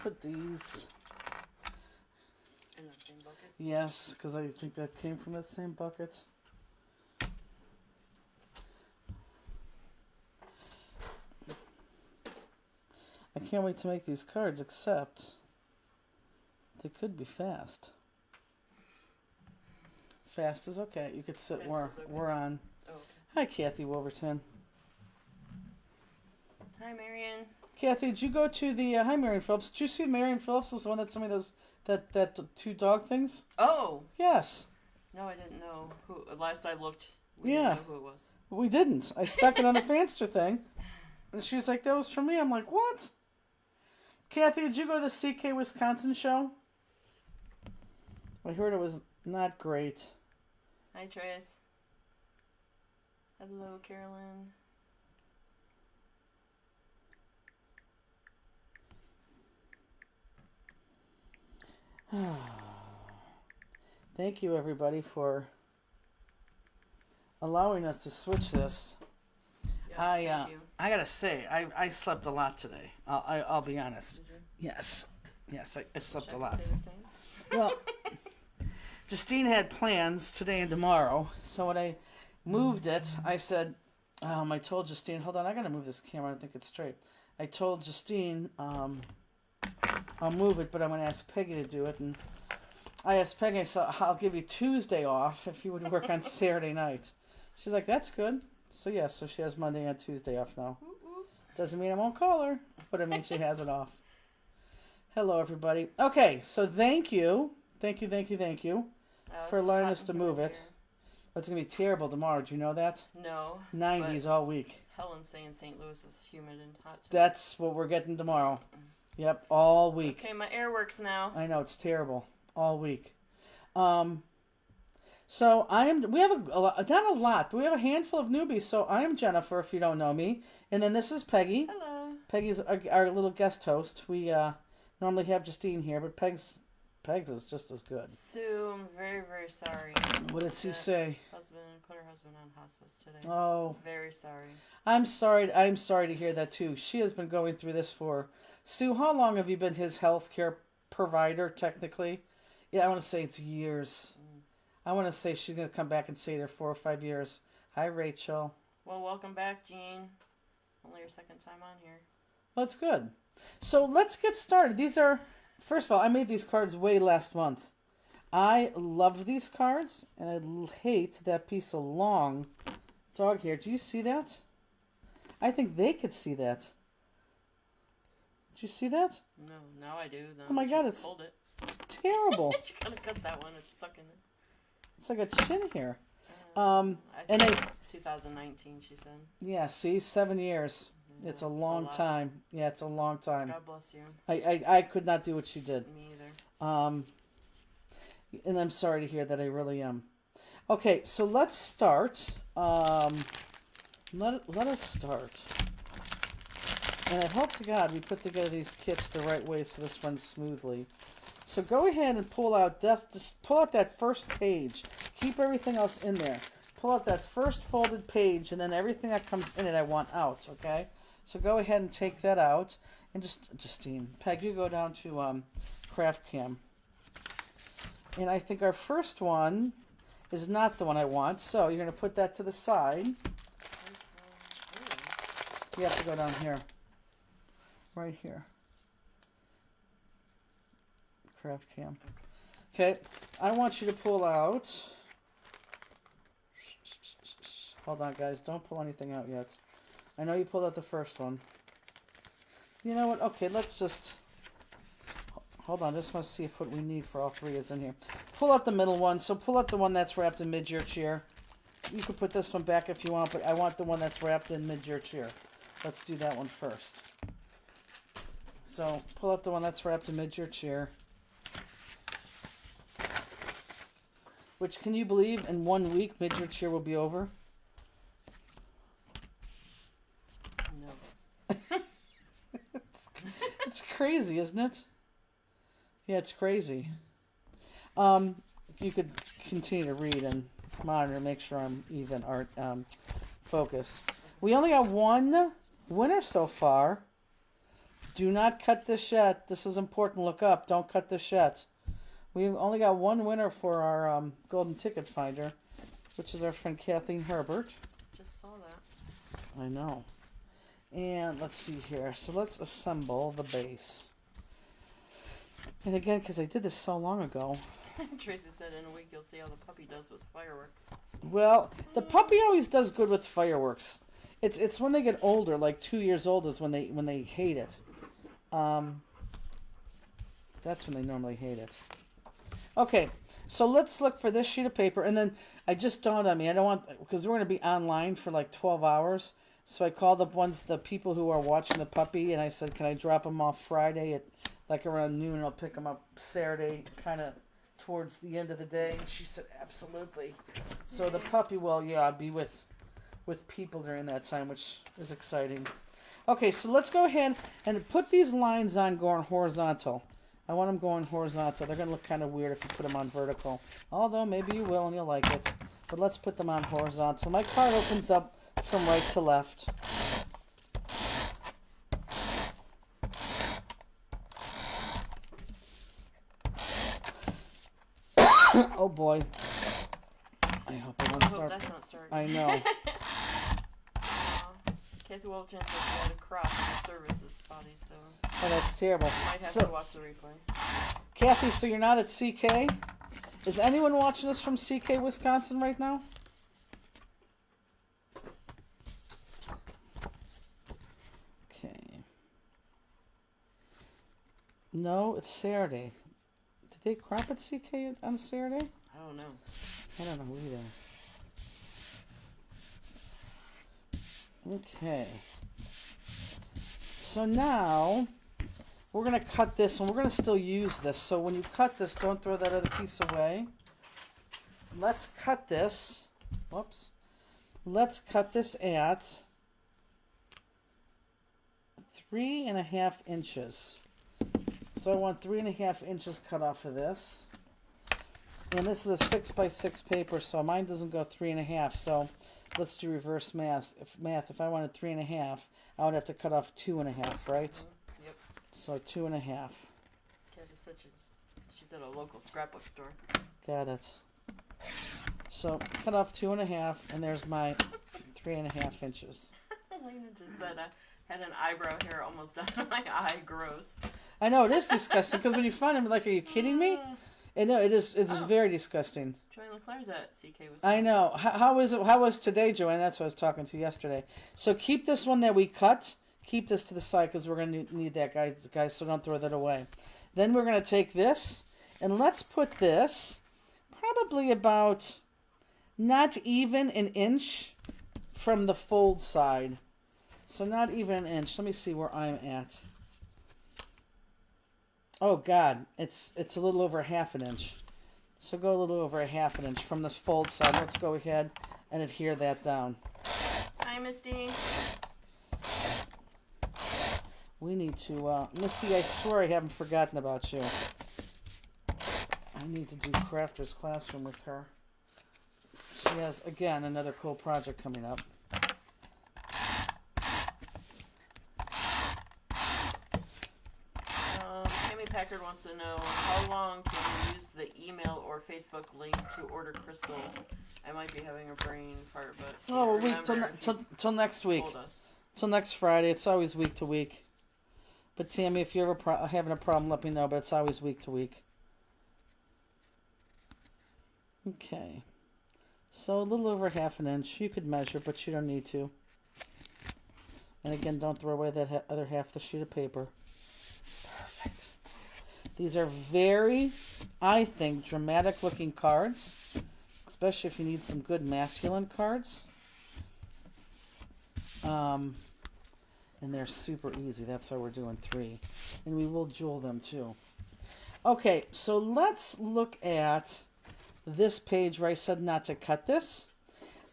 put these. In the same bucket? Yes, because I think that came from that same bucket. I can't wait to make these cards, except they could be fast. Fast is okay. You could sit where we're on. Oh, okay. Hi, Kathy Wolverton. Hi, Marion. Kathy, did you go to the hi, Marion Phillips? Did you see Marion Phillips was the one that sent me those that two dog things? Oh. Yes. No, I didn't know who. Last I looked, we Yeah. didn't know who it was. We didn't. I stuck it on the Fanster thing, and she was like, "That was for me." I'm like, "What?" Kathy, did you go to the CK Wisconsin show? I heard it was not great. Hi, Trace. Hello, Carolyn. Thank you, everybody, for allowing us to switch this. Yes, thank you. I gotta say, I slept a lot today. I'll be honest. Did you? Yes, I slept Wish I a could lot. say the same. Well, Justine had plans today and tomorrow, so when I moved it, I said, I told Justine, hold on, I gotta move this camera. I don't think it's straight. I told Justine, I'll move it, but I'm gonna ask Peggy to do it, and I asked Peggy, I said, I'll give you Tuesday off if you would work on Saturday night. She's like, that's good. So yeah, so she has Monday and Tuesday off now. Doesn't mean I won't call her, but it means she has it off. Hello, everybody. Okay, so thank you for allowing us to move it. It's going to be terrible tomorrow. Do you know that? No. 90s all week. Helen's saying St. Louis is humid and hot today. That's what we're getting tomorrow. Yep, all week. Okay, my air works now. I know, it's terrible. All week. So we have not a lot, but we have a handful of newbies. So I am Jennifer, if you don't know me. And then this is Peggy. Hello. Peggy's our little guest host. We normally have Justine here, but Peg's is just as good. Sue, I'm very, very sorry. What did Sue say? Put her husband on hospice today. Oh. Very sorry. I'm sorry to hear that too. She has been going through this for... Sue, how long have you been his health care provider, technically? Yeah, I want to say it's years. I want to say she's going to come back and stay there 4 or 5 years. Hi, Rachel. Well, welcome back, Jean. Only your second time on here. Well, that's good. So let's get started. These are... First of all, I made these cards way last month. I love these cards, and I hate that piece of long dog hair. Do you see that? I think they could see that. Did you see that? No, now I do. Now Oh my God, it's terrible. You gotta cut that one. It's stuck in it. It's like a chin hair. I think 2019, she said. Yeah, see, 7 years. Yeah, it's a long time. Yeah, it's a long time. God bless you. I could not do what she did. Me either. And I'm sorry to hear that. I really am. Okay, so let's start. Let us start. And I hope to God we put together these kits the right way so this runs smoothly. So go ahead and pull out that first page. Keep everything else in there. Pull out that first folded page, and then everything that comes in it I want out, okay? So go ahead and take that out. And Justine, Peg, you go down to Craft Cam. And I think our first one is not the one I want, so you're going to put that to the side. You have to go down here. Right here. Craft Cam. Okay, I want you to pull out... Hold on, guys. Don't pull anything out yet. I know you pulled out the first one. You know what? Okay, let's just... Hold on. I just want to see if what we need for all three is in here. Pull out the middle one. So pull out the one that's wrapped in mid-year cheer. You could put this one back if you want, but I want the one that's wrapped in mid-year cheer. Let's do that one first. So pull out the one that's wrapped in mid-year cheer. Which, can you believe, in 1 week, mid-year cheer will be over? No. It's crazy, isn't it? Yeah, it's crazy. You could continue to read and monitor, make sure I'm even focused. We only got one winner so far. Do not cut this yet. This is important. Look up. Don't cut this yet. We only got one winner for our golden ticket finder, which is our friend Kathleen Herbert. Just saw that. I know. And let's see here. So let's assemble the base. And again, because I did this so long ago. Tracy said in a week you'll see how the puppy does with fireworks. Well, the puppy always does good with fireworks. It's when they get older, like 2 years old is when they hate it. That's when they normally hate it. Okay, so let's look for this sheet of paper, and then I just dawned on me, I don't want, because we're going to be online for like 12 hours, so I called up the people who are watching the puppy, and I said, can I drop them off Friday at like around noon, and I'll pick them up Saturday, kind of towards the end of the day, and she said, absolutely. So the puppy will, be with people during that time, which is exciting. Okay, so let's go ahead and put these lines on going horizontal. I want them going horizontal. They're going to look kind of weird if you put them on vertical. Although, maybe you will and you'll like it. But let's put them on horizontal. My card opens up from right to left. Oh boy. I hope I don't I hope start. that's not starting. I know. Kathy Wolfjan says she had a crop in the services spotty, so Oh, that's terrible. might have to watch the replay. Kathy, so you're not at CK? Is anyone watching us from CK, Wisconsin right now? Okay. No, it's Saturday. Did they crop at CK on Saturday? I don't know. I don't know either. Okay. So now we're going to cut this, and we're going to still use this. So when you cut this, don't throw that other piece away. Let's cut this. Whoops. Let's cut this at 3.5 inches. So I want 3.5 inches cut off of this. And this is a 6x6 paper, so mine doesn't go 3.5. So let's do reverse math. If I wanted 3.5, I would have to cut off 2.5, right? Yep. So 2.5. Kathy said she's at a local scrapbook store. Got it. So cut off 2.5, and there's my 3.5 inches. Lena just said I had an eyebrow hair almost down to my eye. Gross. I know, it is disgusting, because when you find them, like, are you kidding me? And no, it's very disgusting. Joanne LeClaire's at CK. I know. How is it? How was today, Joanne? That's what I was talking to yesterday. So keep this one that we cut. Keep this to the side because we're going to need that, guys. So don't throw that away. Then we're going to take this and let's put this probably about not even an inch from the fold side. So not even an inch. Let me see where I'm at. Oh God, it's a little over half an inch. So go a little over a half an inch from this fold side. Let's go ahead and adhere that down. Hi, Misty. We need to, Misty, I swear I haven't forgotten about you. I need to do Crafter's Classroom with her. She has, again, another cool project coming up. Tammy Packard wants to know how long can you use the email or Facebook link to order crystals. I might be having a brain fart, but Oh, a week till next week. Till next Friday. It's always week to week. But Tammy, if you're ever having a problem, let me know. But it's always week to week. Okay. So a little over half an inch. You could measure, but you don't need to. And again, don't throw away that other half of the sheet of paper. Perfect. These are very, I think, dramatic looking cards. Especially if you need some good masculine cards. And they're super easy. That's why we're doing 3. And we will jewel them too. Okay, so let's look at this page where I said not to cut this.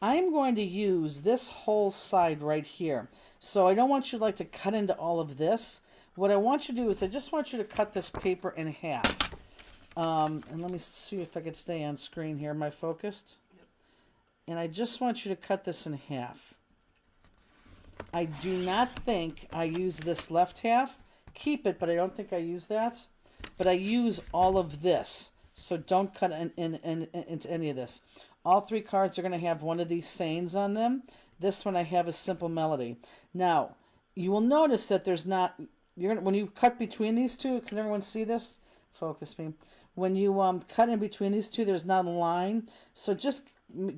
I'm going to use this whole side right here. So I don't want you to cut into all of this. What I want you to do is I just want you to cut this paper in half. And let me see if I can stay on screen here. Am I focused? Yep. And I just want you to cut this in half. I do not think I use this left half keep it, but I don't think I use that. But I use all of this. So don't cut into any of this. All 3 cards are going to have one of these sayings on them. This one I have a simple melody. Now, you will notice that there's not... when you cut between these two, can everyone see this? Focus me. When you cut in between these two, there's not a line. So just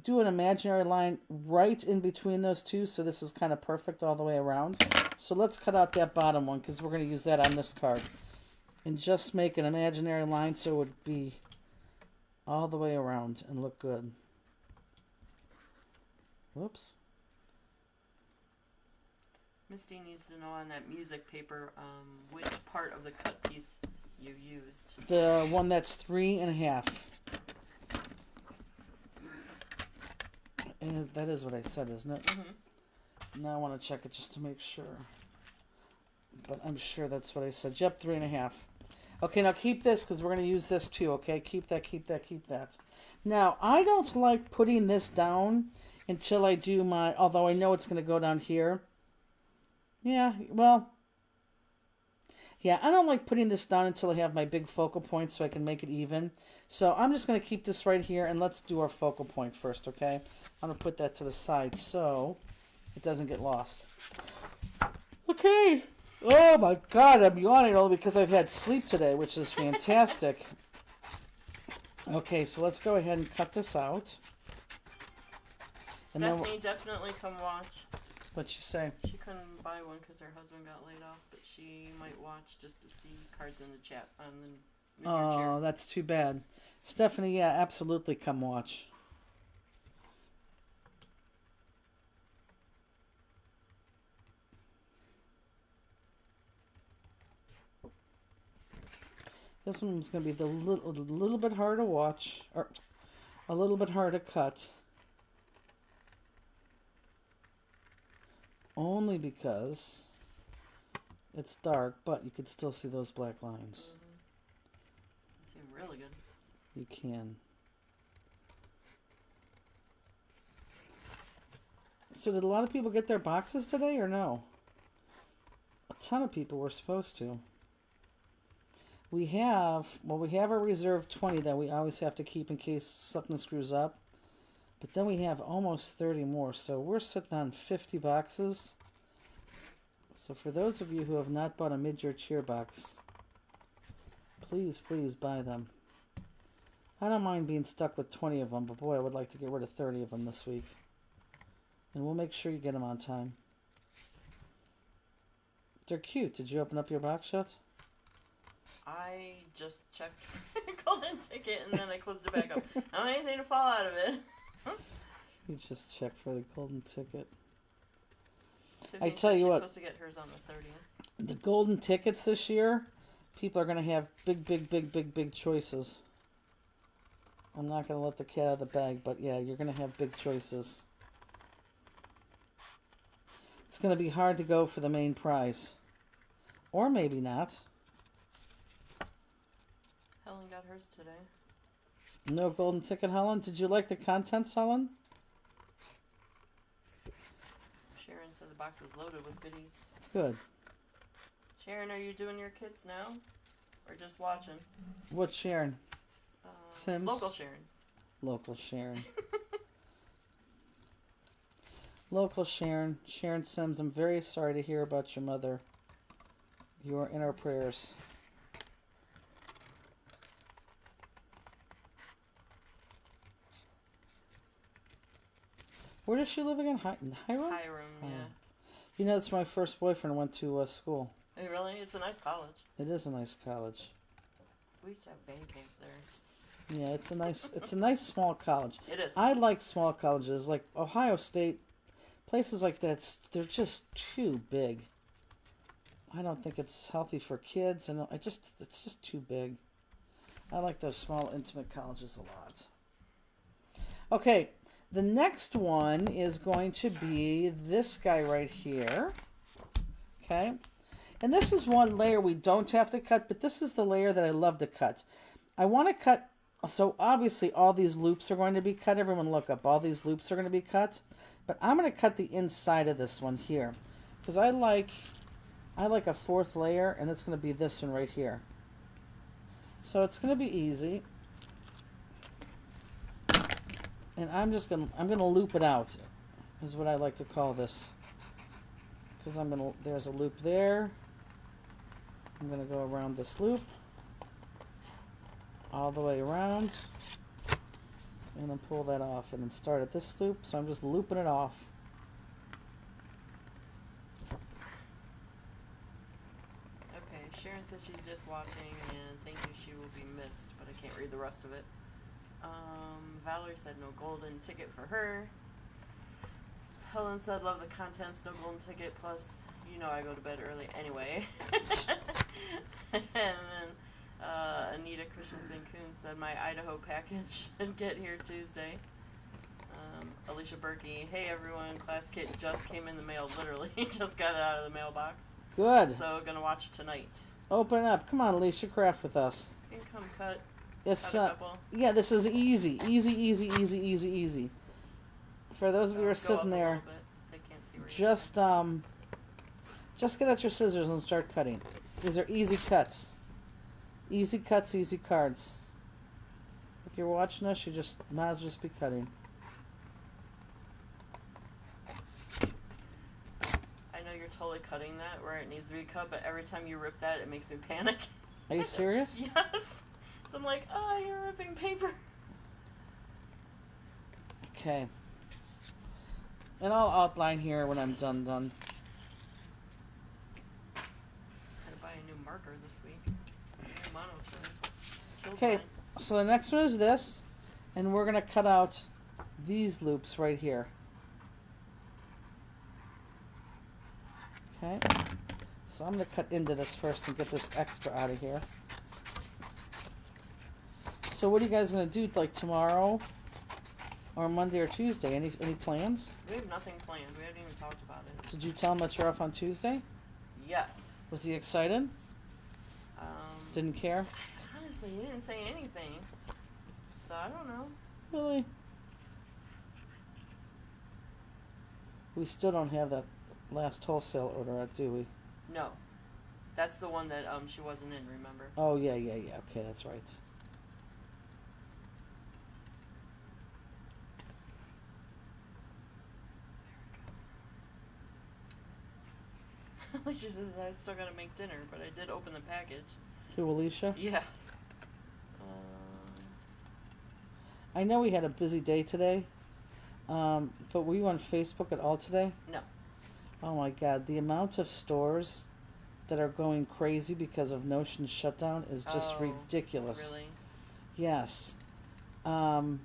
do an imaginary line right in between those two. So this is kind of perfect all the way around. So let's cut out that bottom one because we're going to use that on this card. And just make an imaginary line so it would be all the way around and look good. Whoops. Misty needs to know on that music paper which part of the cut piece you used. The one that's 3.5. And that is what I said, isn't it? Mm-hmm. Now I want to check it just to make sure. But I'm sure that's what I said. Yep, 3.5. Okay, now keep this because we're going to use this too, okay? Keep that, keep that, keep that. Now, I don't like putting this down until I do my... Although I know it's going to go down here. Yeah, well... Yeah, I don't like putting this down until I have my big focal point so I can make it even. So I'm just going to keep this right here and let's do our focal point first, okay? I'm going to put that to the side so it doesn't get lost. Okay. Oh my God, I'm yawning all because I've had sleep today, which is fantastic. Okay, so let's go ahead and cut this out. Stephanie, definitely come watch. What'd you say? She couldn't buy one because her husband got laid off, but she might watch just to see cards in the chat on the Oh, that's too bad. Stephanie, yeah, absolutely come watch. This one's going to be a little bit hard to watch, or a little bit hard to cut. Only because it's dark, but you can still see those black lines. See them really good. You can. So did a lot of people get their boxes today or no? A ton of people were supposed to. We have our reserve 20 that we always have to keep in case something screws up. But then we have almost 30 more, so we're sitting on 50 boxes. So for those of you who have not bought a mid-year cheer box, please, please buy them. I don't mind being stuck with 20 of them, but boy, I would like to get rid of 30 of them this week. And we'll make sure you get them on time. They're cute. Did you open up your box yet? I just checked golden ticket and then I closed it back up. I don't want anything to fall out of it. You just checked for the golden ticket. Tiffany I tell you she's what, supposed to get hers on the 30th. the golden tickets this year, people are going to have big choices. I'm not going to let the cat out of the bag, but yeah, you're going to have big choices. It's going to be hard to go for the main prize. Or maybe not. Helen got hers today. No golden ticket, Helen? Did you like the contents, Helen? Sharon said the box was loaded with goodies. Good. Sharon, are you doing your kids now? Or just watching? What's Sharon? Sims? Local Sharon. Local Sharon. Local Sharon. Sharon Sims, I'm very sorry to hear about your mother. You are in our prayers. Where does she live again? Hiram? Hiram, yeah. You know, that's where my first boyfriend went to school. Hey, really? It's a nice college. It is a nice college. We used to have band camp there. Yeah, it's a nice small college. It is. I like small colleges like Ohio State. Places like that, they're just too big. I don't think it's healthy for kids, and it's just too big. I like those small, intimate colleges a lot. Okay, the next one is going to be this guy right here. Okay, and this is one layer we don't have to cut, but this is the layer that I love to cut. I want to cut, so obviously all these loops are going to be cut. Everyone look up, all these loops are going to be cut. But I'm going to cut the inside of this one here, because I like I like a fourth layer, and it's going to be this one right here. So it's going to be easy. And I'm going to loop it out, is what I like to call this. Because there's a loop there. I'm going to go around this loop. All the way around. And then pull that off, and then start at this loop. So I'm just looping it off. Okay, Sharon says she's just watching, and thank you, she will be missed, but I can't read the rest of it. Valerie said no golden ticket for her. Helen said love the contents, no golden ticket, plus, you know I go to bed early anyway. And then Anita Christensen Coon said my Idaho package should get here Tuesday. Alicia Berkey, hey everyone, class kit just came in the mail, literally, just got it out of the mailbox. Good. So gonna watch tonight. Open it up. Come on, Alicia, craft with us. You can come cut It's a couple. yeah, this is easy. Easy. For those of you who are Go sitting up a there, little bit. They can't see where you're just get out your scissors and start cutting. These are easy cuts. Easy cuts, easy cards. If you're watching us, you just might as well just be cutting. I know you're totally cutting that where it needs to be cut, but every time you rip that, it makes me panic. Are you serious? Yes. So I'm like, oh, you're ripping paper. Okay. And I'll outline here when I'm done. Had to buy a new marker this week. A new monotone. Killed Okay, mine. so the next one is this, and we're gonna cut out these loops right here. Okay, so I'm gonna cut into this first and get this extra out of here. So what are you guys gonna do, like tomorrow, or Monday or Tuesday? Any plans? We have nothing planned. We haven't even talked about it. Did you tell him that you're off on Tuesday? Yes. Was he excited? Didn't care? Honestly, he didn't say anything. So I don't know. Really? We still don't have that last wholesale order out, do we? No. That's the one that she wasn't in, remember? Oh, yeah. Okay, that's right. Alicia says I still gotta make dinner, but I did open the package. Who, Alicia? Yeah. I know we had a busy day today, but were you on Facebook at all today? No. Oh my God, the amount of stores that are going crazy because of Notion's shutdown is just ridiculous. Really? Yes. And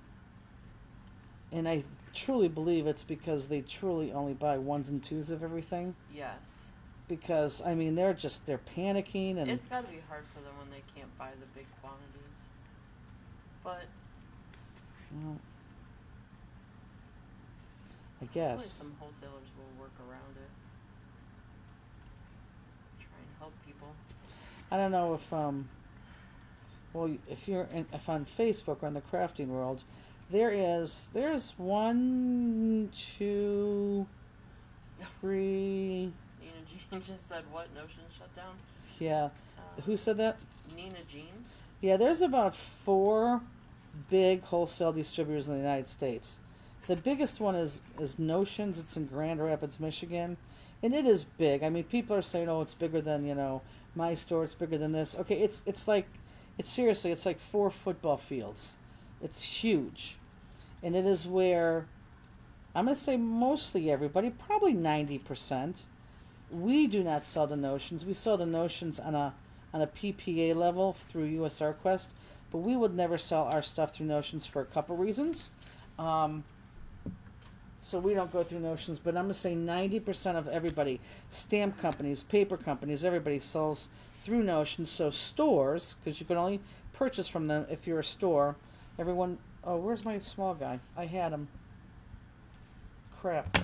I truly believe it's because they truly only buy ones and twos of everything. Yes. Because, I mean, they're panicking and... It's gotta be hard for them when they can't buy the big quantities. But... Well, I hopefully guess. some wholesalers will work around it. Try and help people. I don't know if well, if on Facebook or in the crafting world, there's 1, 2, 3. Nina Jean just said what? Notion shut down? Yeah, who said that? Nina Jean? Yeah, there's about 4 big wholesale distributors in the United States. The biggest one is Notions. It's in Grand Rapids, Michigan, and it is big. I mean, people are saying, "Oh, it's bigger than my store. It's bigger than this." Okay, it's seriously, it's like 4 football fields. It's huge, and it is where I'm gonna say mostly everybody, probably 90%. We do not sell the Notions. We sell the Notions on a PPA level through USR Quest, but we would never sell our stuff through Notions for a couple reasons. So we don't go through Notions, but I'm going to say 90% of everybody, stamp companies, paper companies, everybody sells through Notions. So stores, because you can only purchase from them if you're a store. Everyone, oh, where's my small guy? I had him. Crap.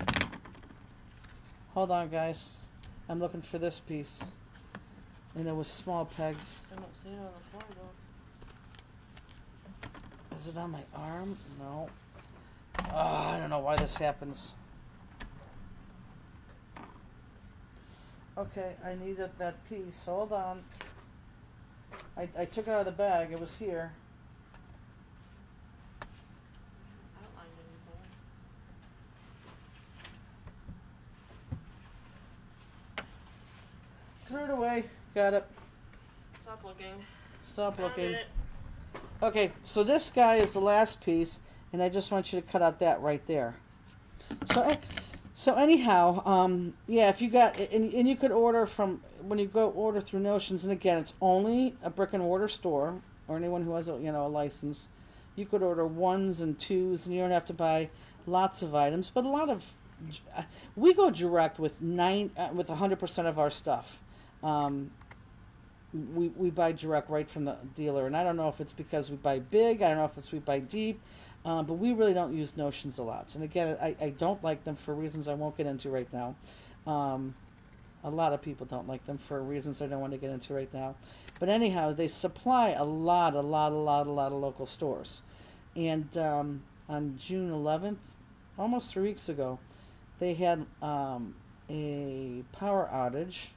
Hold on, guys. I'm looking for this piece. And it was small pegs. I don't see it on the floor though. Is it on my arm? No. I don't know why this happens. Okay, I needed that piece. Hold on. I took it out of the bag. It was here. Outlined anything. Threw it away. Got it. Stop looking. Stop Found looking. it. Okay, so this guy is the last piece, and I just want you to cut out that right there. So anyhow, yeah, if you got, and you could order from, when you go order through Notions, and again, it's only a brick and mortar store, or anyone who has a, a license. You could order ones and twos, and you don't have to buy lots of items, but a lot of, we go direct with 100% of our stuff. We buy direct right from the dealer, and I don't know if it's because we buy big, I don't know if it's we buy deep, but we really don't use Notions a lot. And again, I don't like them for reasons I won't get into right now. A lot of people don't like them for reasons I don't want to get into right now. But anyhow, they supply a lot of local stores. And on June 11th, almost 3 weeks ago, they had a power outage.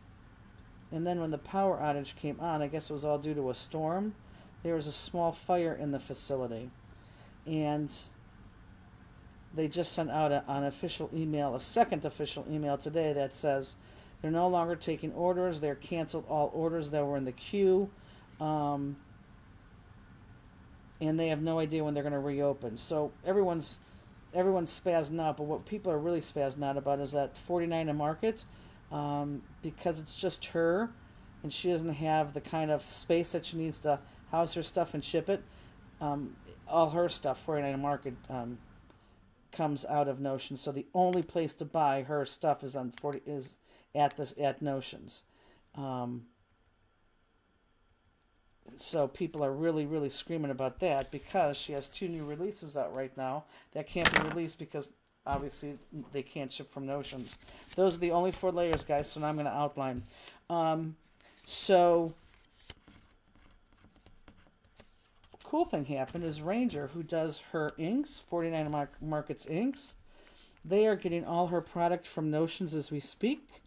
And then when the power outage came on, I guess it was all due to a storm, there was a small fire in the facility. And they just sent out an official email, a second official email today that says they're no longer taking orders. They're canceled all orders that were in the queue. And they have no idea when they're going to reopen. So everyone's spazzing out, but what people are really spazzing out about is that 49 and Market, because it's just her, and she doesn't have the kind of space that she needs to house her stuff and ship it. All her stuff, 49 Market, comes out of Notions. So the only place to buy her stuff is at Notions. So people are really screaming about that because she has 2 new releases out right now that can't be released because obviously they can't ship from Notions. Those are the only 4 layers, guys, so now I'm going to outline. So cool thing happened is Ranger, who does her inks, 49 Markets inks, they are getting all her product from Notions as we speak,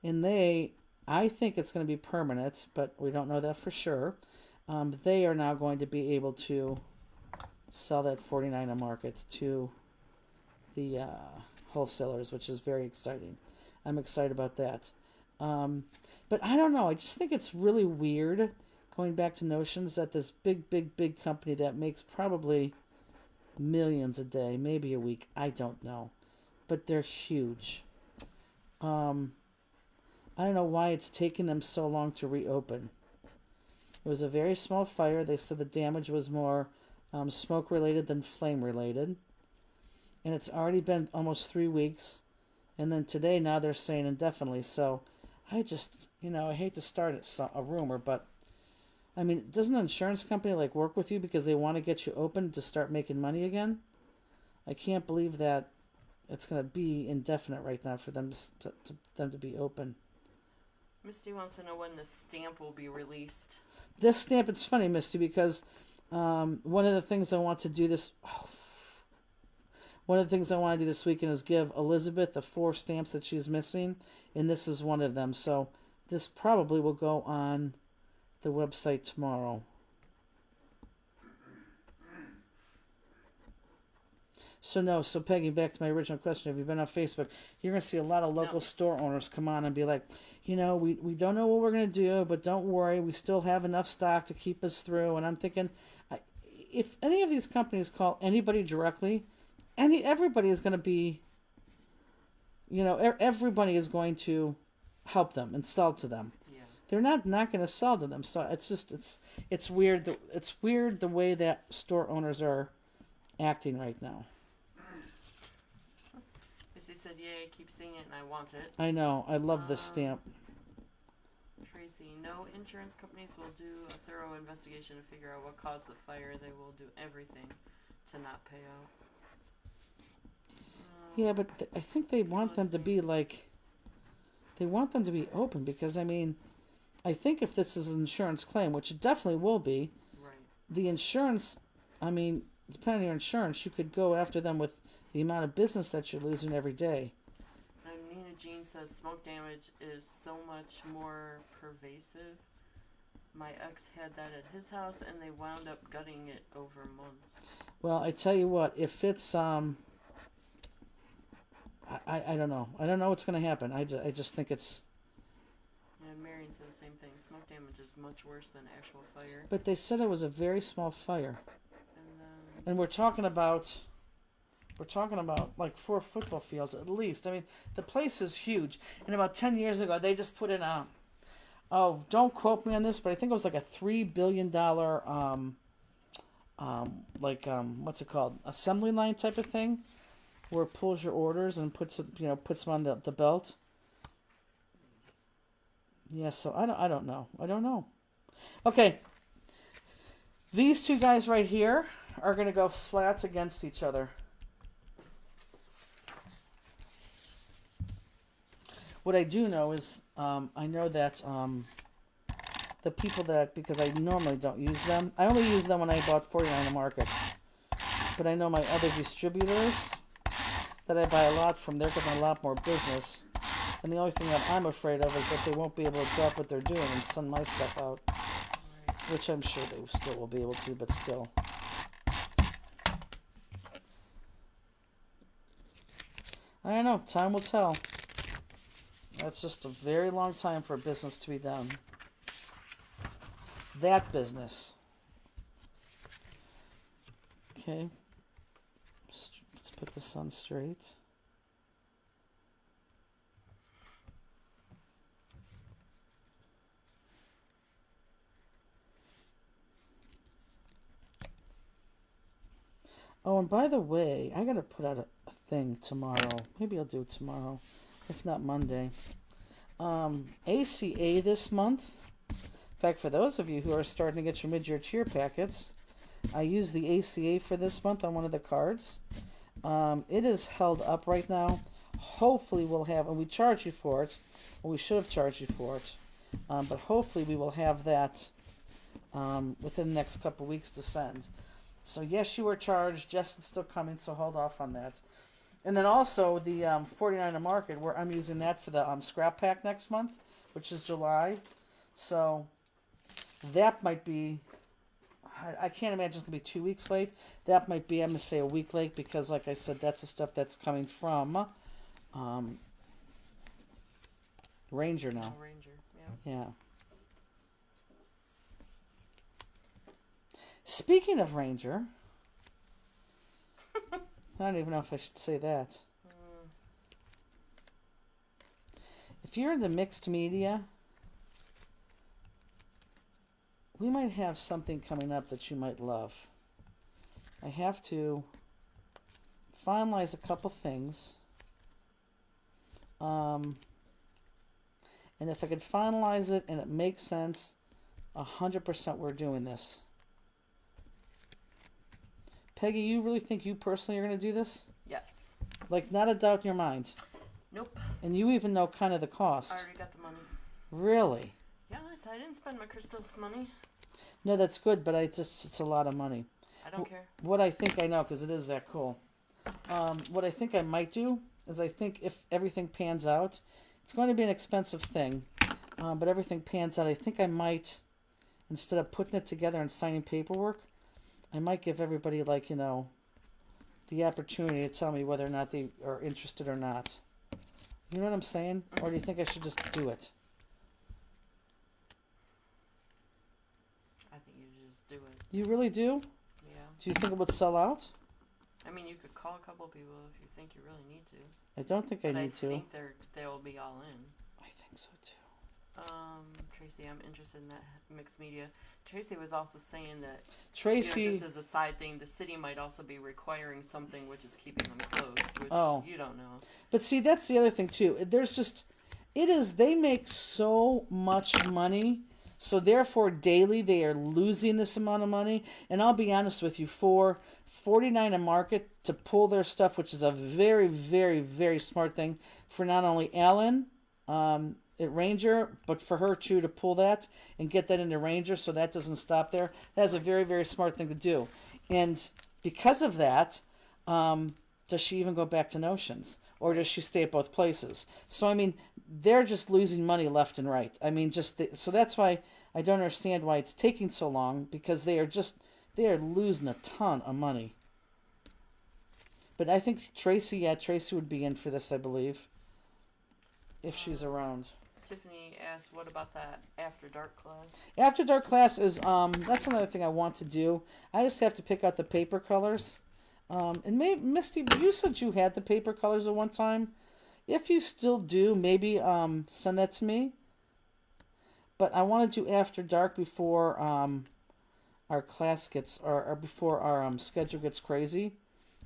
and I think it's going to be permanent, but we don't know that for sure. They are now going to be able to sell that 49 Market to the wholesalers, which is very exciting. I'm excited about that. But I don't know. I just think it's really weird, going back to Notions, that this big company that makes probably millions a day, maybe a week, I don't know, but they're huge. I don't know why it's taken them so long to reopen. It was a very small fire. They said the damage was more smoke related than flame related. And it's already been almost 3 weeks. And then today, now they're saying indefinitely. So I just, I hate to start a rumor, but I mean, doesn't an insurance company work with you because they want to get you open to start making money again? I can't believe that it's going to be indefinite right now for them to be open. Misty wants to know when the stamp will be released. This stamp, it's funny, Misty, because one of the things I want to do this weekend is give Elizabeth the 4 stamps that she's missing, and this is one of them. So this probably will go on the website tomorrow. So Peggy, back to my original question, have you been on Facebook? You're going to see a lot of local store owners come on and be like, we don't know what we're going to do, but don't worry, we still have enough stock to keep us through. And I'm thinking, if any of these companies call anybody directly, everybody is going to be, everybody is going to help them and sell to them. Yeah. They're not going to sell to them. So it's just, it's weird. It's weird the way that store owners are acting right now. Missy said, yay, keep seeing it and I want it. I know. I love this stamp. Tracy, no insurance companies will do a thorough investigation to figure out what caused the fire. They will do everything to not pay out. Yeah, but I think they want them to be they want them to be open because, I mean, I think if this is an insurance claim, which it definitely will be, right. The insurance, I mean, depending on your insurance, you could go after them with the amount of business that you're losing every day. Nina Jean says smoke damage is so much more pervasive. My ex had that at his house, and they wound up gutting it over months. Well, I tell you what, if it's I don't know. I don't know what's going to happen. I just think it's. And Marion said the same thing. Smoke damage is much worse than actual fire. But they said it was a very small fire, And then and we're talking about like 4 football fields at least. I mean, the place is huge. And about 10 years ago, they just put in a. Oh, don't quote me on this, but I think it was like a $3 billion what's it called, assembly line type of thing, where it pulls your orders and puts them on the belt. Yeah, so I don't know. Okay, these two guys right here are gonna go flat against each other. What I do know is I know that the people that, because I normally don't use them, I only use them when I bought 49 on the market. But I know my other distributors that I buy a lot from, they're getting a lot more business. And the only thing that I'm afraid of is that they won't be able to drop what they're doing and send my stuff out. right. Which I'm sure they still will be able to, but still. I don't know. Time will tell. That's just a very long time for a business to be done. That business. Okay. Let's put this on straight. Oh, and by the way, I gotta put out a thing tomorrow. Maybe I'll do it tomorrow, if not Monday. ACA this month. In fact, for those of you who are starting to get your mid-year cheer packets, I use the ACA for this month on one of the cards. It is held up right now. Hopefully we'll have, and we charge you for it, or we should have charged you for it, but hopefully we will have that within the next couple weeks to send. So yes, you were charged. Justin's still coming, so hold off on that. And then also the 49 a market, where I'm using that for the scrap pack next month, which is July. So that might be, I can't imagine it's going to be 2 weeks late. That might be, I'm going to say a week late, because like I said, that's the stuff that's coming from Ranger now. Oh, Ranger, yeah. Yeah. Speaking of Ranger, I don't even know if I should say that. If you're into mixed media, we might have something coming up that you might love. I have to finalize a couple things. And if I could finalize it and it makes sense, 100% we're doing this. Peggy, you really think you personally are going to do this? Yes. Like, not a doubt in your mind. Nope. And you even know kind of the cost. I already got the money. Really? Yes, I didn't spend my Crystal's money. No, that's good, but it's a lot of money. I don't care. What I think I know, because it is that cool. What I think I might do is, I think if everything pans out, it's going to be an expensive thing, but everything pans out, I think I might, instead of putting it together and signing paperwork, I might give everybody, like, the opportunity to tell me whether or not they are interested or not. You know what I'm saying? Or do you think I should just do it? I think you should just do it. You really do? Yeah. Do you think it would sell out? I mean, you could call a couple people if you think you really need to. I don't think I But need to. I think they'll be all in. I think so too. Tracy, I'm interested in that mixed media. Tracy was also saying that, Tracy, just as a side thing, the city might also be requiring something which is keeping them closed, which you don't know. But see, that's the other thing too. They make so much money, so therefore daily they are losing this amount of money. And I'll be honest with you, for 49 a market to pull their stuff, which is a very, very, very smart thing for not only Ellen, at Ranger, but for her too, to pull that and get that into Ranger, so that doesn't stop there. That's a very, very smart thing to do. And because of that, does she even go back to Notions? or does she stay at both places? So I mean, they're just losing money left and right. I mean, so that's why I don't understand why it's taking so long, because they are losing a ton of money. But I think Tracy would be in for this, I believe, if she's around. Tiffany asked, "What about that after dark class?" After dark class is that's another thing I want to do. I just have to pick out the paper colors. And maybe Misty, you said you had the paper colors at one time. If you still do, maybe send that to me. But I want to do after dark before our class gets or before our schedule gets crazy,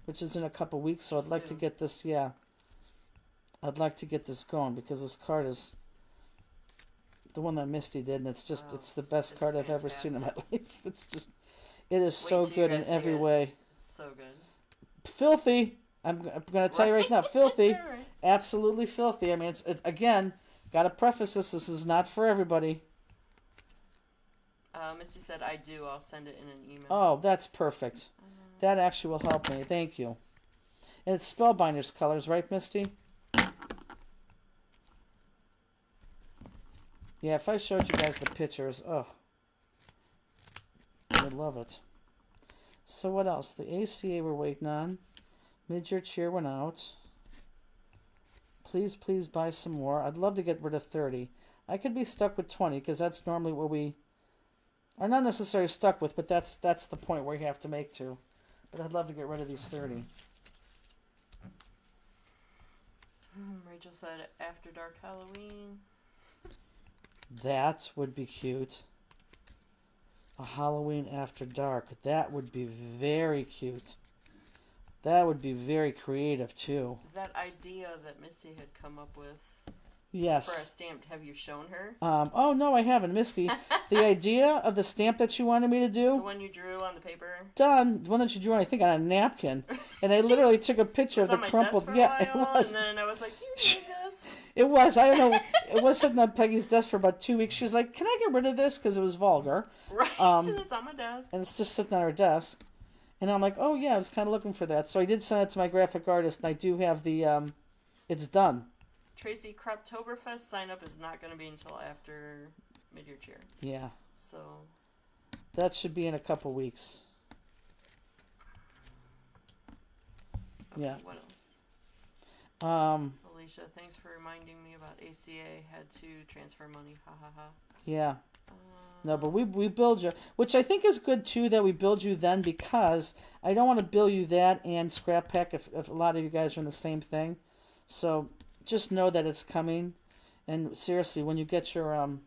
which is in a couple weeks. So I'd like to get this. Yeah, I'd like to get this going because this card is the one that Misty did, and it's just it's the best card I've ever seen in my life. It's just it is so good in every way. It's so good. Filthy. I'm going to tell you right now, filthy. Absolutely filthy. I mean, it's again, got to preface this. This is not for everybody. Misty said, "I do. I'll send it in an email." Oh, that's perfect. That actually will help me. Thank you. And it's Spellbinder's colors, right, Misty? Yeah, if I showed you guys the pictures, oh, you'd love it. So what else? The ACA we're waiting on. Mid-year cheer went out. Please buy some more. I'd love to get rid of 30. I could be stuck with 20 because that's normally what we are not necessarily stuck with, but that's the point where you have to make to. But I'd love to get rid of these 30. Rachel said, "After dark Halloween." That would be cute. A Halloween after dark. That would be very cute. That would be very creative too. That idea that Misty had come up with yes. for a stamp, have you shown her? Oh no, I haven't, Misty. The idea of the stamp that you wanted me to do. The one you drew on the paper. Done. The one that you drew, I think, on a napkin, and I literally took a picture of the crumpled. Yeah, it was. And then I was like, "You need this." It was. I don't know. It was sitting on Peggy's desk for about 2 weeks. She was like, "Can I get rid of this?" Because it was vulgar. Right. And it's on my desk. And it's just sitting on her desk. And I'm like, "Oh yeah, I was kind of looking for that." So I did send it to my graphic artist, and I do have the. It's done. Tracy, Craptoberfest sign up is not going to be until after mid-year cheer. Yeah. So. That should be in a couple weeks. Okay, yeah. What else? Alicia, thanks for reminding me about ACA. Had to transfer money. Ha ha ha. Yeah. No, but we build you, which I think is good too that we build you then, because I don't want to bill you that and Scrap Pack if a lot of you guys are in the same thing. So just know that it's coming. And seriously, when you get your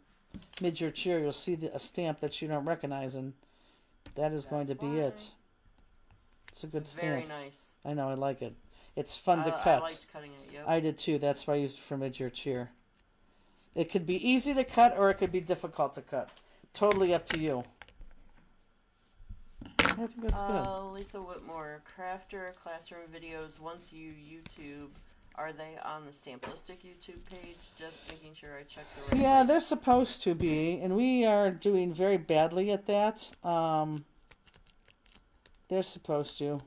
mid-year cheer, you'll see a stamp that you don't recognize, and that's going to be it. It's a good stamp. Very nice. I know, I like it. It's fun to cut. I liked cutting it, yep. I did too. That's why I used it for mid-year cheer. It could be easy to cut or it could be difficult to cut. Totally up to you. I think that's good. Lisa Whitmore, Crafter classroom videos. Once you YouTube, are they on the Stamplistic YouTube page? Just making sure I check the right Yeah, place. they're supposed to be, and we are doing very badly at that. They're supposed to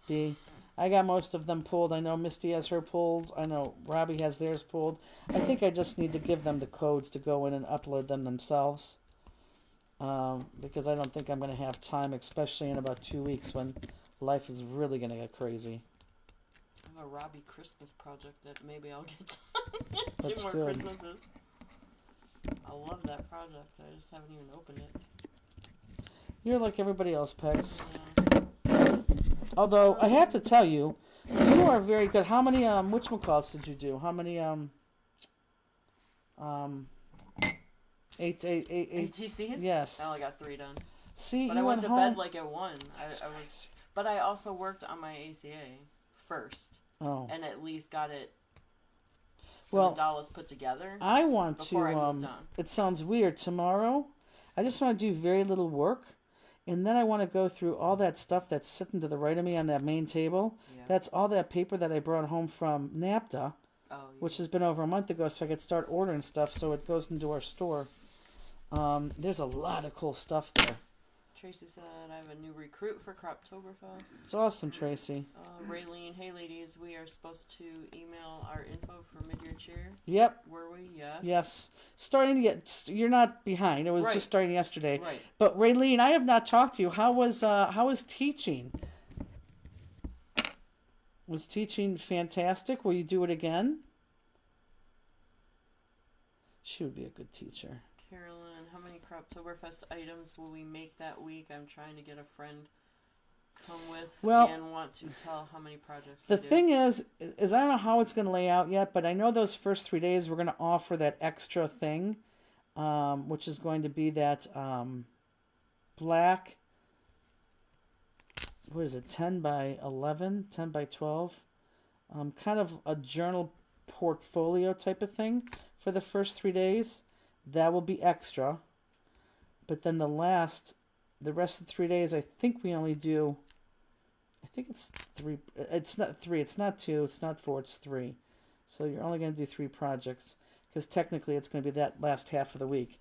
be. I got most of them pulled. I know Misty has her pulled. I know Robbie has theirs pulled. I think I just need to give them the codes to go in and upload them themselves. Because I don't think I'm going to have time, especially in about 2 weeks when life is really going to get crazy. I have a Robbie Christmas project that maybe I'll get done. That's 2 more good. Christmases. I love that project. I just haven't even opened it. You're like everybody else, Pegs. Yeah. Although I have to tell you, you are very good. How many whatchamacalls did you do? How many eight ATCs? Yes. I only got 3 done. See, But you I went went to home. bed like at 1. I was, but I also worked on my ACA first, Oh. and at least got it. Well, the dollars put together I want before to. I moved on. It sounds weird. Tomorrow, I just want to do very little work, and then I want to go through all that stuff that's sitting to the right of me on that main table. Yeah. That's all that paper that I brought home from NAPTA, Oh, yeah. which has been over a month ago, so I could start ordering stuff so it goes into our store. There's a lot of cool stuff there. Tracy said, I have a new recruit for Croptoberfest. It's awesome, Tracy. Raylene, hey ladies, we are supposed to email our info for mid-year cheer. Yep. Were we? Yes. Yes. Starting to get, you're not behind. It was Right. just starting yesterday. Right. But Raylene, I have not talked to you. How was teaching? Was teaching fantastic? Will you do it again? She would be a good teacher. Carolyn, how many Croptoberfest items will we make that week? I'm trying to get a friend come with and want to tell how many projects The we do. thing is I don't know how it's going to lay out yet, but I know those first 3 days we're going to offer that extra thing, which is going to be that black, what is it, 10 by 11, 10 by 12, kind of a journal portfolio type of thing for the first 3 days. That will be extra. But then the rest of the 3 days, I think we only do, I think it's 3, it's not 3, it's not 2, it's not 4, it's 3. So you're only going to do 3 projects, because technically it's going to be that last half of the week.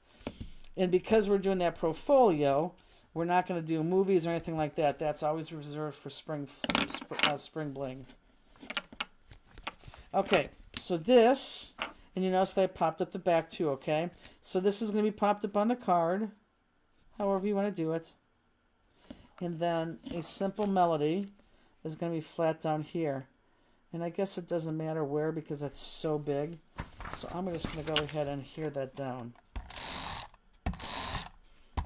And because we're doing that portfolio, we're not going to do movies or anything like that. That's always reserved for spring bling. Okay, so this, and you notice that I popped up the back too, okay? So this is going to be popped up on the card, however you want to do it. And then a simple melody is going to be flat down here. And I guess it doesn't matter where because it's so big. So I'm just going to go ahead and hear that down.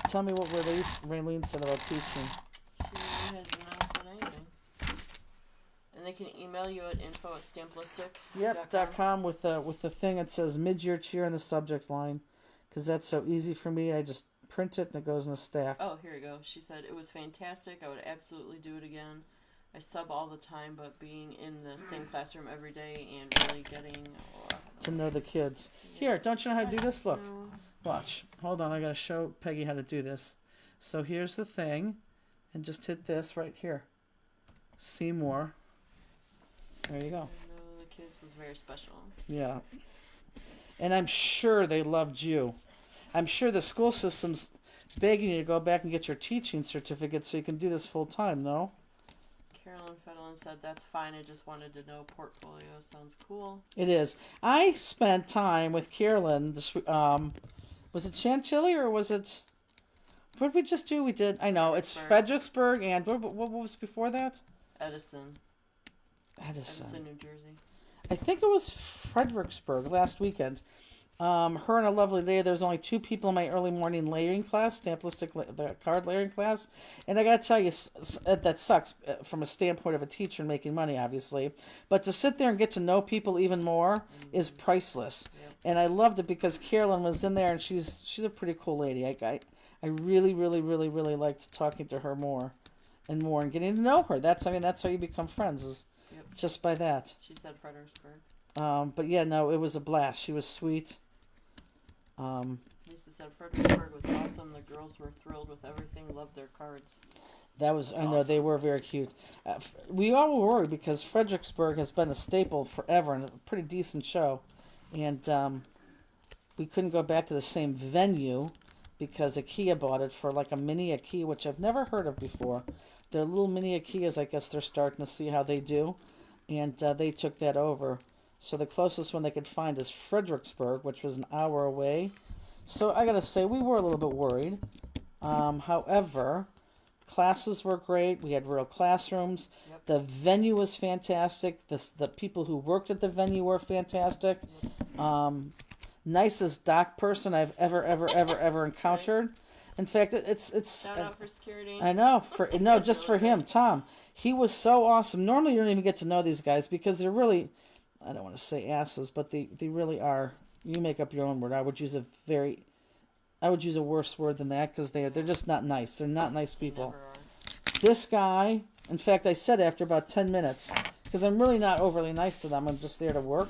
Tell me what Raylene said about teaching. She has not said anything. And they can email you at info@stamplistic.com. Yep, .com with the thing that says mid-year cheer in the subject line. Because that's so easy for me. I just print it and it goes in a stack. Oh, here we go. She said, it was fantastic. I would absolutely do it again. I sub all the time, but being in the same classroom every day and really getting to know the kids. Here, don't you know how to do this? Look. No. Watch. Hold on, I gotta show Peggy how to do this. So here's the thing. And just hit this right here. See more. There you go. I know the kids was very special. Yeah. And I'm sure they loved you. I'm sure the school system's begging you to go back and get your teaching certificate so you can do this full time, no? Carolyn Fedlin said, that's fine. I just wanted to know portfolio. Sounds cool. It is. I spent time with Carolyn. Was it Chantilly or was it... What did we just do? We did... I know. It's Fredericksburg and... What was before that? Edison, New Jersey. I think it was Fredericksburg last weekend. Her and a lovely lady. There's only 2 people in my early morning layering class, the card layering class. And I got to tell you, that sucks from a standpoint of a teacher making money, obviously. But to sit there and get to know people even more is priceless. Yep. And I loved it because Carolyn was in there, and she's a pretty cool lady. I really, really, really, really liked talking to her more and more and getting to know her. That's how you become friends, is just by that. She said Fredericksburg. But yeah, no, it was a blast. She was sweet. Lisa said Fredericksburg was awesome. The girls were thrilled with everything. Loved their cards. That's I know, they were very cute. We all were worried because Fredericksburg has been a staple forever and a pretty decent show. And we couldn't go back to the same venue because IKEA bought it for like a mini IKEA, which I've never heard of before. They're little mini IKEAs, I guess they're starting to see how they do. And they took that over. So the closest one they could find is Fredericksburg, which was an hour away. So I gotta say, we were a little bit worried. However, classes were great. We had real classrooms. Yep. The venue was fantastic. The people who worked at the venue were fantastic. Nicest dock person I've ever encountered. Right. In fact, it's shout out for security. I know just for him, Tom. He was so awesome. Normally, you don't even get to know these guys because they're really, I don't want to say asses, but they really are. You make up your own word. I would use a worse word than that because they're just not nice. They're not nice people. This guy, in fact, I said after about 10 minutes, because I'm really not overly nice to them. I'm just there to work.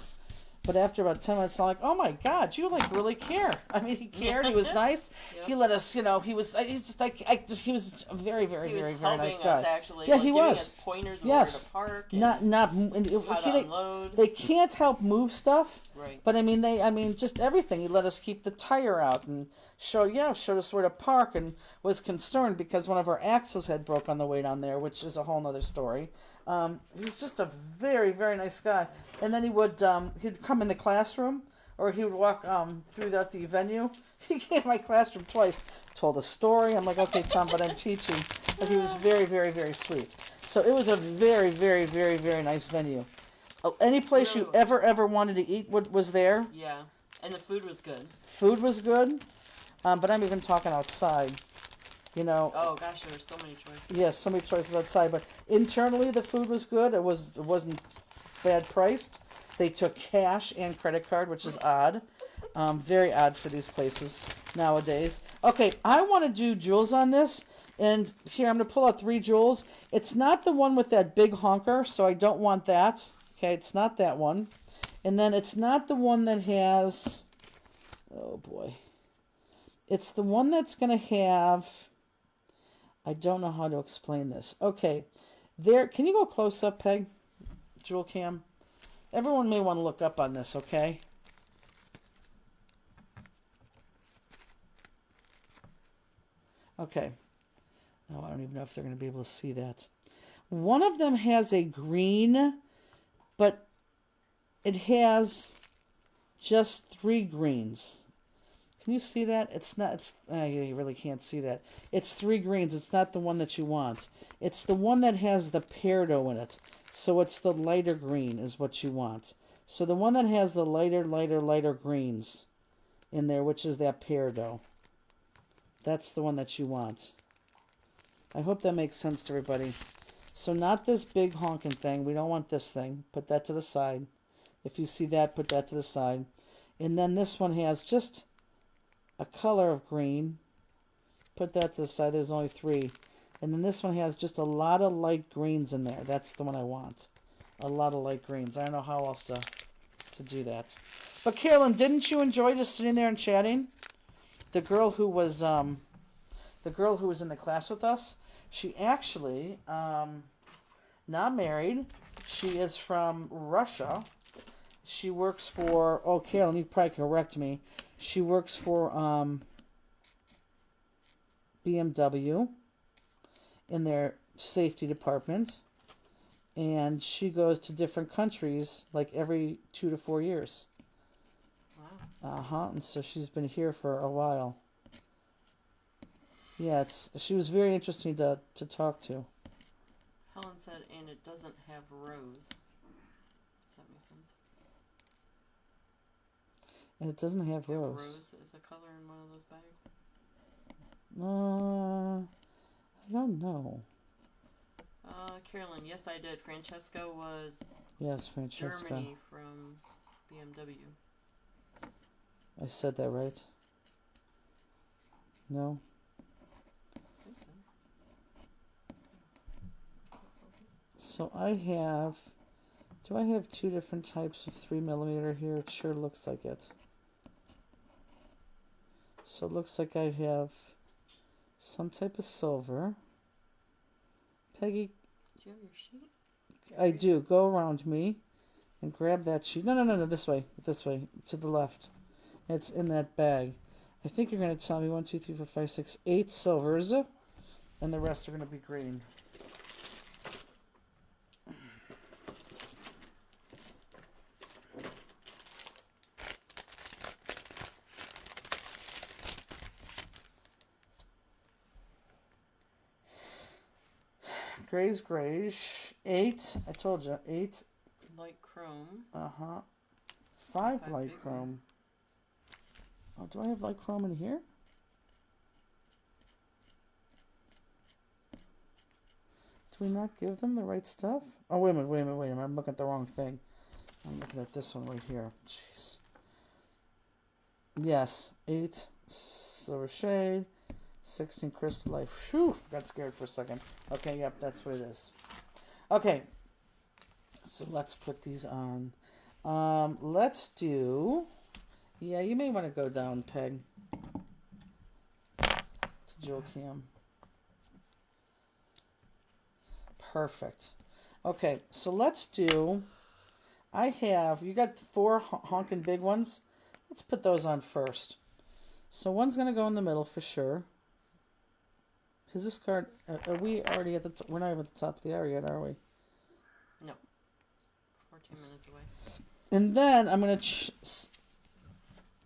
But after about 10 minutes, I'm like, oh my God, you like really care. I mean, he cared. He was nice. Yep. He let us, he was. He's just like he was a very, very, He was very, very nice helping guy. us actually. Yeah, like, he giving was. us pointers on Yes. where to park. And Not. And how to unload. they can't help move stuff. Right. But I mean, just everything. He let us keep the tire out and showed us where to park, and was concerned because one of our axles had broke on the way down there, which is a whole nother story. He's just a very, very nice guy. And then he'd come in the classroom, or he would walk through the venue. He came to my classroom twice, told a story. I'm like, okay, Tom, but I'm teaching. But he was very, very, very sweet. So it was a very, very, very, very nice venue. Any place you ever wanted to eat was there. Yeah, and the food was good. Food was good, but I'm even talking outside. Oh gosh, there were so many choices. Yes, so many choices outside, but internally the food was good. It wasn't bad priced. They took cash and credit card, which is odd. Very odd for these places nowadays. Okay, I want to do jewels on this, and here I'm going to pull out 3 jewels. It's not the one with that big honker, so I don't want that. Okay, it's not that one. And then it's not the one that has, oh boy. It's the one that's going to have, I don't know how to explain this. Okay, can you go close up, Peg? Jewel cam? Everyone may want to look up on this, okay? Okay. Oh, I don't even know if they're going to be able to see that. One of them has a green, but it has just 3 greens. Can you see that? It's not, you really can't see that. It's 3 greens. It's not the one that you want. It's the one that has the peardo in it. So it's the lighter green is what you want. So the one that has the lighter greens in there, which is that peardo. That's the one that you want. I hope that makes sense to everybody. So not this big honking thing. We don't want this thing. Put that to the side. If you see that, put that to the side. And then this one has just a color of green. Put that to the side. There's only 3. And then this one has just a lot of light greens in there. That's the one I want. A lot of light greens. I don't know how else to do that. But Carolyn, didn't you enjoy just sitting there and chatting? The girl who was in the class with us, she actually not married. She is from Russia. She works for, oh, Carolyn, you probably correct me. She works for BMW in their safety department. And she goes to different countries like every 2 to 4 years. Wow. And so she's been here for a while. Yeah, she was very interesting to talk to. Helen said, and it doesn't have rose. Does that make sense? And it doesn't have rose. Rose is a color in one of those bags? I don't know. Carolyn, yes I did. Francesca was Yes, Francesca. Germany from BMW. I said that right? No? I think so. So do I have 2 different types of 3mm here? It sure looks like it. So it looks like I have some type of silver. Peggy, Do you have your sheet? I do. Go around me and grab that sheet. No, this way, to the left. It's in that bag. I think you're going to tell me 1, 2, 3, 4, 5, 6, 8 silvers, and the rest are going to be green. Grays. 8. I told you, 8. Light chrome. 5 Five light big chrome. Oh, do I have light chrome in here? Do we not give them the right stuff? Oh, wait a minute. I'm looking at the wrong thing. I'm looking at this one right here. Jeez. Yes, 8 silver shade, 16 crystal light. Phew, got scared for a second. Okay, yep, that's what it is. Okay, so let's put these on. Let's do. Yeah, you may want to go down, Peg. To Joe Cam. Perfect. Okay, so let's do. I have. You got 4 honking big ones. Let's put those on first. So one's gonna go in the middle for sure. Is this card? Are we already at the? We're not even at the top of the hour yet, are we? No. 14 minutes away. And then I'm going to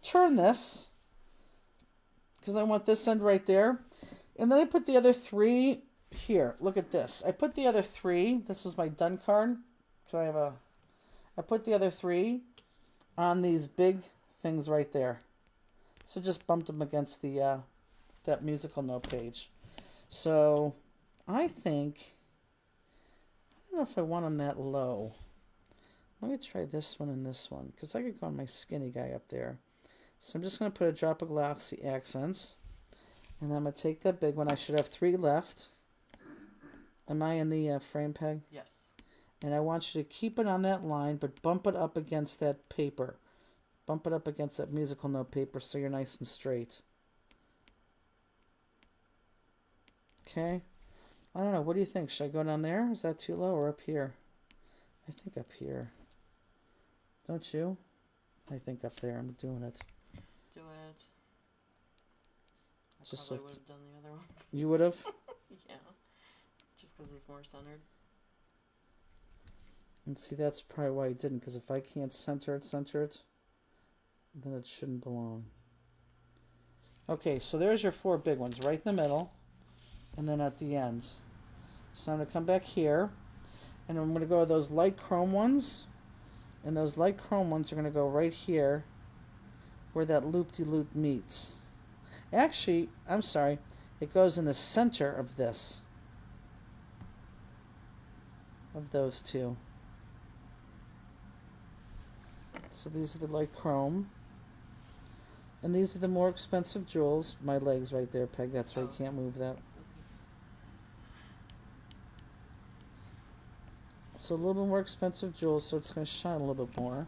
turn this because I want this end right there. And then I put the other 3 here. Look at this. I put the other 3. This is my done card. Can I have a... I put the other 3 on these big things right there. So just bumped them against the that musical note page. So I think... I don't know if I want them that low. Let me try this one and this one, because I could go on my skinny guy up there. So I'm just going to put a drop of glossy accents. And then I'm going to take that big one. I should have 3 left. Am I in the frame, Peg? Yes. And I want you to keep it on that line, but bump it up against that paper. Bump it up against that musical note paper so you're nice and straight. Okay? I don't know. What do you think? Should I go down there? Is that too low or up here? I think up here. Don't you? I think up there. I'm doing it. Do it. I Just probably like- would have done the other one. You would have? Yeah. Just because it's more centered. And see, that's probably why I didn't, because if I can't center it, then it shouldn't belong. Okay, so there's your 4 big ones, right in the middle, and then at the end. So I'm going to come back here, and I'm going to go with those light chrome ones, and those light chrome ones are going to go right here, where that loop-de-loop meets. Actually, I'm sorry, it goes in the center of this, of those 2. So these are the light chrome. And these are the more expensive jewels. My leg's right there, Peg. That's why you Oh. can't move that. So a little bit more expensive jewels, so it's going to shine a little bit more.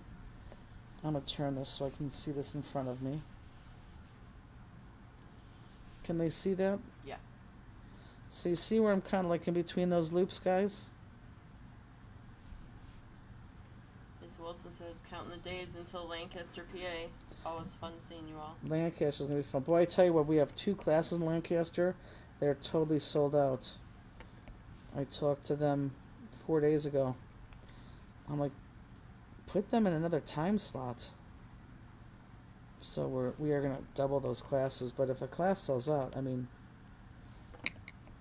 I'm going to turn this so I can see this in front of me. Can they see that? Yeah. So you see where I'm kind of like in between those loops, guys? Miss Wilson says, counting the days until Lancaster, PA. Always fun seeing you all. Lancaster's going to be fun. Boy, I tell you what, we have 2 classes in Lancaster. They're totally sold out. I talked to them 4 days ago. I'm like, put them in another time slot. So we are going to double those classes. But if a class sells out, I mean,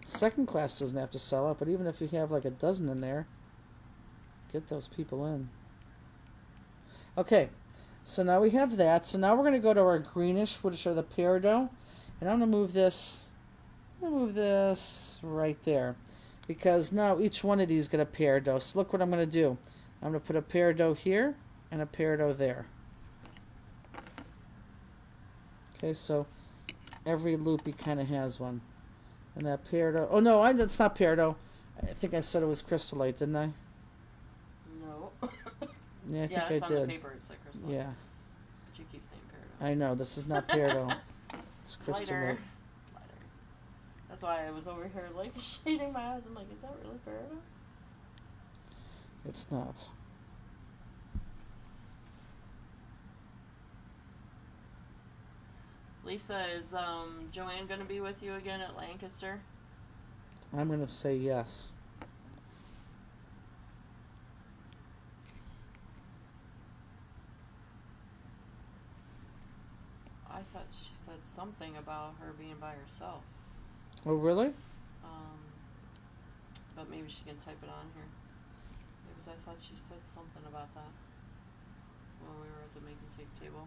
second class doesn't have to sell out. But even if you have like a dozen in there, get those people in. Okay, so now we have that. So now we're going to go to our greenish, which are the peridot. And I'm going to move this. I'm going to move this right there. Because now each one of these get a peridot. So look what I'm going to do. I'm going to put a peridot here and a peridot there. Okay, so every loopy kind of has one. And that peridot... Oh, no, it's not peridot. I think I said it was crystallite, didn't I? No. Yeah, I yeah, think it's I on did. the paper. It's like crystal. Yeah, But you keep saying peridot. I know. This is not peridot. It's crystallite. Slider. That's why I was over here like shading my eyes. I'm like, is that really peridot? It's not. Lisa, is Joanne gonna be with you again at Lancaster? I'm going to say yes. I thought she said something about her being by herself. Oh, really? But maybe she can type it on here. Because I thought she said something about that when we were at the make and take table.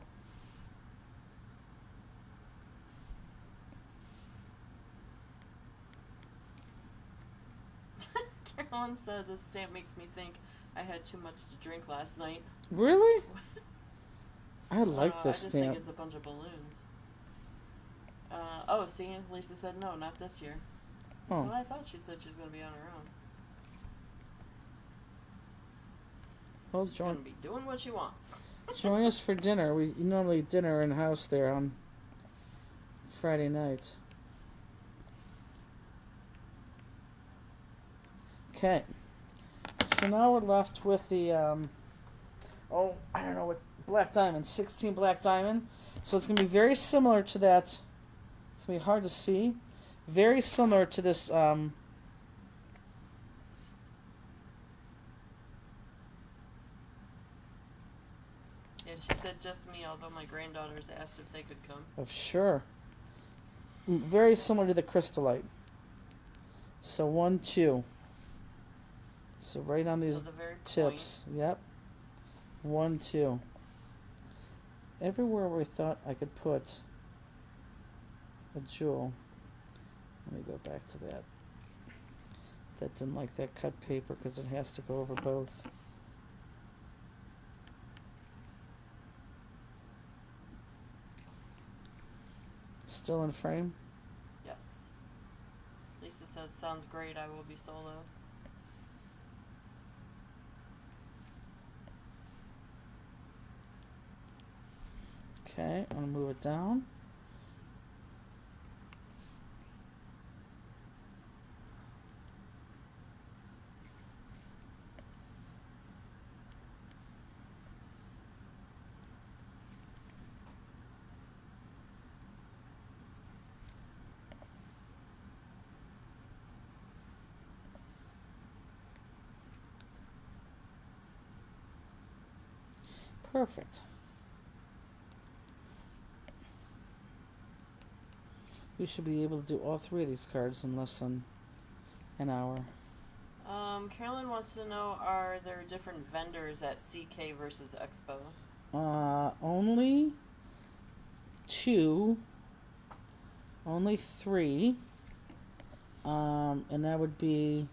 Carolyn said this stamp makes me think I had too much to drink last night. Really? I like I this just stamp. think it's a bunch of balloons. Oh, see, Lisa said no, not this year. That's Oh. what I thought. She said she was going to be on her own. Well, She's gonna be doing what she wants. join us for dinner. We normally dinner in house there on Friday nights. Okay. So now we're left with the I don't know what black diamond, 16 black diamond. So it's gonna be very similar to that. It's gonna be hard to see. Very similar to this. Yeah, she said just me, although my granddaughters asked if they could come. Of sure. Very similar to the crystallite. So 1, 2. So right on these So the very tips. Yep. 1, 2. Everywhere we thought I could put a jewel. Let me go back to that. That didn't like that cut paper because it has to go over both. Still in frame? Yes. Lisa says, sounds great, I will be solo. Okay, I'm going to move it down. Perfect. We should be able to do all 3 of these cards in less than an hour. Carolyn wants to know, are there different vendors at CK versus Expo? Only 2. Only 3. And that would be,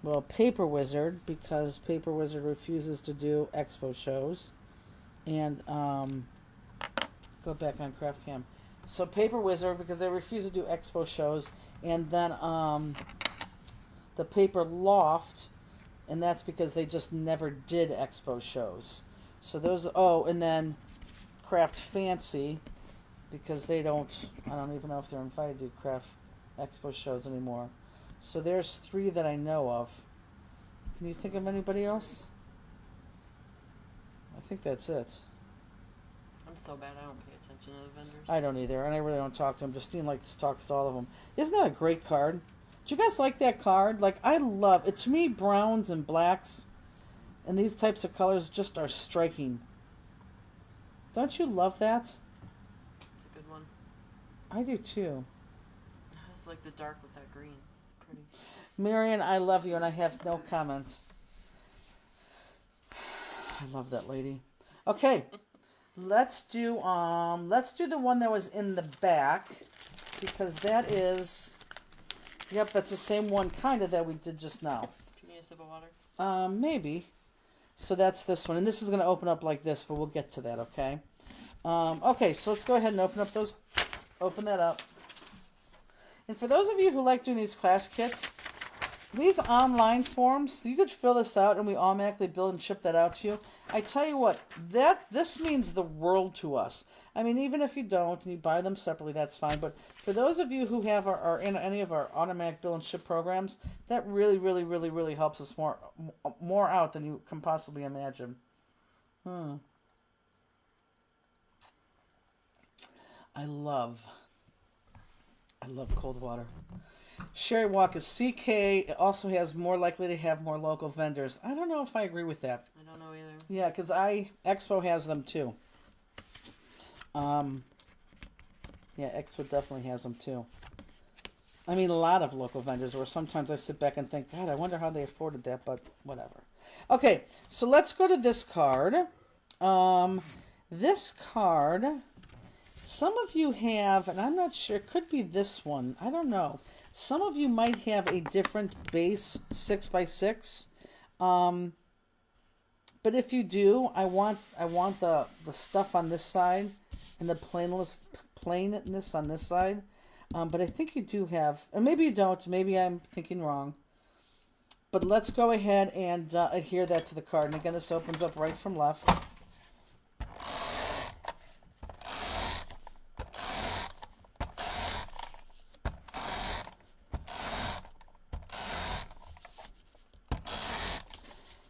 well, Paper Wizard, because Paper Wizard refuses to do expo shows. And, go back on Craft Cam. So Paper Wizard, because they refuse to do expo shows. And then, the Paper Loft, and that's because they just never did expo shows. So those, and then Craft Fancy, because they don't, I don't even know if they're invited to craft expo shows anymore. So there's 3 that I know of. Can you think of anybody else? I think that's it. I'm so bad I don't pay attention to the vendors. I don't either, and I really don't talk to them. Justine talks to all of them. Isn't that a great card? Do you guys like that card? Like, I love it. To me, browns and blacks and these types of colors just are striking. Don't you love that? It's a good one. I do too. It's like the dark with that green. It's pretty. Marion, I love you, and I have no comment. I love that lady. Okay, let's do the one that was in the back, because that is, yep, that's the same one kind of that we did just now. Do you need a sip of water? Maybe. So that's this one, and this is going to open up like this, but we'll get to that. Okay. Okay, so let's go ahead and open that up. And for those of you who like doing these class kits, these online forms, you could fill this out and we automatically build and ship that out to you. I tell you what, this means the world to us. I mean, even if you don't and you buy them separately, that's fine. But for those of you who are in any of our automatic bill and ship programs, that really, really, really, really helps us more out than you can possibly imagine. I love cold water. Sherry Walk is CK. It also has more likely to have more local vendors. I don't know if I agree with that. I don't know either. Yeah, because Expo has them too. Yeah, Expo definitely has them too. I mean, a lot of local vendors, where sometimes I sit back and think, God, I wonder how they afforded that, but whatever. Okay, so let's go to this card. This card, some of you have, and I'm not sure, it could be this one. I don't know. Some of you might have a different base 6x6. But if you do, I want the stuff on this side and the plainness on this side. But I think you do have, and maybe you don't. Maybe I'm thinking wrong. But let's go ahead and adhere that to the card. And again, this opens up right from left.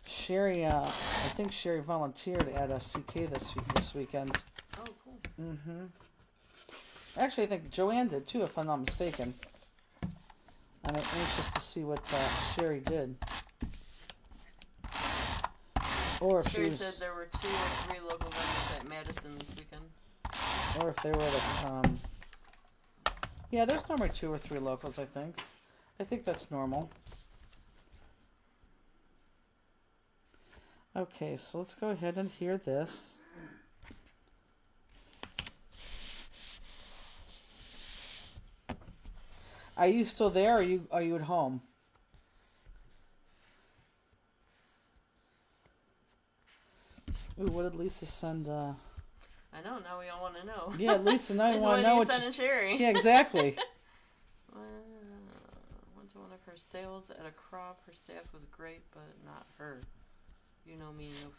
Sherry, I think Sherry volunteered at a CK this weekend. Oh, cool. Mm-hmm. Actually, I think Joanne did too, if I'm not mistaken. And I'm anxious to see what Sherry did. Or if Sherry said there were 2 or 3 local vendors at Madison this weekend. Or if they were the yeah, there's normally 2 or 3 locals, I think. I think that's normal. Okay, so let's go ahead and hear this. Are you still there, or are you at home? Ooh, what did Lisa send? I know. Now we all want to know. Yeah, Lisa, now you Lisa, want to know what sending Sherry. Yeah, exactly. Went to one of her sales at a crop. Her staff was great, but not her. You know me, no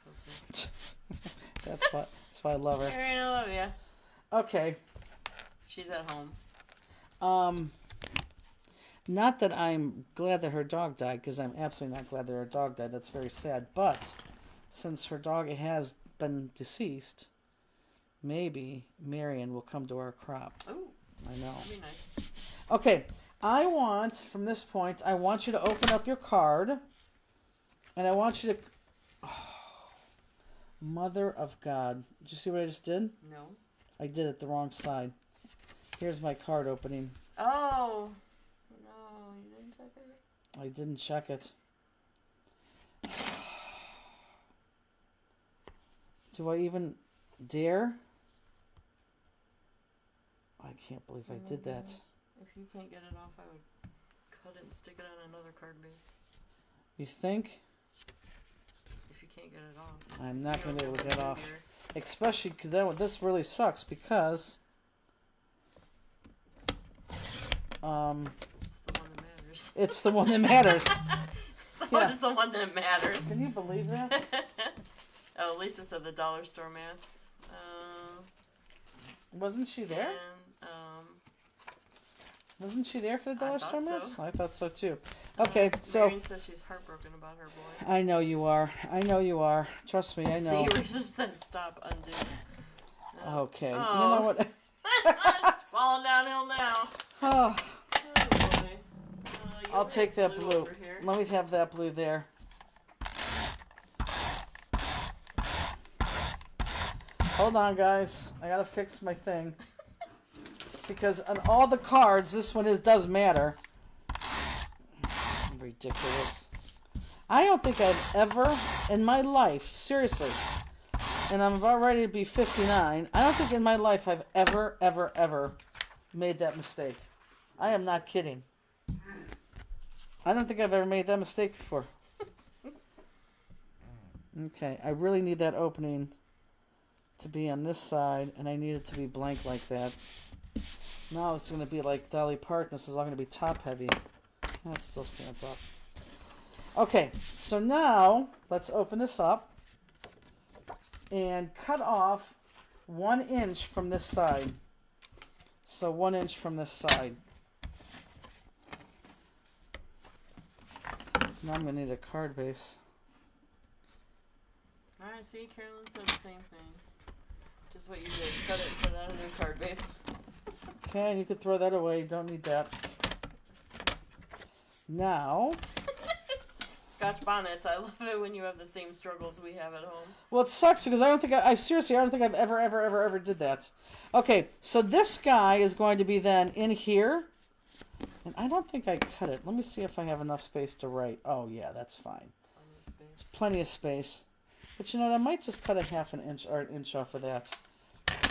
filter. That's why I love her. Sherry, I love ya. Okay. She's at home. Not that I'm glad that her dog died, because I'm absolutely not glad that her dog died. That's very sad. But since her dog has been deceased, maybe Marion will come to our crop. Oh, I know. that'd be nice. Okay, I want, from this point, I want you to open up your card, and I want you to... Oh, Mother of God. Did you see what I just did? No. I did it the wrong side. Here's my card opening. Oh. No, you didn't check it? I didn't check it. Do I even dare? I can't believe I did that. If you can't get it off, I would cut it and stick it on another card base. You think? If you can't get it off. I'm not going to be able to get get off. Especially because this really sucks because... It's the one that matters. It's the one that matters. So Yeah. it's the one that matters. Can you believe that? Oh, Lisa said the dollar store mats. Wasn't she there? And, Wasn't she there for the I dollar thought store mats? so. I thought so too. Okay, so Marion said she's heartbroken about her boy. I know you are. I know you are. Trust me, I know. See, Rachel said stop, undo. Okay. Oh. You know what? It's falling downhill now. Oh, Oh, boy. You I'll have take that blue. over here. Let me have that blue there. Hold on, guys. I gotta fix my thing. Because on all the cards, this one does matter. Ridiculous. I don't think I've ever, in my life, seriously, and I'm about ready to be 59, I don't think in my life I've ever made that mistake. I am not kidding. I don't think I've ever made that mistake before. Okay, I really need that opening to be on this side, and I need it to be blank like that. Now it's going to be like Dolly Parton. This is all going to be top heavy. That still stands up. Okay, so now let's open this up and cut off 1 inch from this side. So 1 inch from this side. Now I'm going to need a card base. Alright, see, Carolyn said the same thing. Just what you did. Cut it and put it on a new card base. Okay, you could throw that away. You don't need that. Now, Scotch bonnets. I love it when you have the same struggles we have at home. well, it sucks because I don't think I seriously, I don't think I've ever did that. Okay, so this guy is going to be then in here, and I don't think I cut it. Let me see if I have enough space to write. Oh yeah, that's fine. On this space. Plenty of space. But you know what? I might just cut a half an inch or an inch off of that.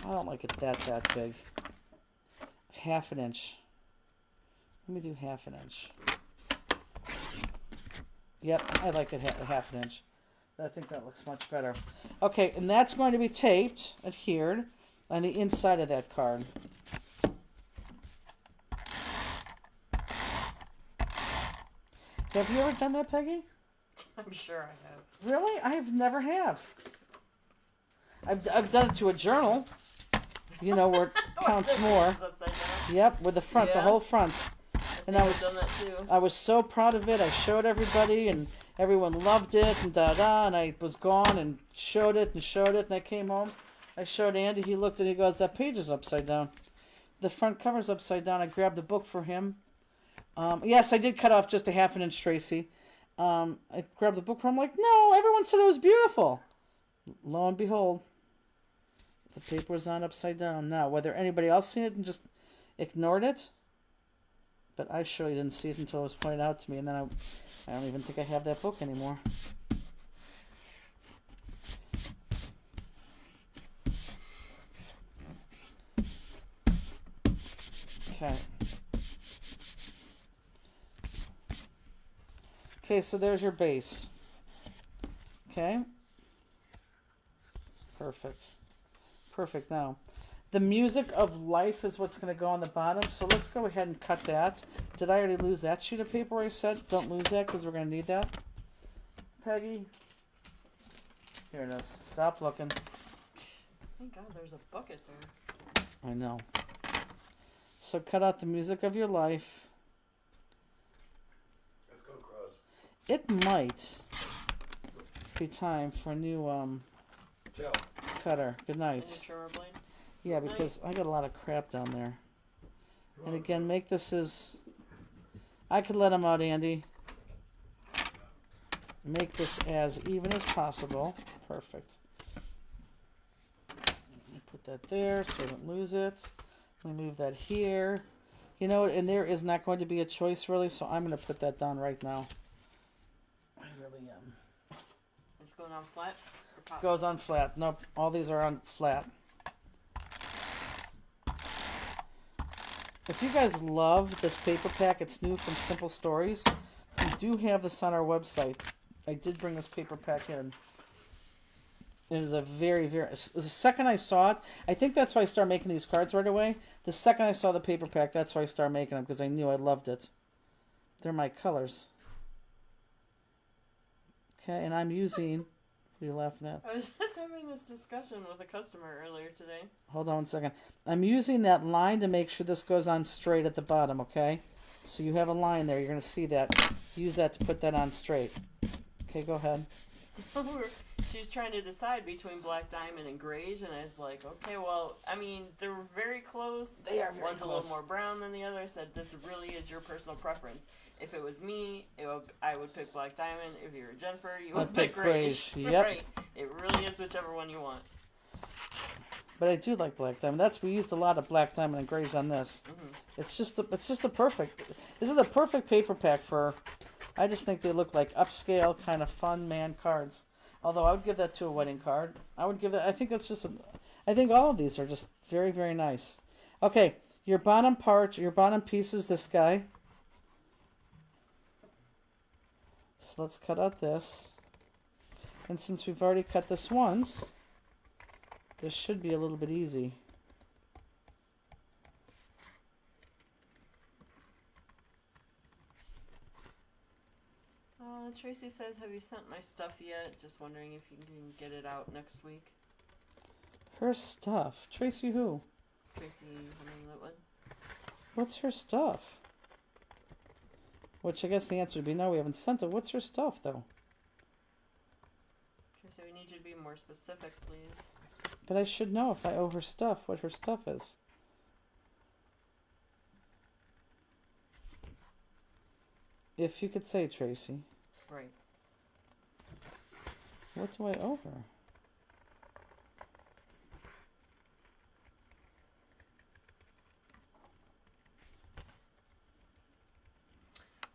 I don't like it that big. Half an inch. Let me do half an inch. Yep, I like it half an inch. I think that looks much better. Okay, and that's going to be taped, adhered, on the inside of that card. Have you ever done that, Peggy? I'm sure I have. Really? I've never have. I've done it to a journal. You know, where it counts more. Upside down. Yep, with the front, the Yeah. whole front. And I I've was done that too. I was so proud of it. I showed everybody, and everyone loved it, and and I was gone and showed it, and I came home. I showed Andy. He looked and he goes, "That page is upside down. The front cover's upside down." I grabbed the book for him. Yes, I did cut off just a half an inch, Tracy. I grabbed the book for him. Like, no, everyone said it was beautiful. Lo and behold, the paper was on upside down. Now, whether anybody else seen it and just ignored it, but I surely didn't see it until it was pointed out to me, and then I don't even think I have that book anymore. Okay. Okay, so there's your base. Okay. Perfect. Perfect. Now, the music of life is what's going to go on the bottom, so let's go ahead and cut that. Did I already lose that sheet of paper I said? Don't lose that because we're going to need that. Peggy? Here it is. Stop looking. Thank God there's a bucket there. I know. So cut out the music of your life. Let's go, Cross. It might be time for a new Tell. cutter. Good night. Miniature blade. Yeah, because I got a lot of crap down there. And again, make this as... I could let him out, Andy. Make this as even as possible. Perfect. Put that there so I don't lose it. Let me move that here. You know, and there is not going to be a choice, really, so I'm going to put that down right now. I really am. It's going on flat or pop? Goes on flat. Nope, all these are on flat. If you guys love this paper pack, it's new from Simple Stories. We do have this on our website. I did bring this paper pack in. It is a very, very... The second I saw it, I think that's why I started making these cards right away. The second I saw the paper pack, that's why I started making them, because I knew I loved it. They're my colors. Okay, and I'm using... What are you laughing at? I was just having this discussion with a customer earlier today. Hold on one second. I'm using that line to make sure this goes on straight at the bottom, okay? So you have a line there. You're going to see that. Use that to put that on straight. Okay, go ahead. So she's trying to decide between Black Diamond and Grays, and I was like, okay, well, I mean, they're very close. They are very One's close. a little more brown than the other. I said, this really is your personal preference. If it was me, I would pick Black Diamond. If you were Jennifer, you would pick Grays. Yep. Right. It really is whichever one you want. But I do like Black Diamond. We used a lot of Black Diamond and Grays on this. Mm-hmm. It's just the perfect. This is the perfect paper pack for. I just think they look like upscale kind of fun man cards. Although I would give that to a wedding card. I would give that. I think that's just. I think all of these are just very, very nice. Okay, your bottom part, your bottom piece is this guy. So let's cut out this. And since we've already cut this once, this should be a little bit easy. Tracy says, have you sent my stuff yet? Just wondering if you can get it out next week. Her stuff? Tracy who? Tracy Litwood. What's her stuff? Which I guess the answer would be no, we haven't sent it. What's her stuff, though? Tracy, we need you to be more specific, please. But I should know if I owe her stuff, what her stuff is. If you could say, Tracy. Right. What do I owe her?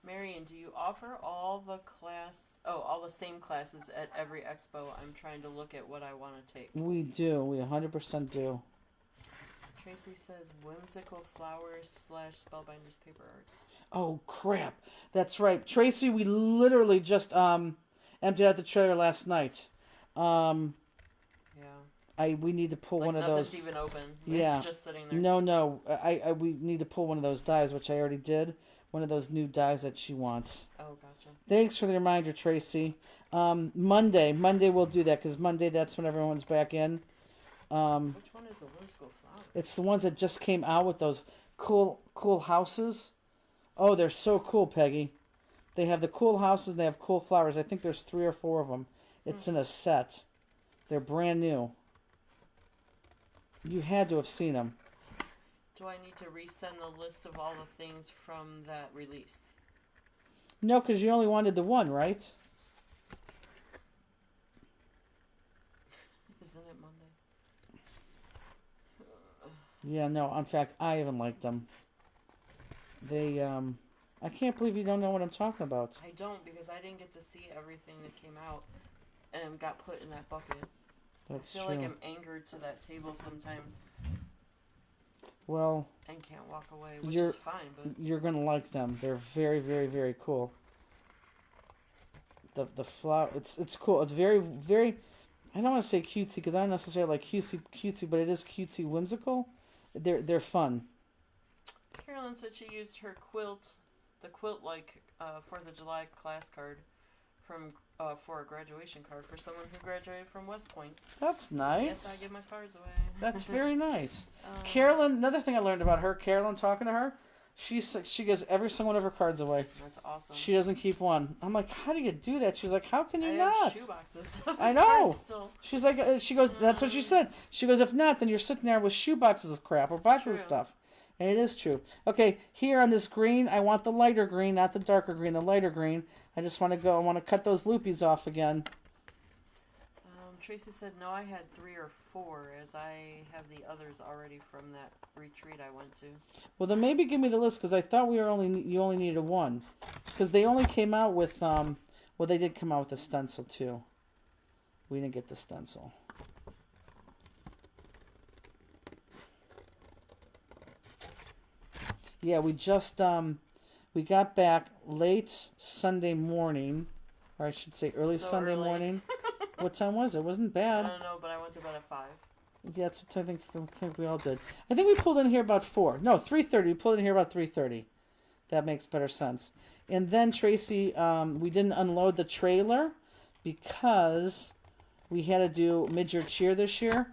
Marion, do you offer all the same classes at every expo? I'm trying to look at what I want to take. We do. We 100% do. Tracy says whimsical flowers / spellbinders paper arts. Oh, crap. That's right. Tracy, we literally just emptied out the trailer last night. Yeah. We need to pull one of Nothing's those. even open. Yeah. It's just sitting there. No. We need to pull one of those dies, which I already did. one of those new dyes that she wants. Oh, gotcha. Thanks for the reminder, Tracy. Monday we'll do that because Monday that's when everyone's back in. Which one is the whimsical flower? It's the ones that just came out with those cool houses. Oh, they're so cool, Peggy. They have the cool houses and they have cool flowers. I think there's 3 or 4 of them. It's in a set. They're brand new. You had to have seen them. Do I need to resend the list of all the things from that release? No, because you only wanted the one, right? Isn't it Monday? Yeah, no. In fact, I even liked them. They, I can't believe you don't know what I'm talking about. I don't, because I didn't get to see everything that came out and got put in that bucket. That's I feel true. like I'm angered to that table sometimes Well, and can't walk away, which You're- is fine, but you're gonna like them. They're very, very, very cool. The flower, it's cool. It's very, very. I don't want to say cutesy because I don't necessarily like cutesy, but it is cutesy whimsical. They're fun. Carolyn said she used her quilt, the quilt like 4th of July class card from for a graduation card for someone who graduated from West Point. That's Yes, nice. I give my cards away. That's very nice. Um, Carolyn, another thing I learned about her, Carolyn, talking to her, she gives every single one of her cards away. That's awesome. She doesn't keep one. I'm like, how do you do that? She's like, how can you I not? have shoe boxes. of I know. cards Still. She's like, she goes, that's what she said. She goes, if not, then you're sitting there with shoe boxes of crap or boxes of true. stuff. And it is true. Okay, here on this green, I want the lighter green, not the darker green, the lighter green. I just want to I want to cut those loopies off again. Tracy said no, I had 3 or 4, as I have the others already from that retreat I went to. Well, then maybe give me the list because I thought you only needed one, because they only came out with well, they did come out with a stencil too. We didn't get the stencil. Yeah, we just we got back late Sunday morning, or I should say early So Sunday early. morning. What time was it? It wasn't I bad. don't know, but I went to bed at 5. Yeah, that's what I think we all did. I think we pulled in here about 4. No, 3:30. We pulled in here about 3:30. That makes better sense. And then Tracy, we didn't unload the trailer because we had to do mid-year cheer this year.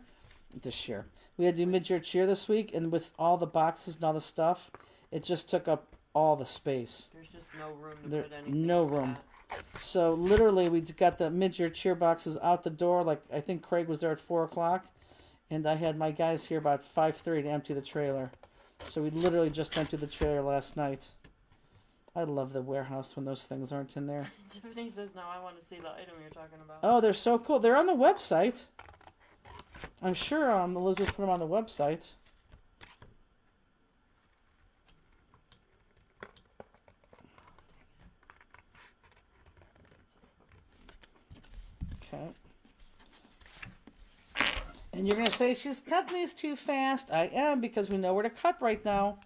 We had to do mid-year cheer this week, and with all the boxes and all the stuff, it just took up all the space. There's just no room to There- put anything. no like room. that. So literally, we got the mid-year cheer boxes out the door. Like I think Craig was there at 4:00, and I had my guys here about 5:30 to empty the trailer. So we literally just emptied the trailer last night. I love the warehouse when those things aren't in there. Tiffany says now I want to see the item you're talking about. Oh, they're so cool. They're on the website. I'm sure Elizabeth put them on the website. Okay. And you're going to say she's cutting these too fast. I am, because we know where to cut right now.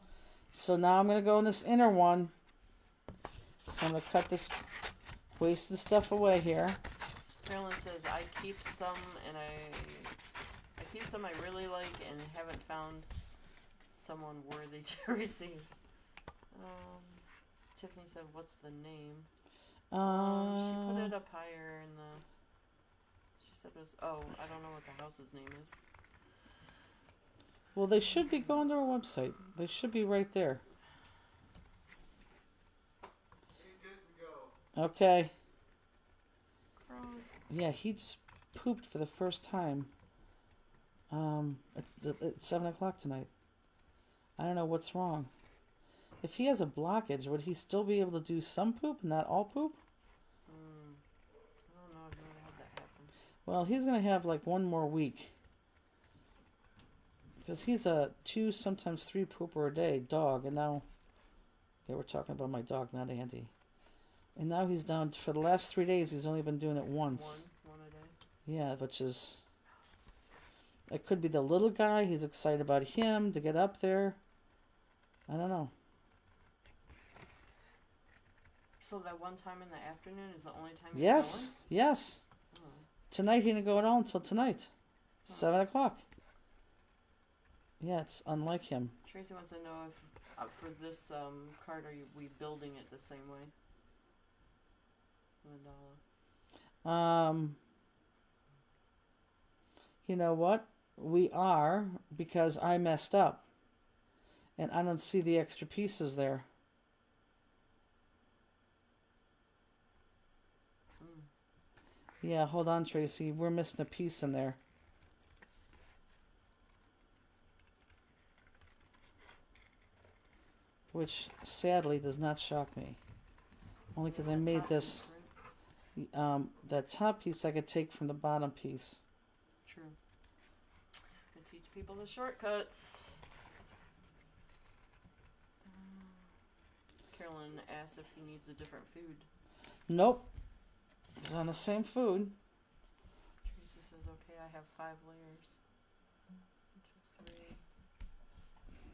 So now I'm going to go in this inner one. So I'm going to cut this wasted stuff away here. Carolyn says I keep some and I keep some I really like and haven't found someone worthy to receive. Tiffany said, "What's the name?" She put it up higher in the. She said it was. Oh, I don't know what the house's name is. Well, they should be going to our website. They should be right there. Okay. Crows. Yeah, he just pooped for the first time. It's 7:00 tonight. I don't know what's wrong. If he has a blockage, would he still be able to do some poop, not all poop? I don't know. I've never had that happen. Well, he's gonna have like one more week. Because he's a 2, sometimes 3 pooper a day dog, and now, yeah, we're talking about my dog, not Andy. And now he's down, for the last 3 days, he's only been doing it once. One a day. Yeah, which is, it could be the little guy, he's excited about him to get up there. I don't know. So that one time in the afternoon is the only time he's Yes, yes. going? Tonight he didn't go at all until tonight. 7:00. Yeah, it's unlike him. Tracy wants to know if for this card, we building it the same way? Mandala. You know what? We are, because I messed up. And I don't see the extra pieces there. Yeah, hold on, Tracy. We're missing a piece in there. Which, sadly, does not shock me. Only because I made this... Piece, right? That top piece I could take from the bottom piece. True. I teach people the shortcuts. Carolyn asks if he needs a different food. Nope. It's on the same food. Tracy says, okay, I have 5 layers. 1, 2, 3.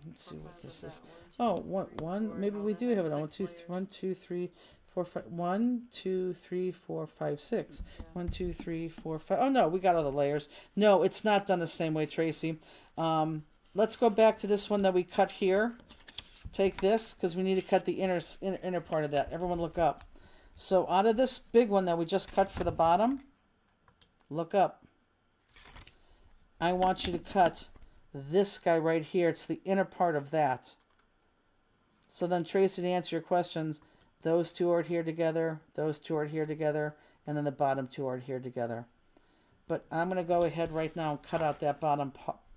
Let's see what this is. One, Oh, one. Maybe we do have it on. 1, 2, 3, 4, 5. 1, 2, 3, 4, 5, 6. Yeah. 1, 2, 3, 4, 5. Oh no, we got all the layers. No, it's not done the same way, Tracy. Let's go back to this one that we cut here. Take this, because we need to cut the inner part of that. Everyone look up. So out of this big one that we just cut for the bottom, look up. I want you to cut this guy right here. It's the inner part of that. So then, Tracy, to answer your questions, those two are here together, those two are here together, and then the bottom two are here together. But I'm going to go ahead right now and cut out that bottom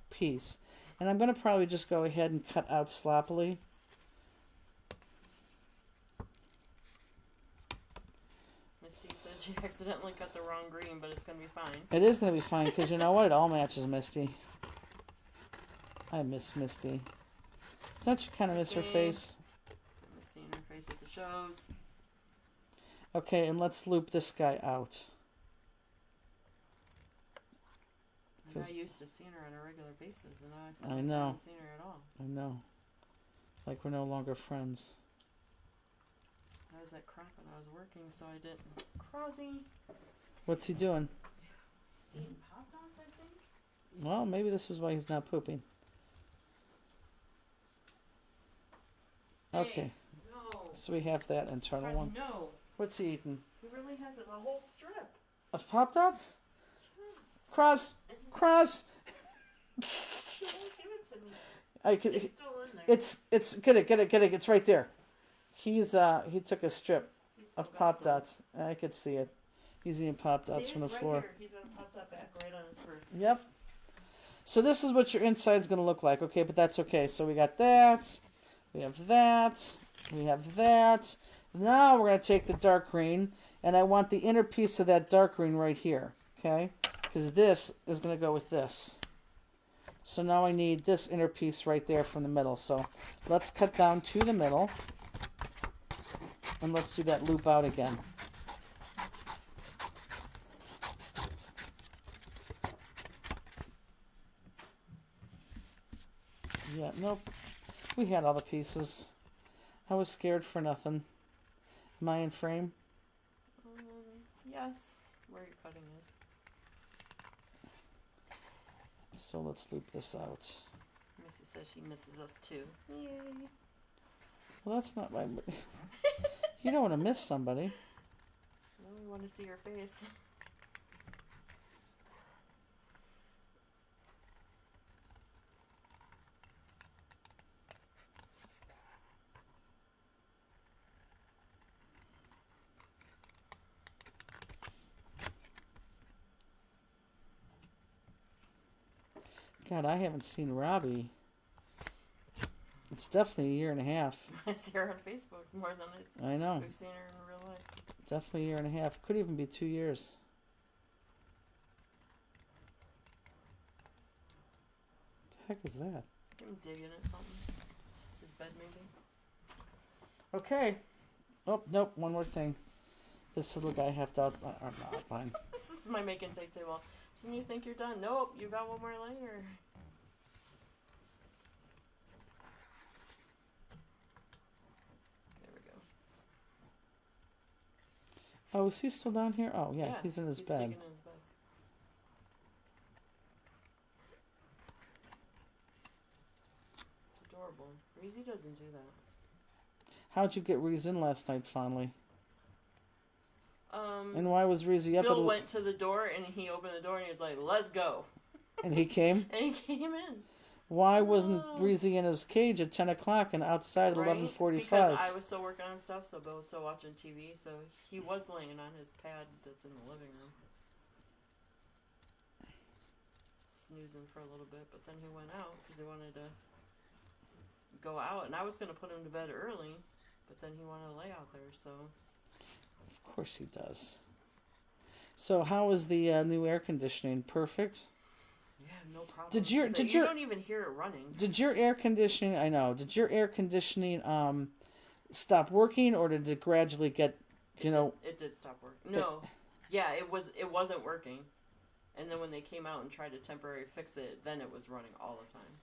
piece. And I'm going to probably just go ahead and cut out sloppily. Misty said she accidentally cut the wrong green, but it's going to be fine. It is going to be fine, because you know what? It all matches Misty. I miss Misty. Don't you kind of miss her face? I'm seeing her face at the shows. Okay, and let's loop this guy out. I'm not used to seeing her on a regular basis, and now I I know. haven't seen her at all. I know. Like we're no longer friends. I was at crop and I was working, so I didn't. Crozzy. What's he doing? Eating Pop-Tarts, I think? Well, maybe this is why he's not pooping. Okay, Hey, no. so we have that internal Crozzy, one. no. What's he eating? He really has a whole strip. Of Pop-Tarts? Yes. Cross! And he Cross! he won't give it to me. I could, It's still in there. it's get it. It's right there. He took a strip He's still of got Pop some. Dots. I could see it. He's eating Pop Dots See from the it? Right floor. here. He's gonna pop that back right on his fur. Yep. So this is what your inside's going to look like. Okay, but that's okay. So we got that. We have that. We have that. Now we're going to take the dark green, and I want the inner piece of that dark green right here. Okay? Because this is going to go with this. So now I need this inner piece right there from the middle. So let's cut down to the middle. And let's do that loop out again. Yeah, nope. We had all the pieces. I was scared for nothing. Am I in frame? Yes. Where your cutting is. So let's loop this out. Missy says she misses us too. Yay. Well, that's not right. You don't want to miss somebody. Well, we want to see her face. God, I haven't seen Robbie. It's definitely a year and a half. I see her on Facebook more than I know. we've seen her in real life. Definitely a year and a half. Could even be 2 years. What the heck is that? I'm digging at something. His bed, maybe. Okay. Oh, nope. One more thing. This little guy have to outline. This is my make and take table. So you think you're done? Nope, you got one more layer. There we go. Oh, is he still down here? Oh, yeah, he's in his he's bed. digging in his bed. It's adorable. Reezy doesn't do that. How'd you get Reese in last night finally? And Um, why was Reese up Bill at went to the door and he opened the door and he was like, "Let's go," and he came? and he came in. Why wasn't Oh. Reese in his cage at 10 o'clock and outside at Right? 11:45? Because I was still working on stuff, so Bill was still watching TV, so he was laying on his pad that's in the living room, snoozing for a little bit. But then he went out because he wanted to go out, and I was gonna put him to bed early, but then he wanted to lay out there, so. Of course he does. So how is the new air conditioning? Perfect? Yeah, no problem. Did your- with did it. your- You don't even hear it running. Did your air conditioning, I know, did your air conditioning stop working, or did it gradually get, It did stop working. No, yeah, it wasn't working, and then when they came out and tried to temporarily fix it, then it was running all the time.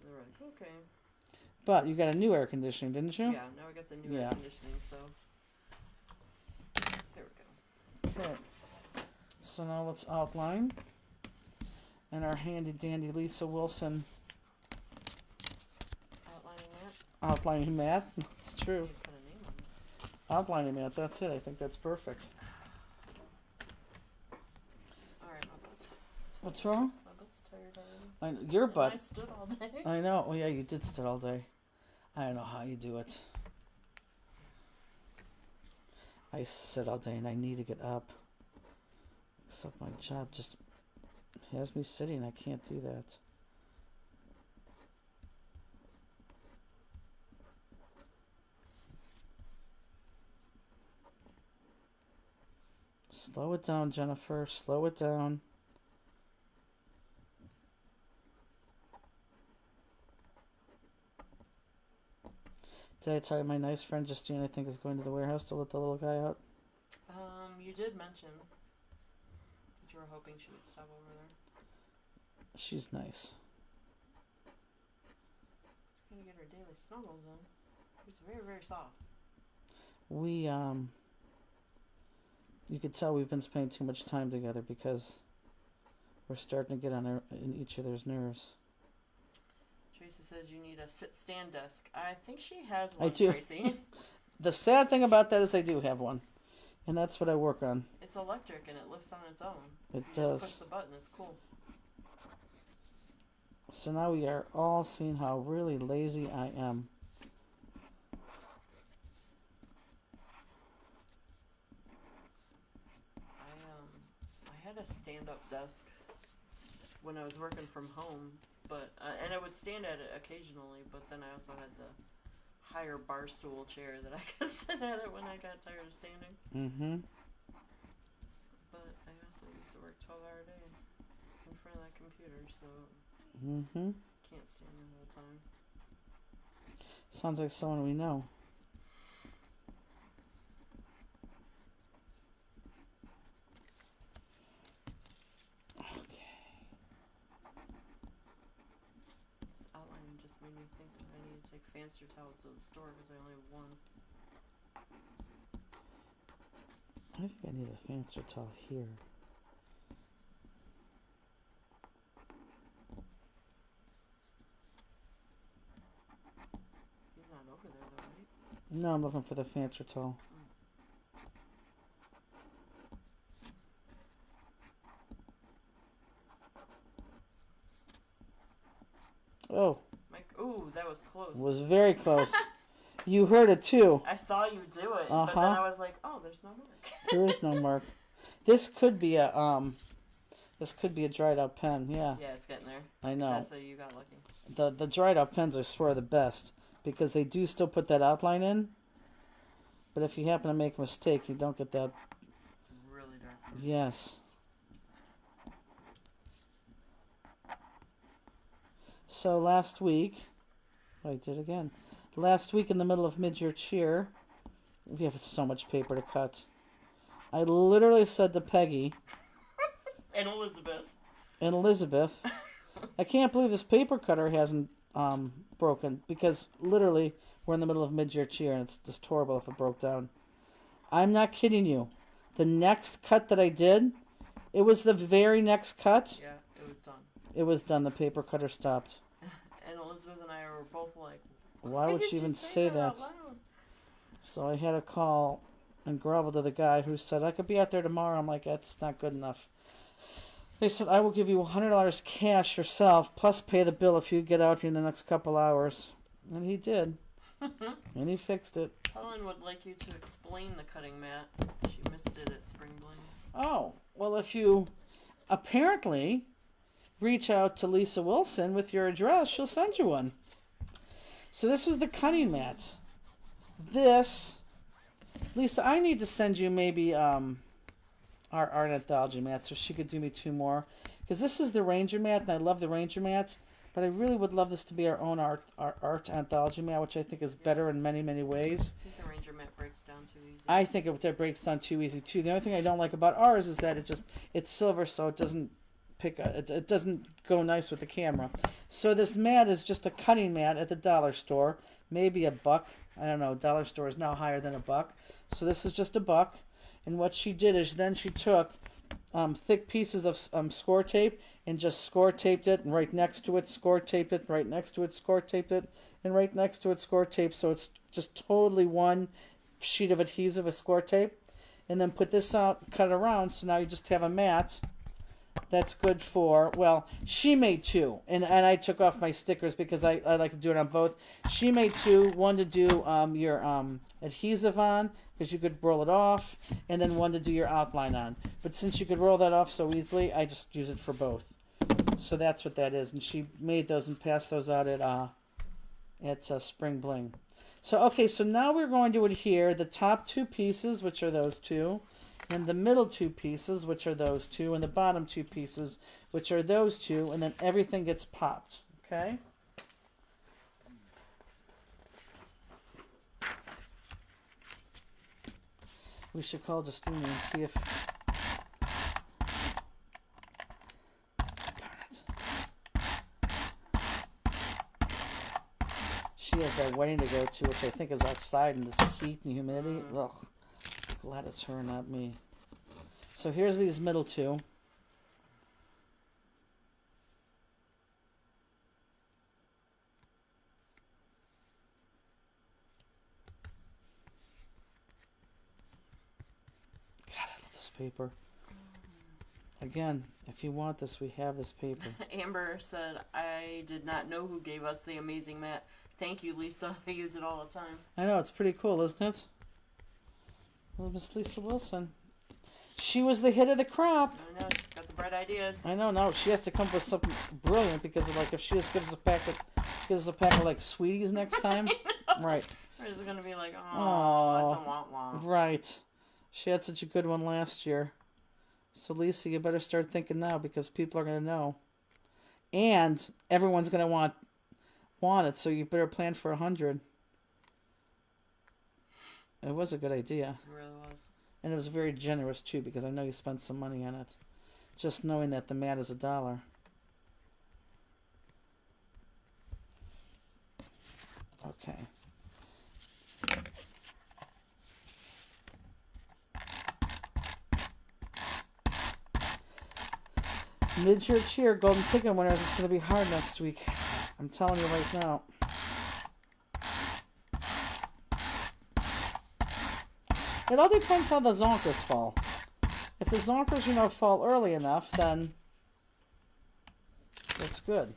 And they were like, okay, but you got a new air conditioning, didn't you? yeah, now we got the new Yeah. air conditioning, so there we go. Okay. So now let's outline. And our handy dandy Lisa Wilson Outlining that. outlining math. That's true. You put a name on it. Outlining math, that's it. I think that's perfect. All right, my butt's What's wrong? my butt's tired already. Your And I butt. stood all day. I know. Oh, yeah, you did sit all day. I don't know how you do it. I sit all day and I need to get up. Except my job just has me sitting. I can't do that. Slow it down, Jennifer. Slow it down. Did I tell you my nice friend Justine, I think, is going to the warehouse to let the little guy out? You did mention that you were hoping she would stop over there. She's nice. She's gonna get her daily snuggles in. He's very, very soft. We, you could tell we've been spending too much time together because we're starting to get on in each other's nerves. Tracy says you need a sit-stand desk. I think she has I one, do. Tracy. The sad thing about that is I do have one. And that's what I work on. It's electric and it lifts on its own. It You just push does. the button. It's cool. So now we are all seeing how really lazy I am. I had a stand-up desk when I was working from home, but and I would stand at it occasionally. But then I also had the higher bar stool chair that I could sit at it when I got tired of standing. Mm-hmm. But I also used to work 12-hour day in front of that computer, so Mm-hmm. can't stand the whole time. Sounds like someone we know. Okay. This outlining just made me think that I need to take fancier towels to the store because I only have one. I think I need a fancier towel here. He's not over there though, right? No, I'm looking for the fancier towel. Oh, Mike, ooh, that was close. was very close. You heard it too. I saw you do it, but Uh-huh. then I was like, oh, there's no mark. There is no mark. This could be a dried out pen. Yeah, Yeah, it's getting there. I know. That's how you got lucky. The dried out pens, I swear, are the best because they do still put that outline in. But if you happen to make a mistake, you don't get that. Really dark. Yes. So last week, I did again. Last week in the middle of mid-year cheer, we have so much paper to cut. I literally said to Peggy And Elizabeth. and Elizabeth, I can't believe this paper cutter hasn't broken because literally we're in the middle of mid-year cheer and it's just horrible if it broke down. I'm not kidding you. The next cut that I did, it was the very next cut. Yeah, it was done. It was done. The paper cutter stopped. And Elizabeth and I were Why would did she you even say say out that? loud? So I had to call and grovel to the guy who said, I could be out there tomorrow. I'm like, that's not good enough. They said, I will give you $100 cash yourself, plus pay the bill if you get out here in the next couple hours. And he did. And he fixed it. Helen would like you to explain the cutting mat. She missed it at Spring Bling. Oh, well, if you apparently reach out to Lisa Wilson with your address, she'll send you one. So this was the cutting mat. This, Lisa, I need to send you maybe our art anthology mat so she could do me 2 more. Because this is the Ranger mat, and I love the Ranger mat. But I really would love this to be our own art anthology mat, which I think is better in many, many ways. I think the Ranger mat breaks down too easy. I think it breaks down too easy too. The only thing I don't like about ours is that it's silver, so it doesn't it doesn't go nice with the camera. So this mat is just a cutting mat at the dollar store, maybe $1. I don't know. Dollar store is now higher than $1. So this is just $1. And what she did is then she took thick pieces of score tape and just score taped it, and right next to it score taped it, right next to it score taped it, and right next to it score tape. So it's just totally one sheet of adhesive with score tape. And then put this out, cut it around, so now you just have a mat that's good for, well, she made 2, and I took off my stickers because I like to do it on both. She made 2, one to do your adhesive on, because you could roll it off, and then one to do your outline on. But since you could roll that off so easily, I just use it for both. So that's what that is, and she made those and passed those out at Spring Bling. So, okay, so now we're going to adhere the top 2 pieces, which are those 2, and the middle 2 pieces, which are those 2, and the bottom 2 pieces, which are those 2, and then everything gets popped, okay? We should call Justina and see if... Darn it. She has that wedding to go to, which I think is outside in this heat and humidity. Ugh. Glad it's her, not me. So here's these middle 2. God, I love this paper. Again, if you want this, we have this paper. Amber said, I did not know who gave us the amazing mat. Thank you, Lisa. I use it all the time. I know, it's pretty cool, isn't it? Well, Miss Lisa Wilson. She was the hit of the crop. I know, she's got the bright ideas. I know, now she has to come up with something brilliant, because of, like, if she just gives us a pack of like Sweeties next time. Right. We're just gonna be like, oh, Aw. that's a womp womp. Right. She had such a good one last year. So Lisa, you better start thinking now, because people are gonna know. And everyone's gonna want it, so you better plan for 100. It was a good idea. It really was. And it was very generous too, because I know you spent some money on it. Just knowing that the mat is $1. Okay. Mid-year cheer, golden ticket winners. It's going to be hard next week. I'm telling you right now. It all depends how the zonkers fall. If the zonkers, fall early enough, then it's good.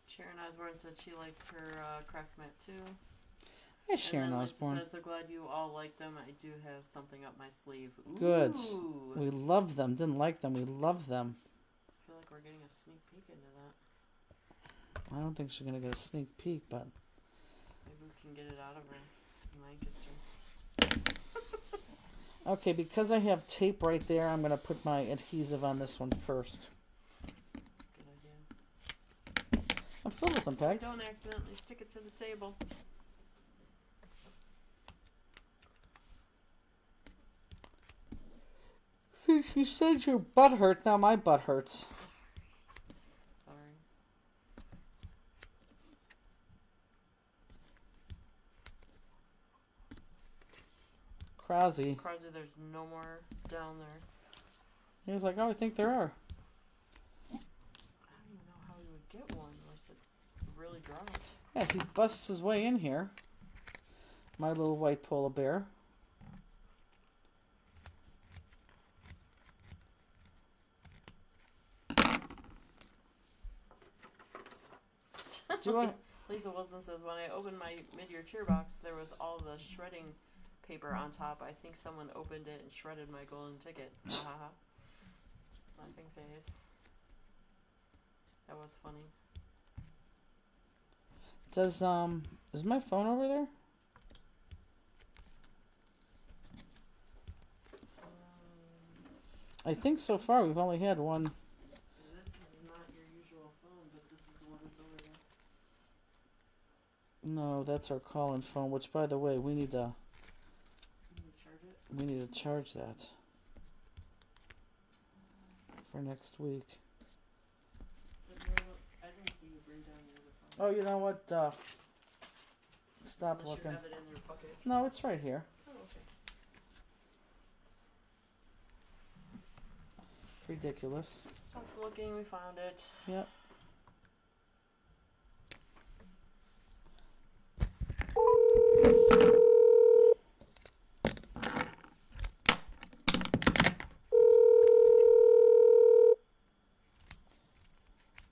Sharon Osborne said she liked her craft mat too. Hey, Sharon and then Osborne. Lisa said, so glad you all liked them. I do have something up my sleeve. Ooh. Good. We love them. Didn't like them. We love them. I feel like we're getting a sneak peek into that. I don't think she's going to get a sneak peek, but... Maybe we can get it out of her. Lancaster. Okay, because I have tape right there, I'm going to put my adhesive on this one first. Good idea. I'm filled with them, Pegs. Don't accidentally stick it to the table. See, you said your butt hurt, now my butt hurts. Sorry. Krause. Krause, there's no more down there. He was like, oh, I think there are. I don't even know how we would get one unless it really dropped. Yeah, he busts his way in here. My little white polar bear. Do you want? Lisa Wilson says, when I opened my mid-year cheer box, there was all the shredding paper on top. I think someone opened it and shredded my golden ticket. Ha ha ha. Laughing face. That was funny. Does is my phone over there? I think so far we've only had one. This is not your usual phone, but this is the one that's over there. No, that's our call-in phone. Which, by the way, we need to Can you charge it? we need to charge that for next week. But no, I didn't see you bring down your other phone. Oh, you know what? Stop Unless looking. you have it in your bucket. No, it's right here. Oh, okay. Ridiculous. Stop looking, we found it. Yep.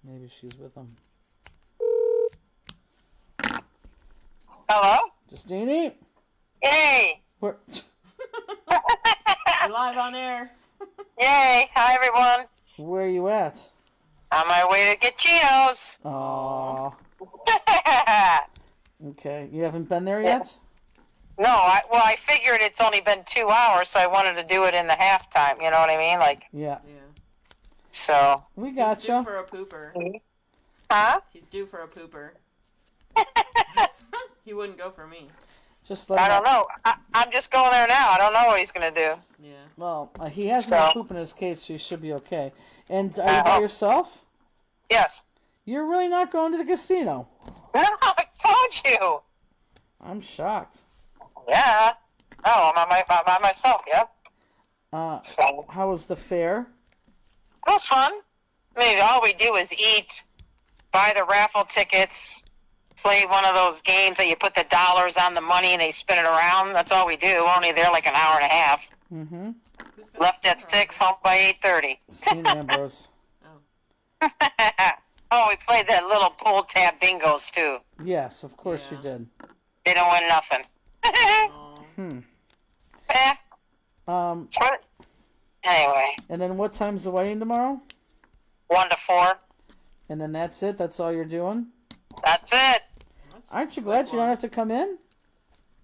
Maybe she's with him. Hello? Justine? Yay! Where? We're live on air. Yay! Hi, everyone. Where are you at? On my way to get Geno's. Aw. No, Okay. You haven't been there yet? I figured it's only been 2 hours, so I wanted to do it in the halftime. You know what I mean? Like, Yeah. Yeah. so. We He's due gotcha. for a pooper. Huh? He's due for a pooper. He wouldn't go for me. Just let I him don't know. I'm just going there now. I don't know what he's going to do. Yeah. Well, he has no So- poop in his cage, so he should be okay. And are you by hope- yourself? Yes. You're really not going to the casino? No, I told you. I'm shocked. Yeah. No, I'm by myself, yeah. So, How was the fair? it was fun. I mean, all we do is eat, buy the raffle tickets, play one of those games that you put the dollars on the money and they spin it around. That's all we do. We're only there like an hour and a half. Mm-hmm. Who's got Left the at camera 6, on? home by 8:30. St. Ambrose. Oh. Oh, we played that little pull tab bingos too. Yes, of course Yeah. you did. They don't win nothing. Oh. Eh, Um, it's what- Anyway, and then what time's the wedding tomorrow? 1 to 4. And then that's it? That's all you're doing? That's it. That's Aren't you a glad good you don't one. have to come in?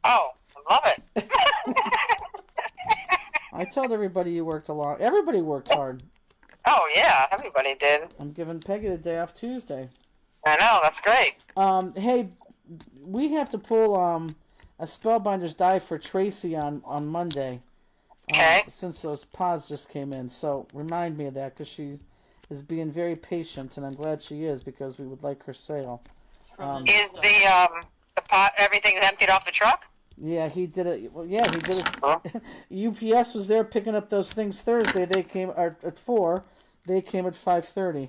Oh, I love it. I told everybody you worked a lot. Everybody worked hard. Oh yeah, everybody did. I'm giving Peggy the day off Tuesday. I know, that's great. Hey, we have to pull a Spellbinder's Die for Tracy on Monday. Okay. Since those pods just came in. So remind me of that because she is being very patient, and I'm glad she is because we would like her sale. It's from the Is stuff. the pot everything's emptied off the truck? Yeah, he did it. Well, yeah, he did Huh? it. UPS was there picking up those things Thursday. They came at 4. They came at 5:30.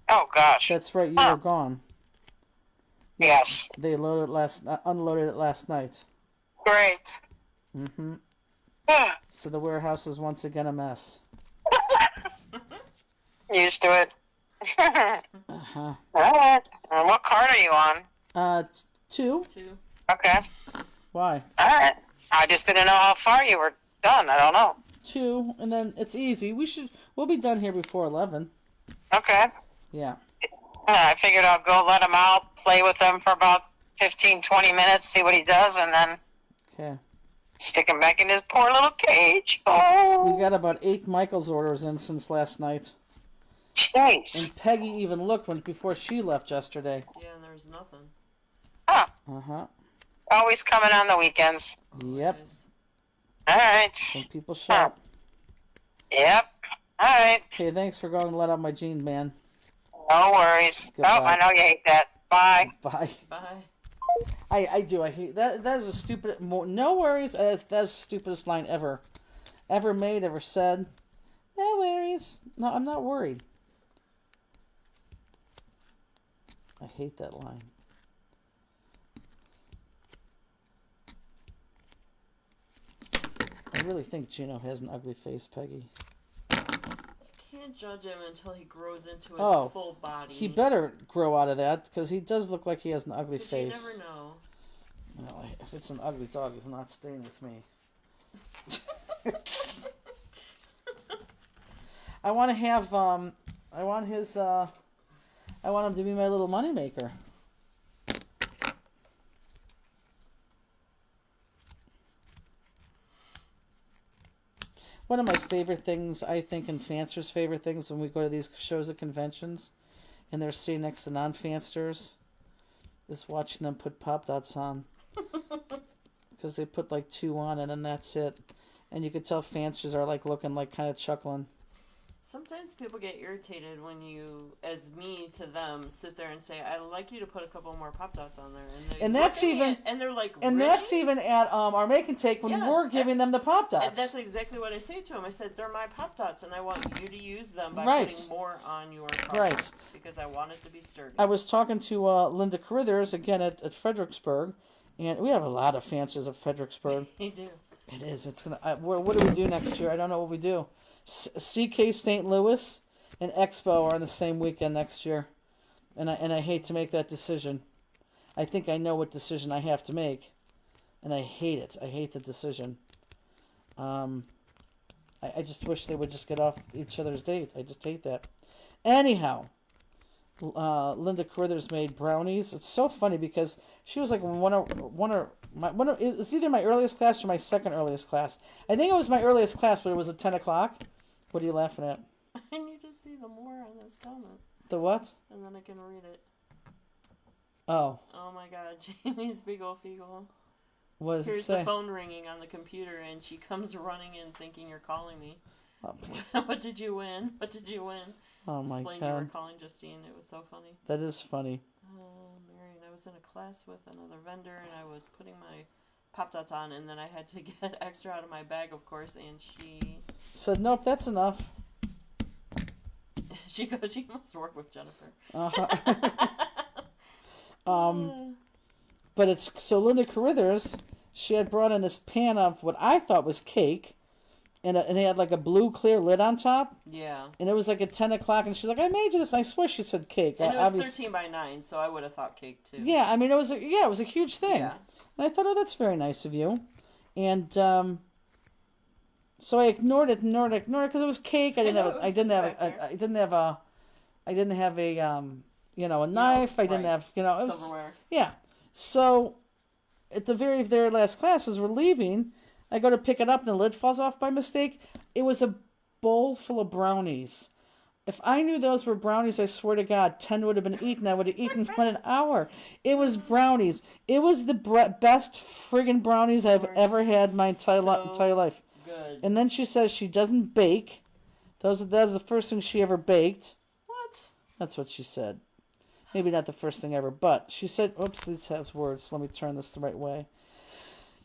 Oh gosh. That's right. You Huh. were gone. Yes. They unloaded it last night. Great. Mm-hmm. Yeah. So the warehouse is once again a mess. Used to it. Uh-huh. All right. And what card are you on? 2. 2. Okay. Why? All right. I just didn't know how far you were done. I don't know. 2, and then it's easy. We'll be done here before 11. Okay. Yeah. I figured I'll go let him out, play with him for about 15, 20 minutes, see what he does, and then Okay. stick him back in his poor little cage. Oh, We got about 8 Michael's orders in since last night. jeez. And Peggy even looked before she left yesterday. Yeah, and there's nothing. Huh. Uh-huh. Always coming on the weekends. Yep. Nice. All right. Some people shop. Yep. All right. Okay, thanks for going to let out my jean, man. No worries. Goodbye. Oh, I know you hate that. Bye. Bye. Bye. I do. I hate that. That is a stupid. No worries. That's the stupidest line ever made, ever said. No worries. No, I'm not worried. I hate that line. really think Gino has an ugly face, Peggy. You can't judge him until he grows into his Oh, full body. He better grow out of that, because he does look like he has an ugly But face. you never know. Well, if it's an ugly dog, he's not staying with me. I want to have, I want his, I want him to be my little moneymaker. One of my favorite things, I think, and Fanster's favorite things when we go to these shows at conventions and they're sitting next to non-Fansters is watching them put Pop Dots on. Because they put like 2 on and then that's it. And you could tell Fansters are like looking like kind of chuckling. Sometimes people get irritated when you, as me to them, sit there and say, "I'd like you to put a couple more Pop Dots on there," And that's even, and they're like, and really? that's even at our make and take when Yes, we're giving them the Pop And Dots. that's exactly what I say to them. I said, "They're my Pop Dots, and I want you to use them by Right. putting more on your Pop Right. Dots because I want it to be sturdy." I was talking to Linda Carruthers again at Fredericksburg, and we have a lot of Fansters at Fredericksburg. You do. It is. It's gonna. What do we do next year? I don't know what we do. CK St. Louis and Expo are on the same weekend next year, and I hate to make that decision. I think I know what decision I have to make, and I hate it. I hate the decision. I just wish they would just get off each other's date. I just hate that. Anyhow, Linda Carruthers made brownies. It's so funny because she was like it's either my earliest class or my second earliest class. I think it was my earliest class, but it was at 10 o'clock. What are you laughing at? I need to see the more on this comment, The what? and then I can read it. Oh, Oh my God, Jamie's big ol' feagle. what does it Here's say? the phone ringing on the computer, and she comes running in thinking you're calling me. Oh, What did you win? What did you win? oh my Explained you were God, calling Justine. It was so funny. that is funny. Oh, Marion, I was in a class with another vendor, and I was putting my Pop Dots on, and then I had to get extra out of my bag, of course, and she Said nope, that's enough. goes, "She must work with Jennifer." But it's so Linda Carruthers. She had brought in this pan of what I thought was cake, and it had like a blue clear lid on top. Yeah. And it was like at 10 o'clock, and she's like, "I made you this." And I swear she said cake. And it was Obvious- 13 by 9, so I would have thought cake, too. Yeah, I mean, it was a huge thing. Yeah. And I thought, oh, that's very nice of you. And so I ignored it because it was cake. I didn't have a knife. I didn't right. have, it was, Silverware. yeah. So at the very, very last class, as we're leaving, I go to pick it up and the lid falls off by mistake. It was a bowl full of brownies. If I knew those were brownies, I swear to God, 10 would have been eaten. I would have eaten one an hour. It was brownies. It was the best friggin' brownies I've ever had my entire life. Good. And then she says she doesn't bake. That's the first thing she ever baked. What? That's what she said. Maybe not the first thing ever, but she said, oops, this has words. Let me turn this the right way.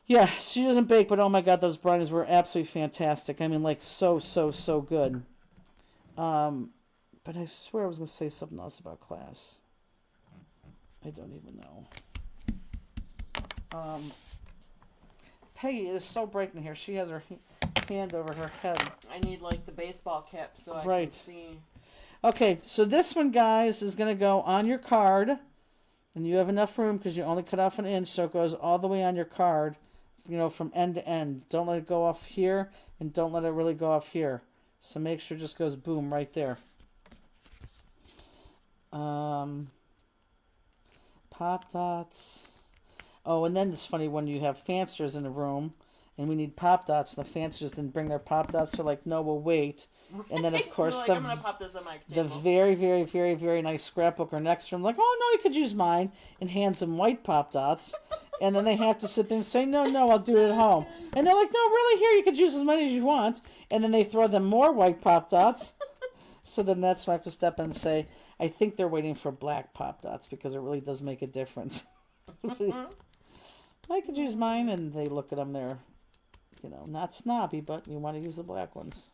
Yeah, she doesn't bake, but oh my God, those brownies were absolutely fantastic. I mean, like so good. But I swear I was going to say something else about class. I don't even know. Peggy, it is so bright in here. She has her hand over her head. I need, like, the baseball cap so I can Right. see. Okay, so this one, guys, is going to go on your card. And you have enough room because you only cut off an inch, so it goes all the way on your card, from end to end. Don't let it go off here, and don't let it really go off here. So make sure it just goes boom right there. Pop Dots. Oh, and then it's funny when you have Fansters in the room and we need Pop Dots. The Fansters didn't bring their Pop Dots. They're like, no, we'll wait. And then, of So, course, like, I'm going to pop this on my the table. very, very, very, very nice scrapbooker next to him, like, oh, no, you could use mine, and hands them white Pop Dots. And then they have to sit there and say, no, I'll do it at home. And they're like, no, really, here, you could use as many as you want. And then they throw them more white Pop Dots. So then that's when I have to step in and say, I think they're waiting for black Pop Dots because it really does make a difference. I could use mine, and they look at them, they're, not snobby, but you want to use the black ones.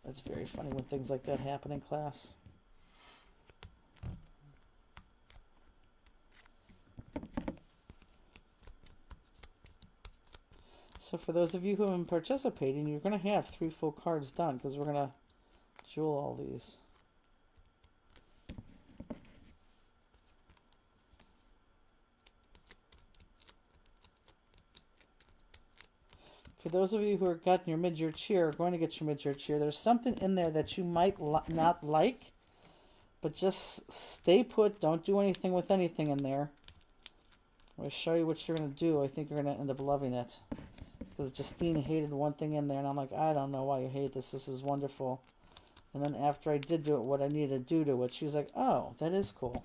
That's very funny when things like that happen in class. So for those of you who have been participating, you're going to have 3 full cards done because we're going to jewel all these. For those of you who are getting your mid-year cheer, or going to get your mid-year cheer, there's something in there that you might not like, but just stay put. Don't do anything with anything in there. I'm going to show you what you're going to do. I think you're going to end up loving it. Because Justine hated one thing in there, and I'm like, I don't know why you hate this. This is wonderful. And then after I did do it, what I needed to do to it, she was like, oh, that is cool.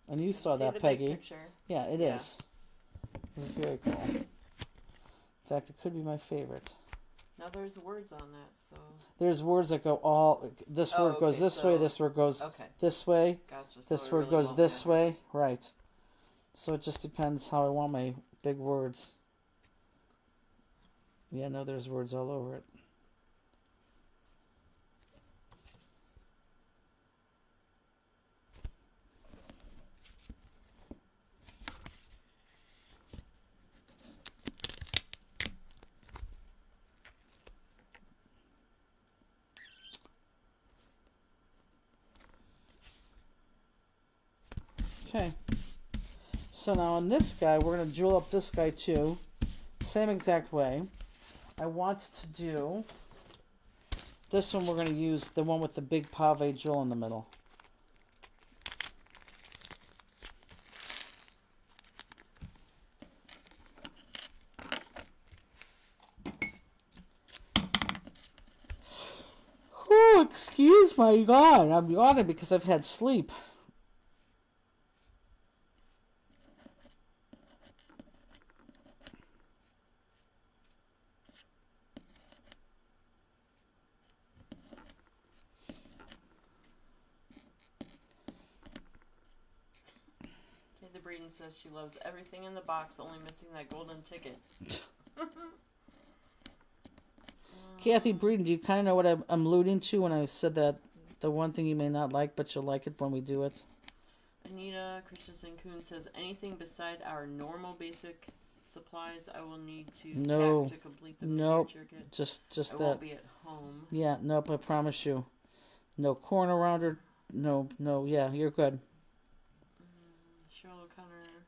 And you saw See that, the Peggy. big picture? Yeah, it Yeah. is. It's very cool. In fact, it could be my favorite. Now there's words on that, so There's words that go all. This word goes okay, this way. so- This word goes okay, this way. gotcha. So This it word really goes won't this matter. way. Right. So it just depends how I want my big words. Yeah, no, there's words all over it. Okay. So now on this guy, we're going to jewel up this guy too. Same exact way. I want to do this one. We're going to use the one with the big pave jewel in the middle. Oh, excuse my God. I'm yawning because I've had sleep. Kathy Breeden says she loves everything in the box, only missing that golden ticket. Kathy Breeden, do you kind of know what I'm alluding to when I said that the one thing you may not like, but you'll like it when we do it? Anita Christensen Kuhn says anything beside our normal basic supplies I will need to No. pack to complete the Nope. miniature kit. Just I that. won't be at home. Yeah, nope, I promise you. No corn around her. No, yeah, you're good. Cheryl O'Connor.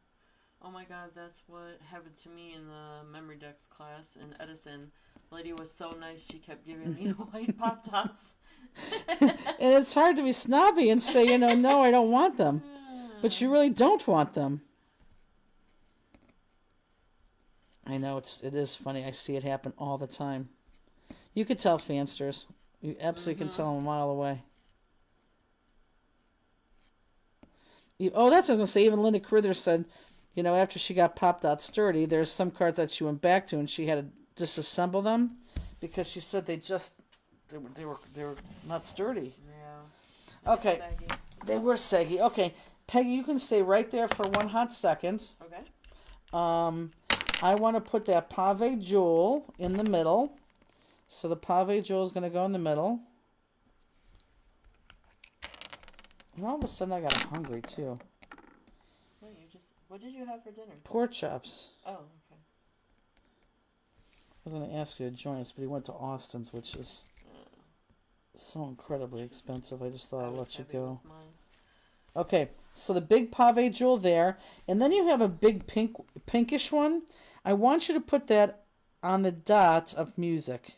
Oh my god, that's what happened to me in the memory decks class in Edison. Lady was so nice, she kept giving me the white Pop Tarts. And it's hard to be snobby and say, no, I don't want them. But you really don't want them. I know, it is funny. I see it happen all the time. You could tell Fansters. You absolutely can tell them a mile away. Oh, that's what I was going to say. Even Linda Carruthers said, after she got popped out sturdy, there's some cards that she went back to and she had to disassemble them because she said they were not sturdy. Yeah. Okay. Saggy. They were saggy. Okay. Peggy, you can stay right there for one hot second. Okay. I want to put that pave jewel in the middle. So the pave jewel is going to go in the middle. And all of a sudden I got hungry too. What did you have for dinner? Pork chops. Oh, okay. I was going to ask you to join us, but he went to Austin's, which is so incredibly expensive. I just thought I'd let you go. Okay, so the big pave jewel there, and then you have a big pinkish one. I want you to put that on the dot of music.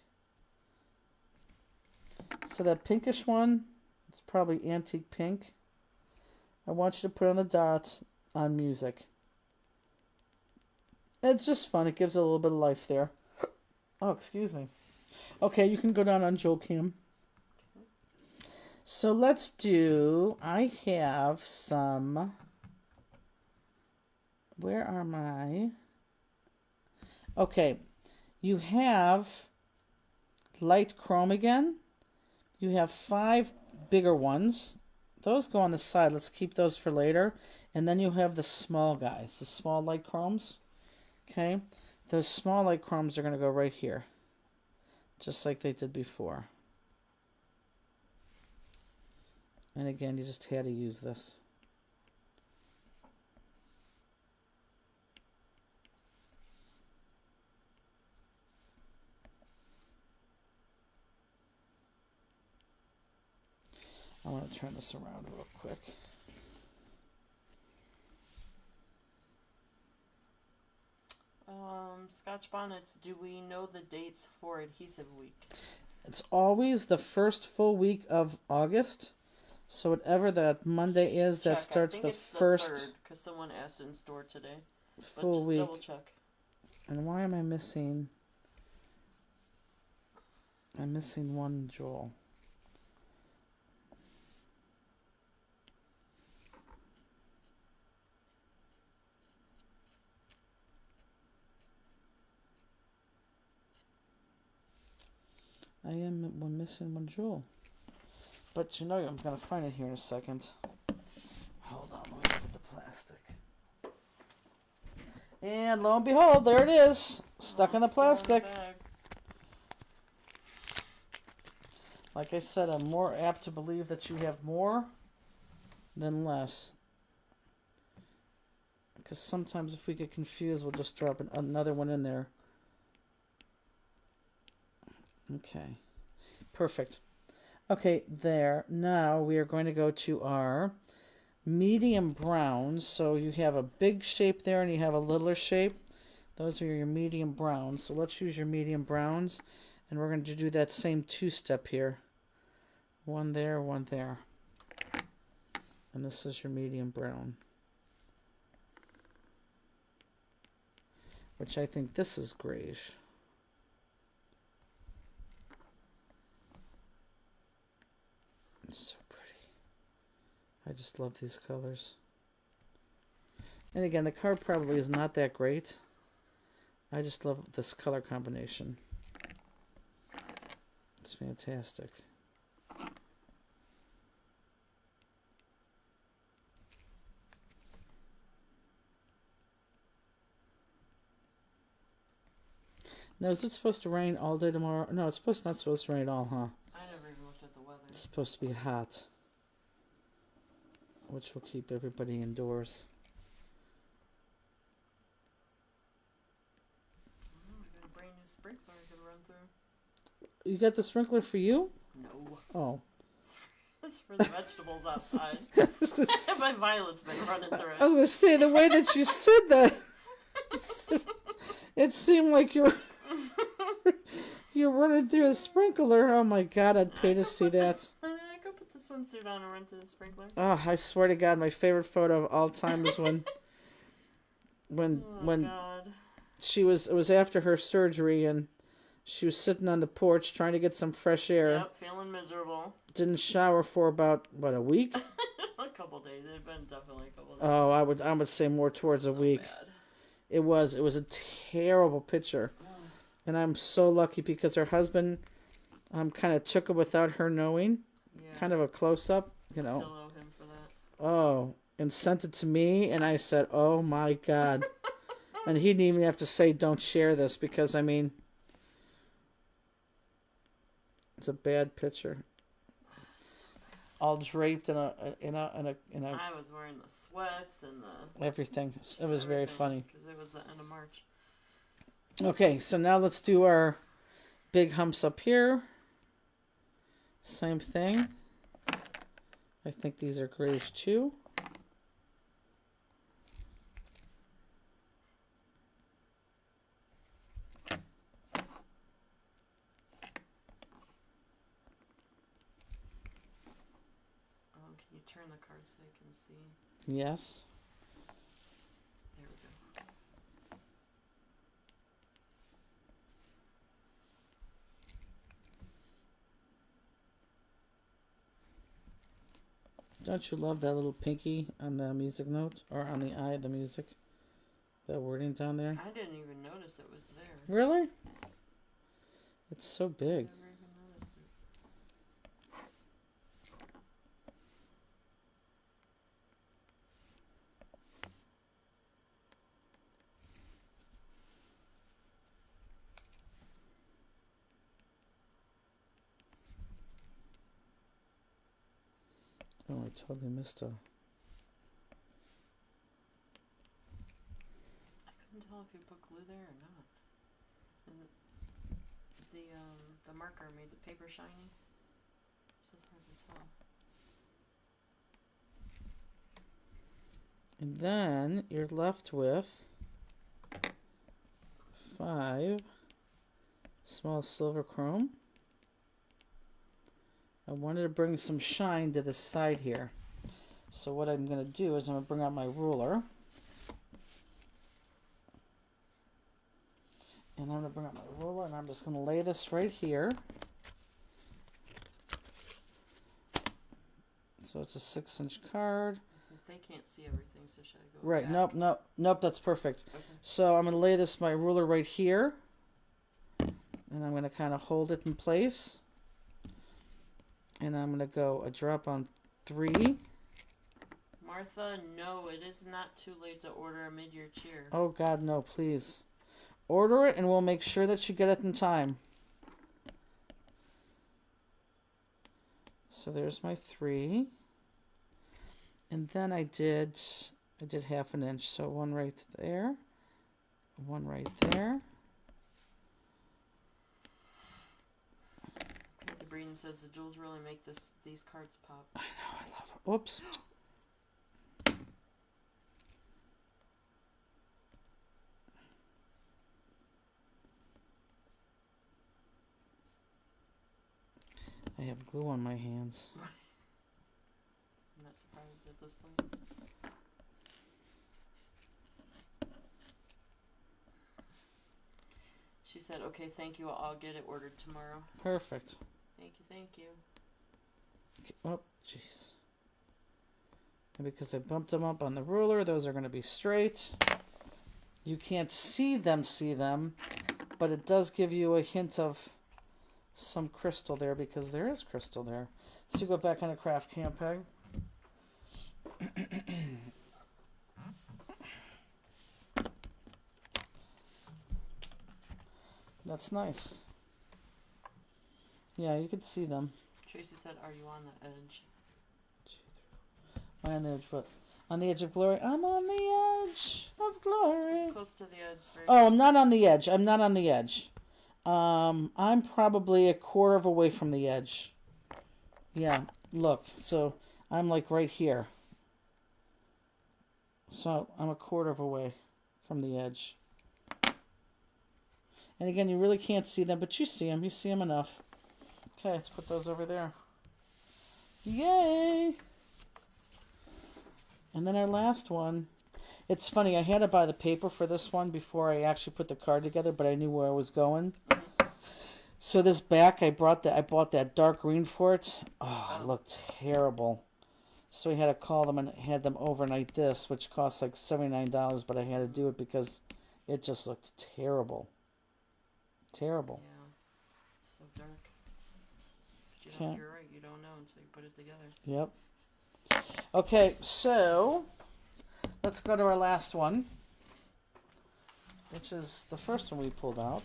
So that pinkish one, it's probably antique pink. I want you to put on the dot on music. It's just fun. It gives it a little bit of life there. Oh, excuse me. Okay, you can go down on Joel Kim. So let's do, I have some, where are my, okay, you have light chrome again. You have 5 bigger ones. Those go on the side. Let's keep those for later. And then you have the small guys, the small light chromes. Okay, those small light chromes are going to go right here, just like they did before. And again, you just had to use this. I want to turn this around real quick. Scotch Bonnets, do we know the dates for Adhesive Week? It's always the first full week of August. So whatever that Monday is, that Check. starts I the think it's first because someone asked in store today. But full just week. double check. And why am I missing? I'm missing one jewel. I am missing one jewel. But you know, I'm going to find it here in a second. Hold on, let me look at the plastic. And lo and behold, there it is. Stuck in the Still in the plastic. bag. Like I said, I'm more apt to believe that you have more than less. Because sometimes if we get confused, we'll just drop another one in there. Okay. Perfect. Okay, there. Now we are going to go to our medium browns. So you have a big shape there and you have a littler shape. Those are your medium browns. So let's use your medium browns. And we're going to do that same two-step here. One there, one there. And this is your medium brown. Which I think this is grayish. It's so pretty. I just love these colors. And again, the card probably is not that great. I just love this color combination. It's fantastic. Now, is it supposed to rain all day tomorrow? No, it's not supposed to rain at all, huh? I never even looked at the weather. It's supposed to be hot, which will keep everybody indoors. I got a brand new sprinkler I could run through. You got the sprinkler for you? No. Oh. It's for the vegetables outside. My violet's been running through I was it. going to say, the way that you said that, it seemed like you're running through a sprinkler. Oh my God, I'd pay to see that. I could put the swimsuit on and run through the sprinkler. Oh, I swear to God, my favorite photo of all time is when God. it was after her surgery and she was sitting on the porch trying to get some fresh air. Yep, feeling miserable. Didn't shower for about, what, a week? A couple days. It's been definitely a couple days. Oh, I would say more towards a week. Bad. It was a terrible picture. And I'm so lucky because her husband kind of took it without her knowing. Yeah. Kind of a close-up, you know. Still owe him for that. Oh, and sent it to me, and I said, oh my God. And he didn't even have to say, don't share this, because, I mean, it's a bad picture. All draped in a I was wearing the sweats and the everything. It was very funny. because it was the end of March. Okay, so now let's do our big humps up here. Same thing. I think these are grayish too. Can you turn the card so I can see? Yes. There we go. Don't you love that little pinky on the music note? Or on the eye of the music? That wording down there? I didn't even notice it was there. Really? It's so big. Never even noticed it. Oh, I totally missed a... I couldn't tell if you put glue there or not. And the marker made the paper shiny. So it's hard to tell. And then you're left with 5 small silver chrome. I wanted to bring some shine to the side here. So what I'm going to do is I'm going to bring out my ruler. And I'm going to bring out my ruler and I'm just going to lay this right here. So it's a 6-inch card. They can't see everything, so should I go Right, back? nope, that's perfect. Okay. So I'm going to lay my ruler right here. And I'm going to kind of hold it in place. And I'm going to go a drop on 3. Martha, no, it is not too late to order a mid-year cheer. Oh God, no, please. Order it and we'll make sure that you get it in time. So there's my 3. And then I did half an inch. So 1 right there. 1 right there. Kathy Breeden says the jewels really make these cards pop. I know, I love it. Oops. I have glue on my hands. I'm not surprised at this point. She said, okay, thank you. I'll get it ordered tomorrow. Perfect. Thank you, thank you. Oh, jeez. And because I bumped them up on the ruler, those are going to be straight. You can't see them, but it does give you a hint of some crystal there because there is crystal there. So you go back on a craft cam peg. That's nice. Yeah, you could see them. Tracy said, are you on the edge? On the edge, what? On the edge of glory. I'm on the edge of glory. It's close to the edge. Very Oh, I'm close. not on the edge. I'm not on the edge. I'm probably a quarter of a way from the edge. Yeah, look. So I'm like right here. So I'm a quarter of a way from the edge. And again, you really can't see them, but you see them. You see them enough. Okay, let's put those over there. Yay! And then our last one. It's funny, I had to buy the paper for this one before I actually put the card together, but I knew where I was going. So this back, I bought that dark green for it. Oh, it looked terrible. So we had to call them and had them overnight this, which cost like $79, but I had to do it because it just looked terrible. Terrible. Yeah, it's so dark. But Okay. you're right, you don't know until you put it together. Yep. Okay, so let's go to our last one, which is the first one we pulled out.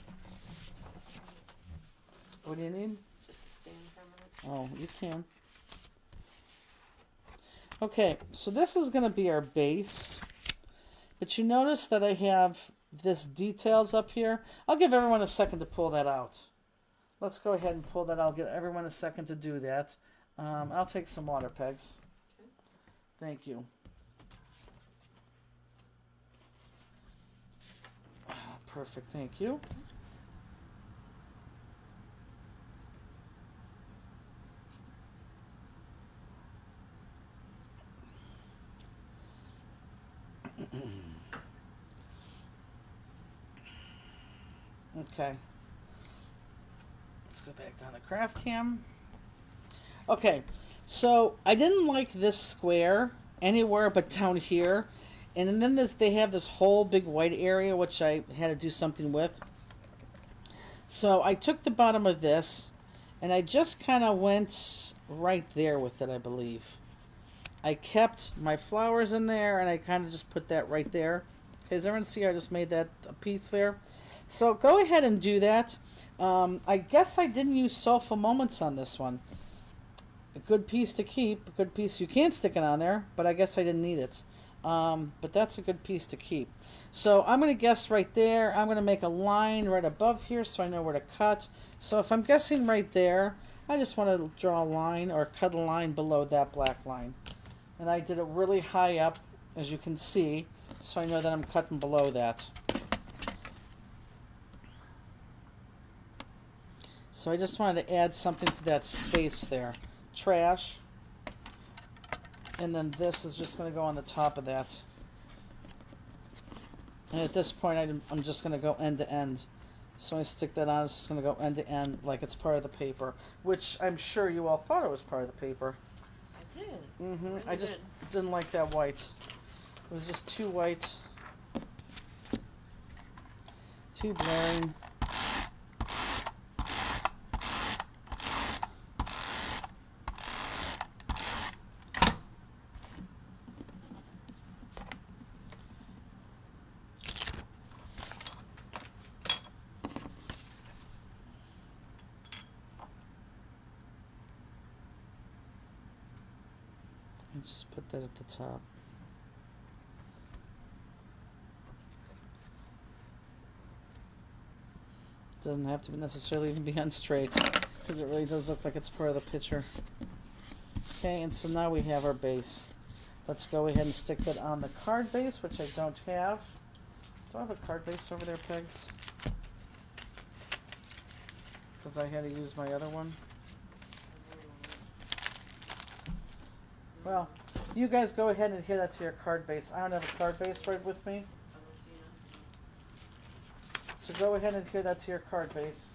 What do you need? Just stand for a minute. Oh, you can. Okay, so this is going to be our base. But you notice that I have this details up here. I'll give everyone a second to pull that out. Let's go ahead and pull that out. I'll give everyone a second to do that. I'll take some water pegs. Thank you. Perfect, thank you. Okay. Let's go back down the craft cam. Okay, so I didn't like this square anywhere but down here. And then they have this whole big white area, which I had to do something with. So I took the bottom of this, and I just kind of went right there with it, I believe. I kept my flowers in there, and I kind of just put that right there. Okay, does everyone see I just made that a piece there? So go ahead and do that. I guess I didn't use Soulful Moments on this one. A good piece to keep. A good piece. You can stick it on there, but I guess I didn't need it. But that's a good piece to keep. So I'm going to guess right there. I'm going to make a line right above here so I know where to cut. So if I'm guessing right there, I just want to draw a line or cut a line below that black line. And I did it really high up as you can see, so I know that I'm cutting below that. So I just wanted to add something to that space there. Trash. And then this is just going to go on the top of that. And at this point, I'm just going to go end to end. So I stick that on, it's just going to go end to end like it's part of the paper. Which I'm sure you all thought it was part of the paper. I did. Mm-hmm. Really I just did. didn't like that white. It was just too white. Too blaring. And just put that at the top. Doesn't have to necessarily even be on straight, because it really does look like it's part of the picture. Okay, and so now we have our base. Let's go ahead and stick that on the card base, which I don't have. Do I have a card base over there, Pegs? Because I had to use my other one. Well, you guys go ahead and adhere that to your card base. I don't have a card base right with me. So go ahead and adhere that to your card base.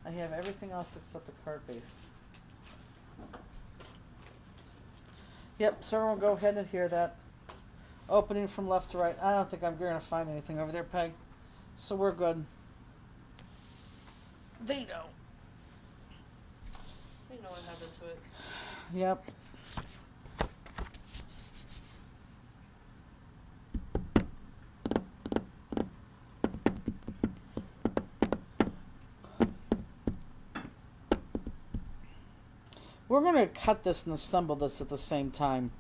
I have everything else except the card base. Yep, so everyone go ahead and adhere that. Opening from left to right. I don't think I'm going to find anything over there, Peg. So we're good. They know. They know what happened to it. Yep. We're going to cut this and assemble this at the same time.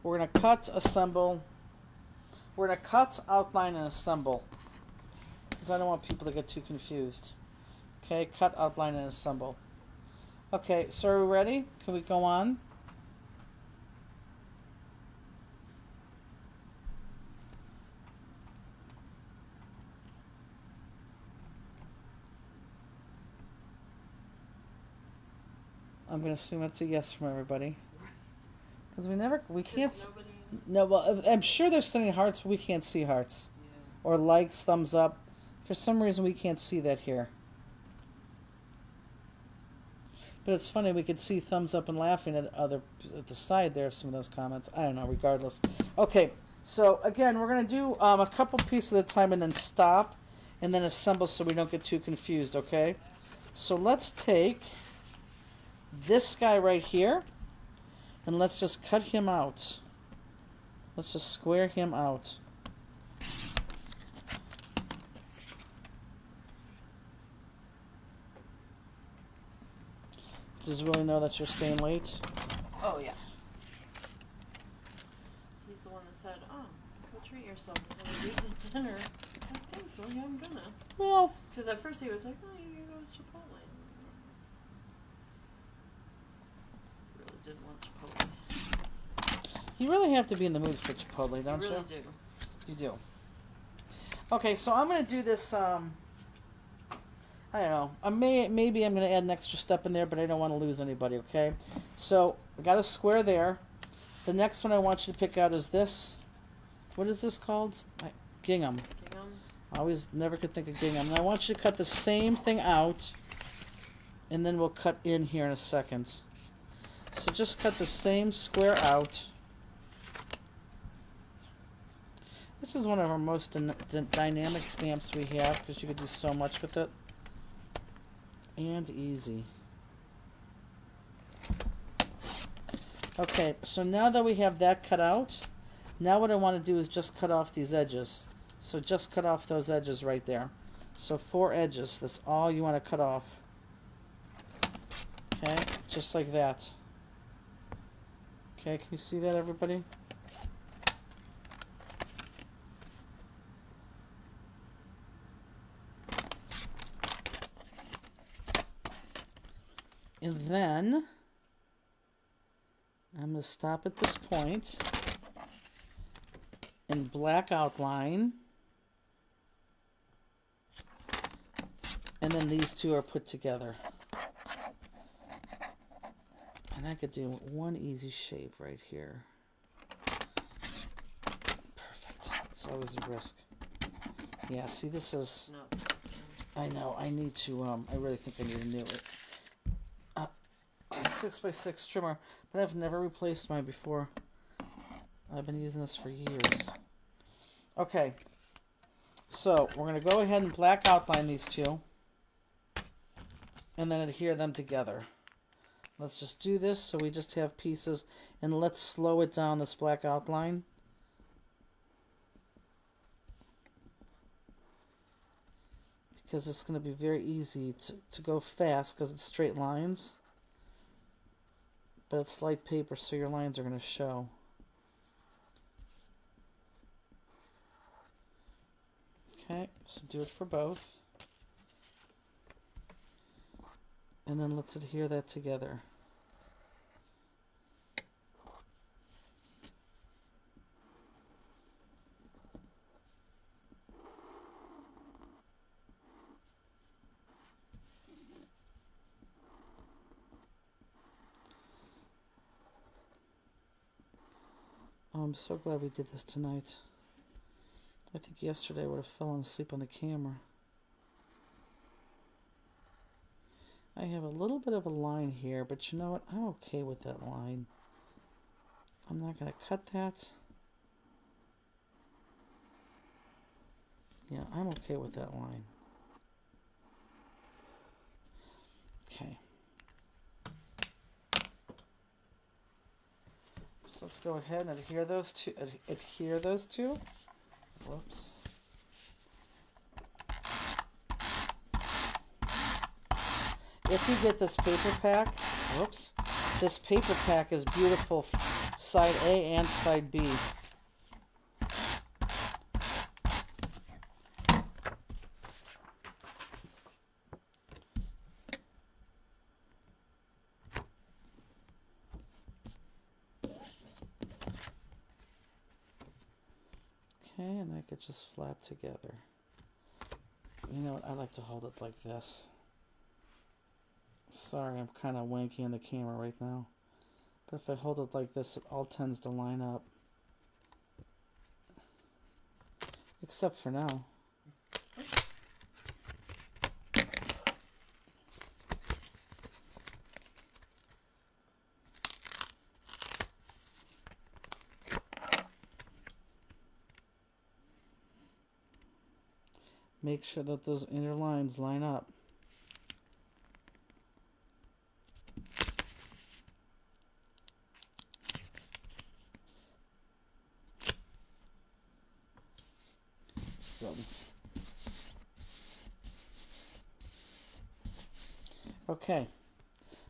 We're going to cut, assemble. We're going to cut, outline, and assemble. Because I don't want people to get too confused. Okay, cut, outline, and assemble. Okay, so are we ready? Can we go on? I'm going to assume it's a yes from everybody. Because we can't. Nobody... No, well, I'm sure they're sending hearts, but we can't see hearts. Yeah. Or likes, thumbs up. For some reason, we can't see that here. But it's funny, we could see thumbs up and laughing at the side there of some of those comments. I don't know, regardless. Okay, so again, we're going to do a couple pieces at a time and then stop and then assemble so we don't get too confused, okay? So let's take this guy right here and let's just cut him out. Let's just square him out. Does Willie know that you're staying late? Oh, yeah. He's the one that said, oh, go treat yourself before you use dinner. I think so, yeah, I'm gonna. Well, Because at first he was like, oh, you can go to Chipotle. Really didn't want Chipotle. you really have to be in the mood for Chipotle, don't You you? really do. You do. Okay, so I'm going to do this, I don't know. Maybe I'm going to add an extra step in there, but I don't want to lose anybody, okay? So, I got a square there. The next one I want you to pick out is this. What is this called? Gingham. Gingham? I always never could think of gingham. And I want you to cut the same thing out, and then we'll cut in here in a second. So just cut the same square out. This is one of our most dynamic stamps we have because you could do so much with it. And easy. Okay, so now that we have that cut out, now what I want to do is just cut off these edges. So just cut off those edges right there. So 4 edges, that's all you want to cut off. Okay, just like that. Okay, can you see that, everybody? And then I'm going to stop at this point in black outline. And then these two are put together. And I could do one easy shave right here. Perfect. It's always a risk. Yeah, see, this is... No, it's I know, I need to, I really think I need a new 6x6 trimmer, but I've never replaced mine before. I've been using this for years. Okay, so we're going to go ahead and black outline these two, and then adhere them together. Let's just do this so we just have pieces, and let's slow it down, this black outline. Because it's going to be very easy to go fast because it's straight lines. But it's light paper, so your lines are going to show. Okay, so do it for both. And then let's adhere that together. Oh, I'm so glad we did this tonight. I think yesterday I would have fallen asleep on the camera. I have a little bit of a line here, but you know what? I'm okay with that line. I'm not going to cut that. Yeah, I'm okay with that line. Okay. So let's go ahead and adhere those two. Adhere those two. Whoops. If you get this paper pack, whoops, this paper pack is beautiful, side A and side B. Okay, and that gets just flat together. You know what, I like to hold it like this. Sorry, I'm kind of wanky in the camera right now. But if I hold it like this, it all tends to line up. Except for now. Make sure that those inner lines line up. Okay,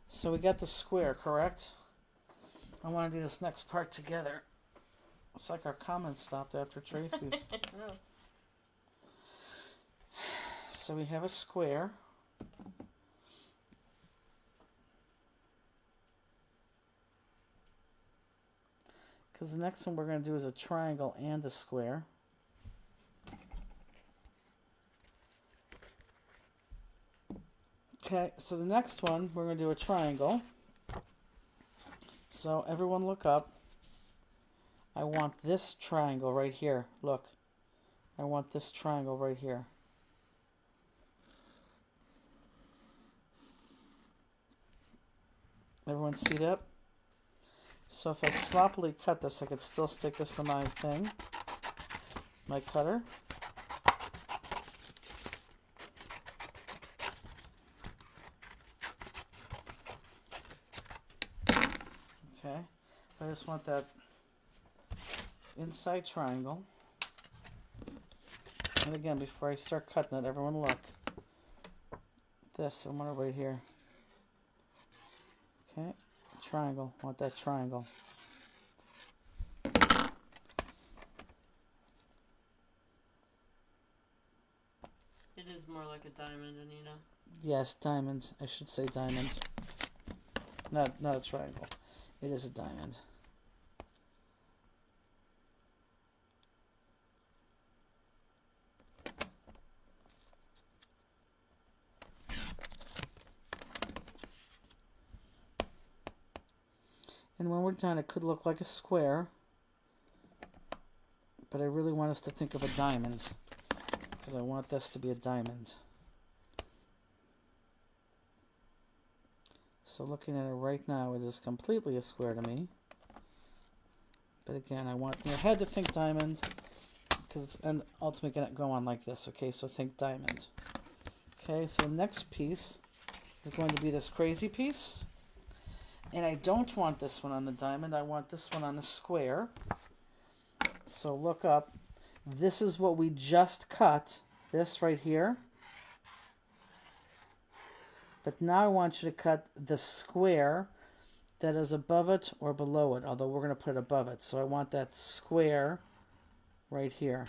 so we got the square, correct? I want to do this next part together. It's like our comments stopped after Tracy's. No. So we have a square. Because the next one we're going to do is a triangle and a square. Okay, so the next one, we're going to do a triangle. So everyone look up. I want this triangle right here. Look. I want this triangle right here. Everyone see that? So if I sloppily cut this, I could still stick this in my thing. My cutter. Okay, I just want that inside triangle. And again, before I start cutting it, everyone look. This, I want it right here. Okay, triangle, I want that triangle. It is more like a diamond, Anita. Yes, diamond. I should say diamond. Not a triangle. It is a diamond. And when we're done, it could look like a square, but I really want us to think of a diamond, because I want this to be a diamond. So looking at it right now, it is completely a square to me. But again, I want your head to think diamond, because it's ultimately going to go on like this. Okay, so think diamond. Okay, so the next piece is going to be this crazy piece. And I don't want this one on the diamond. I want this one on the square. So look up. This is what we just cut. This right here. But now I want you to cut the square that is above it or below it. Although we're going to put it above it. So I want that square right here.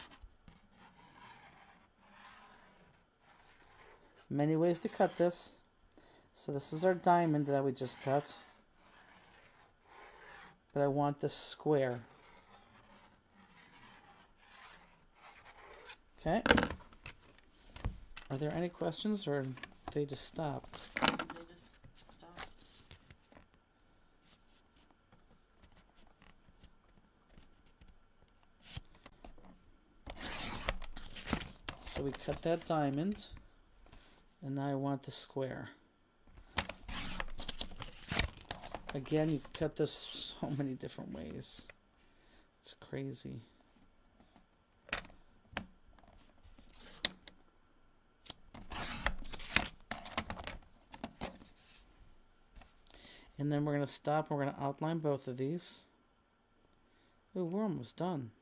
Many ways to cut this. So this is our diamond that we just cut. But I want this square. Okay. Are there any questions, or they just stopped? They just stop. So we cut that diamond, and now I want the square. Again, you can cut this so many different ways. It's crazy. And then we're going to stop. We're going to outline both of these. Ooh, we're almost done.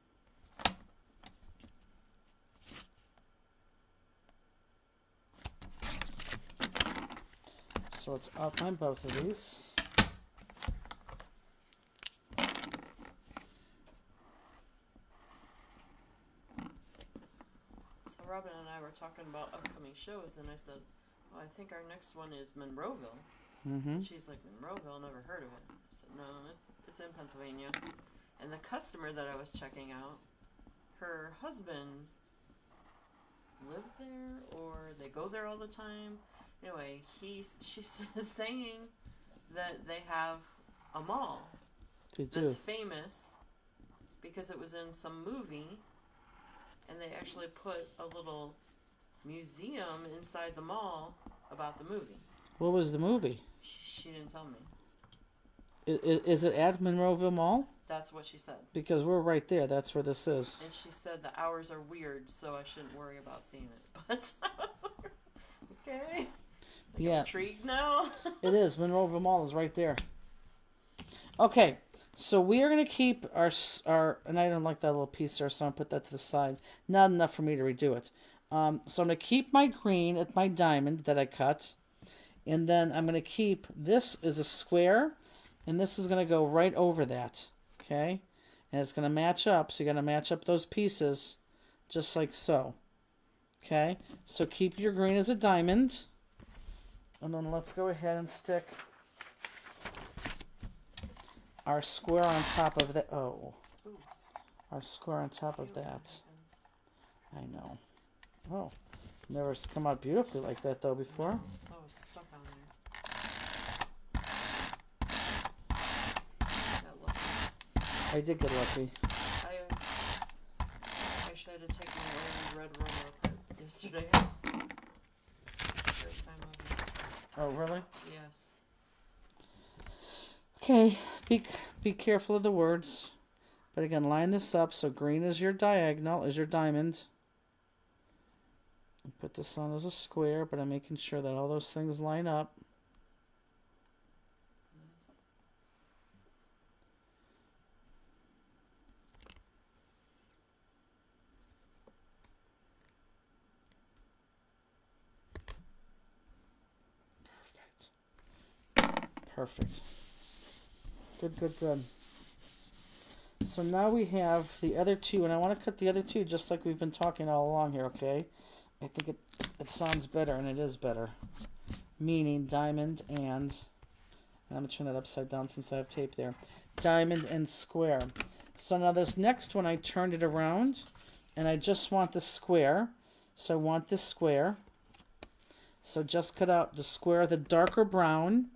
So let's outline both of these. Robin and I were talking about upcoming shows, and I said, well, I think our next one is Monroeville. Mm-hmm. She's like, Monroeville, never heard of it. I said, no, it's in Pennsylvania. And the customer that I was checking out, her husband lived there, or they go there all the time. Anyway, she's saying that they have a mall They do. that's famous because it was in some movie. And they actually put a little museum inside the mall about the movie. What was the movie? She didn't tell me. Is it at Monroeville Mall? That's what she said. Because we're right there. That's where this is. And she said the hours are weird, so I shouldn't worry about seeing it. But I was like, okay. Yeah. I'm intrigued now. It is. Monroeville Mall is right there. Okay. So we are going to keep our, and I don't like that little piece there, so I'm going to put that to the side. Not enough for me to redo it. So I'm going to keep my green at my diamond that I cut. And then I'm going to keep, this is a square, and this is going to go right over that. Okay? And it's going to match up, so you got to match up those pieces just like so. Okay? So keep your green as a diamond. And then let's go ahead and stick our square on top of that. Oh. Ooh. Our square on top of that. I know. Oh. Never come out beautifully like that, though, before. It's always stuck on there. Got lucky. I did get lucky. I should have taken the red roller apart yesterday. First time ever. Oh, really? Yes. Okay. Be careful of the words. But again, line this up so green is your diagonal, is your diamond. Put this on as a square, but I'm making sure that all those things line up. Nice. Perfect. Good. So now we have the other two, and I want to cut the other two just like we've been talking all along here, okay? I think it sounds better, and it is better. Meaning diamond and I'm going to turn that upside down since I have tape there. Diamond and square. So now this next one, I turned it around, and I just want the square. So I want this square. So just cut out the square of the darker brown.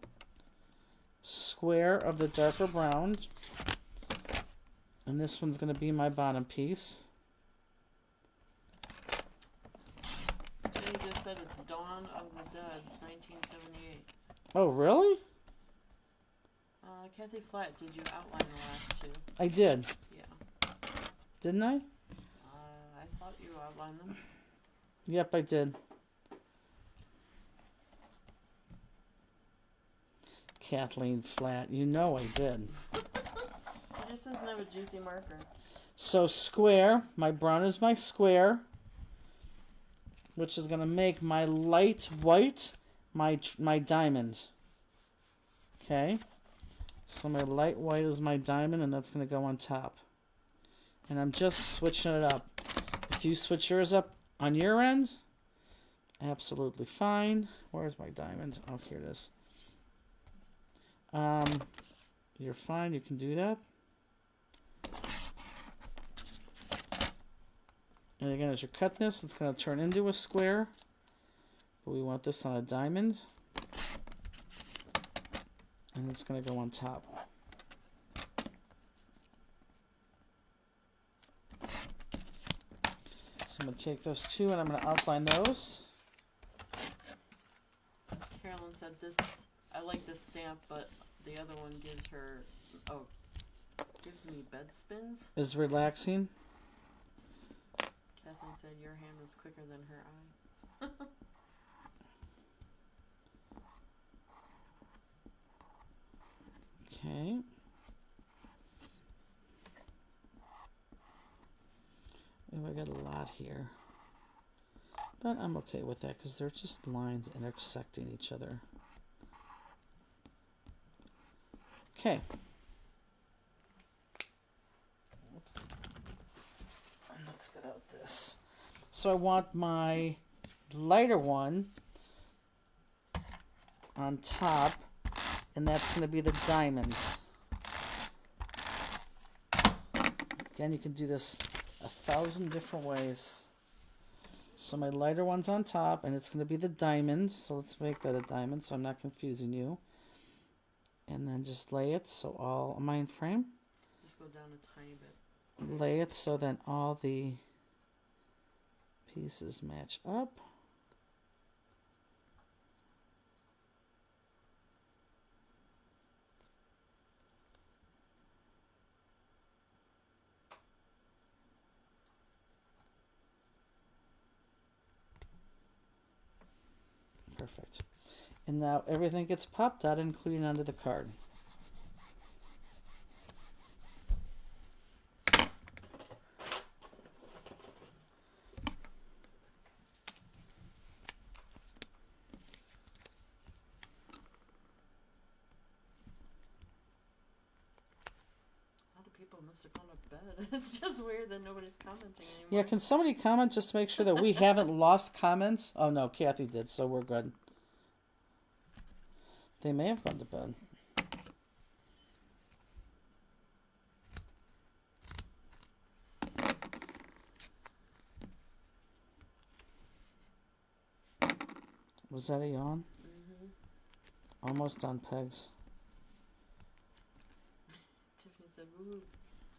Square of the darker brown. And this one's going to be my bottom piece. Jenny just said it's Dawn of the Dead, 1978. Oh, really? Kathy Flatt, did you outline the last two? I did. Yeah. Didn't I? I thought you outlined them. Yep, I did. Kathleen Flatt, you know I did. She just doesn't have a juicy marker. So square, my brown is my square, which is going to make my light white my diamond. Okay? So my light white is my diamond, and that's going to go on top. And I'm just switching it up. If you switch yours up on your end, absolutely fine. Where's my diamond? Oh, here it is. You're fine. You can do that. And again, as you cut this, it's going to turn into a square. But we want this on a diamond. And it's going to go on top. So I'm going to take those two and I'm going to outline those. Carolyn said this, I like this stamp, but the other one gives her, gives me bed spins. Is relaxing. Kathleen said your hand was quicker than her eye. Okay. Oh, I got a lot here. But I'm okay with that because they're just lines intersecting each other. Okay. Oops. And let's get out this. So I want my lighter one on top, and that's going to be the diamond. Again, you can do this 1,000 different ways. So my lighter one's on top, and it's going to be the diamond. So let's make that a diamond so I'm not confusing you. And then just lay it so all, am I in frame? Just go down a tiny bit. Lay it so that all the pieces match up. Perfect. And now everything gets popped out, including onto the card. Must have gone to bed. It's just weird that nobody's commenting anymore. Yeah, can somebody comment just to make sure that we haven't lost comments? Oh no, Kathy did, so we're good. They may have gone to bed. Was that a yawn? Mm-hmm. Almost done, Pegs. Tiffany said, "Woo."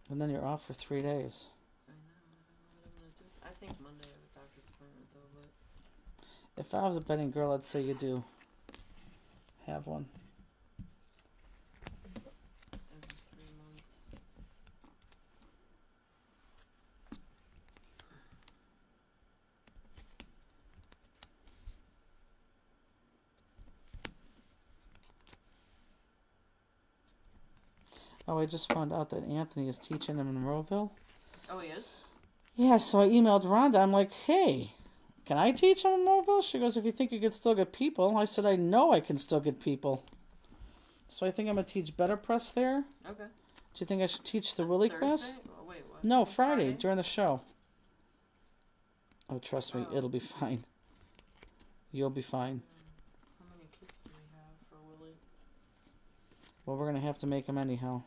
And then you're off for 3 days. I know. I don't know what I'm gonna do. I think Monday I have a doctor's appointment though, but If I was a betting girl, I'd say you do have one. every 3 months. Oh, I just found out that Anthony is teaching in Monroeville. Oh, he is? Yeah, so I emailed Rhonda. I'm like, hey, can I teach in Monroeville? She goes, if you think you could still get people. I said, I know I can still get people. So I think I'm going to teach Better Press there. Okay. Do you think I should teach the Willie class? Thursday? Oh, wait, what? No, Friday, during the show. Oh, trust me, Oh. it'll be fine. You'll be fine. How many kids do we have for Willie? Well, we're going to have to make them anyhow.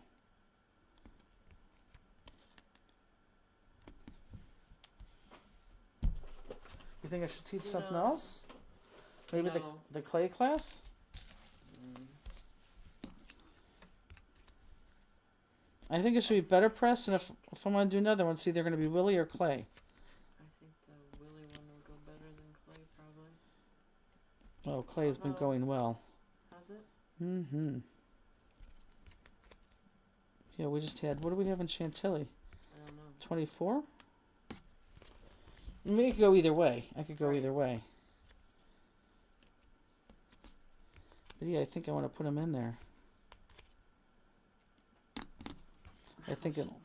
You think I should teach something No. else? Maybe No. the clay class? I think it should be better press, and if I'm going to do another one, it's either going to be Willie or clay. I think the Willy one will go better than clay, probably. Oh, clay's been No. going well. Has it? Mm-hmm. Yeah, we just had, what do we have in Chantilly? I don't know. 24? I mean, it could go either way. I could go Right. either way. But yeah, I think I want to put them in there. I think it'll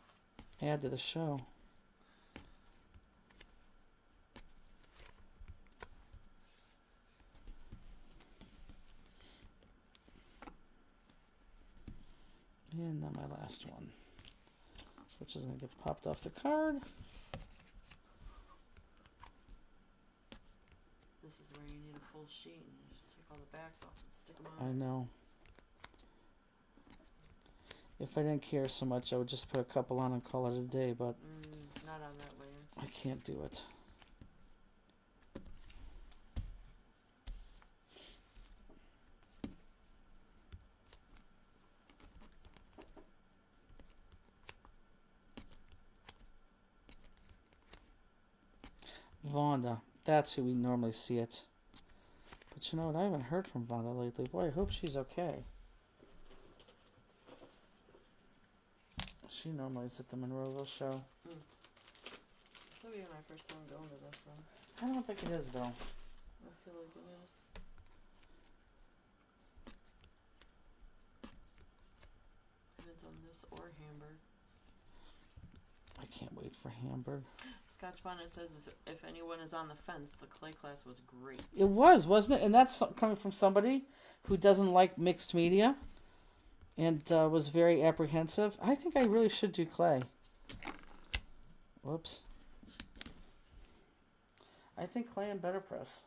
add to the show. And now my last one, which is going to get popped off the card. This is where you need a full sheet and you just take all the backs off and stick them on. I know. If I didn't care so much, I would just put a couple on and call it a day, but Not on that layer. I can't do it. Vonda. That's who we normally see it. But you know what? I haven't heard from Vonda lately. Boy, I hope she's okay. She normally is at the Monroeville show. This will be my first time going to this one. I don't think it is, though. I feel like it is. I haven't done this or Hamburg. I can't wait for Hamburg. Scotch Bonnet says if anyone is on the fence, the clay class was great. It was, wasn't it? And that's coming from somebody who doesn't like mixed media and was very apprehensive. I think I really should do clay. Whoops. I think clay and better press.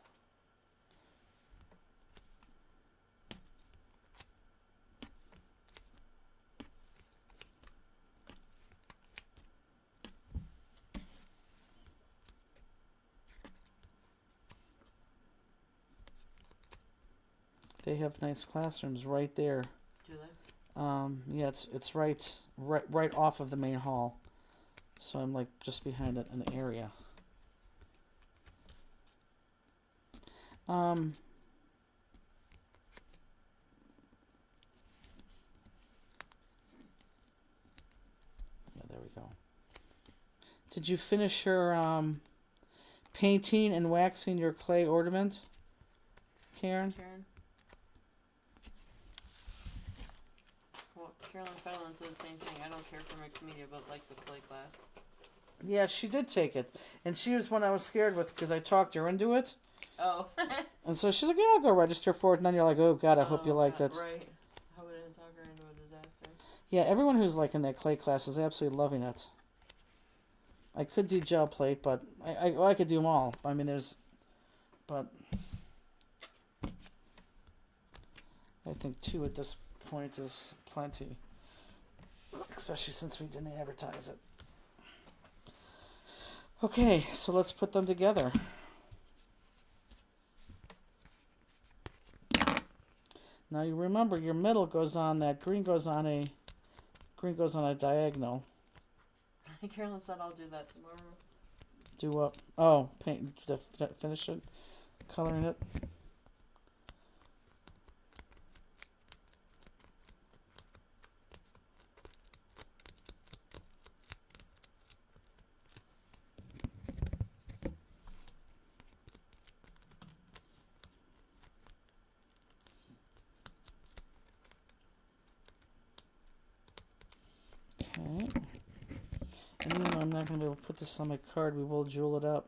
They have nice classrooms right there. Do they? Yeah, it's right off of the main hall. So I'm like just behind an area. Yeah, there we go. Did you finish your painting and waxing your clay ornament, Karen? Karen? Well, Carolyn Fallon said the same thing. I don't care for mixed media, but like the clay class. Yeah, she did take it. And she was one I was scared with because I talked her into it. Oh. And so she's like, yeah, I'll go register for it. And then you're like, oh, God, I hope you liked it. Right. I hope I didn't talk her into a disaster. Yeah, everyone who's like in that clay class is absolutely loving it. I could do gel plate, but I could do them all. I mean, but I think 2 at this point is plenty. Especially since we didn't advertise it. Okay, so let's put them together. Now you remember your middle goes on that green goes on a diagonal. Carolyn said I'll do that tomorrow. Do what? Oh, paint. Finish it, coloring it. Okay. And even though I'm not going to be able to put this on my card, we will jewel it up.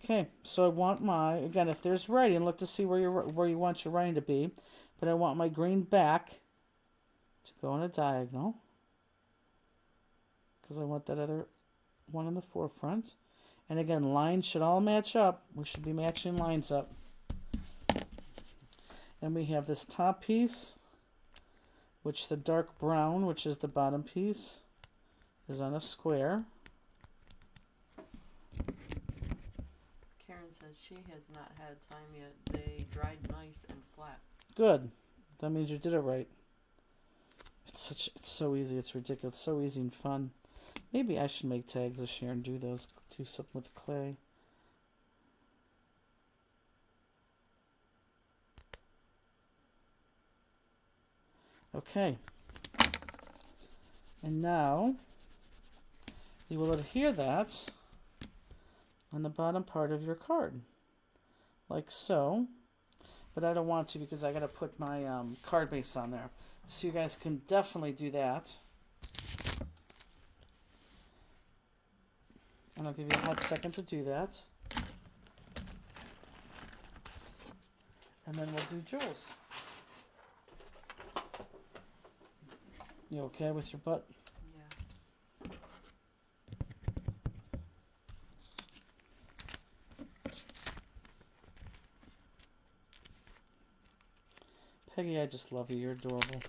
Okay, so I want my, again, if there's writing, look to see where you want your writing to be. But I want my green back to go on a diagonal. Because I want that other one in the forefront. And again, lines should all match up. We should be matching lines up. And we have this top piece which the dark brown, which is the bottom piece, is on a square. Karen says she has not had time yet. They dried nice and flat. Good. That means you did it right. It's so easy. It's ridiculous. So easy and fun. Maybe I should make tags this year and do something with clay. Okay. And now you will adhere that on the bottom part of your card, like so. But I don't want to because I got to put my card base on there. So you guys can definitely do that. And I'll give you a hot second to do that. And then we'll do Jules. You okay with your butt? Yeah. Peggy, I just love you. You're adorable. I'm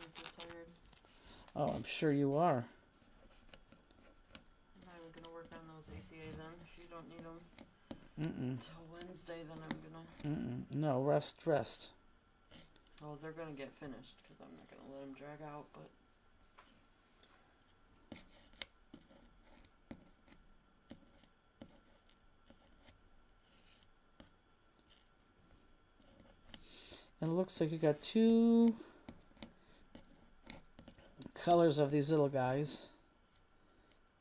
so tired. Oh, I'm sure you are. I'm gonna work on those ACA then. If you don't need them Mm-mm. till Wednesday, then I'm gonna. Mm-mm. No, rest. Well, they're gonna get finished because I'm not gonna let them drag out. But And it looks like you got two colors of these little guys.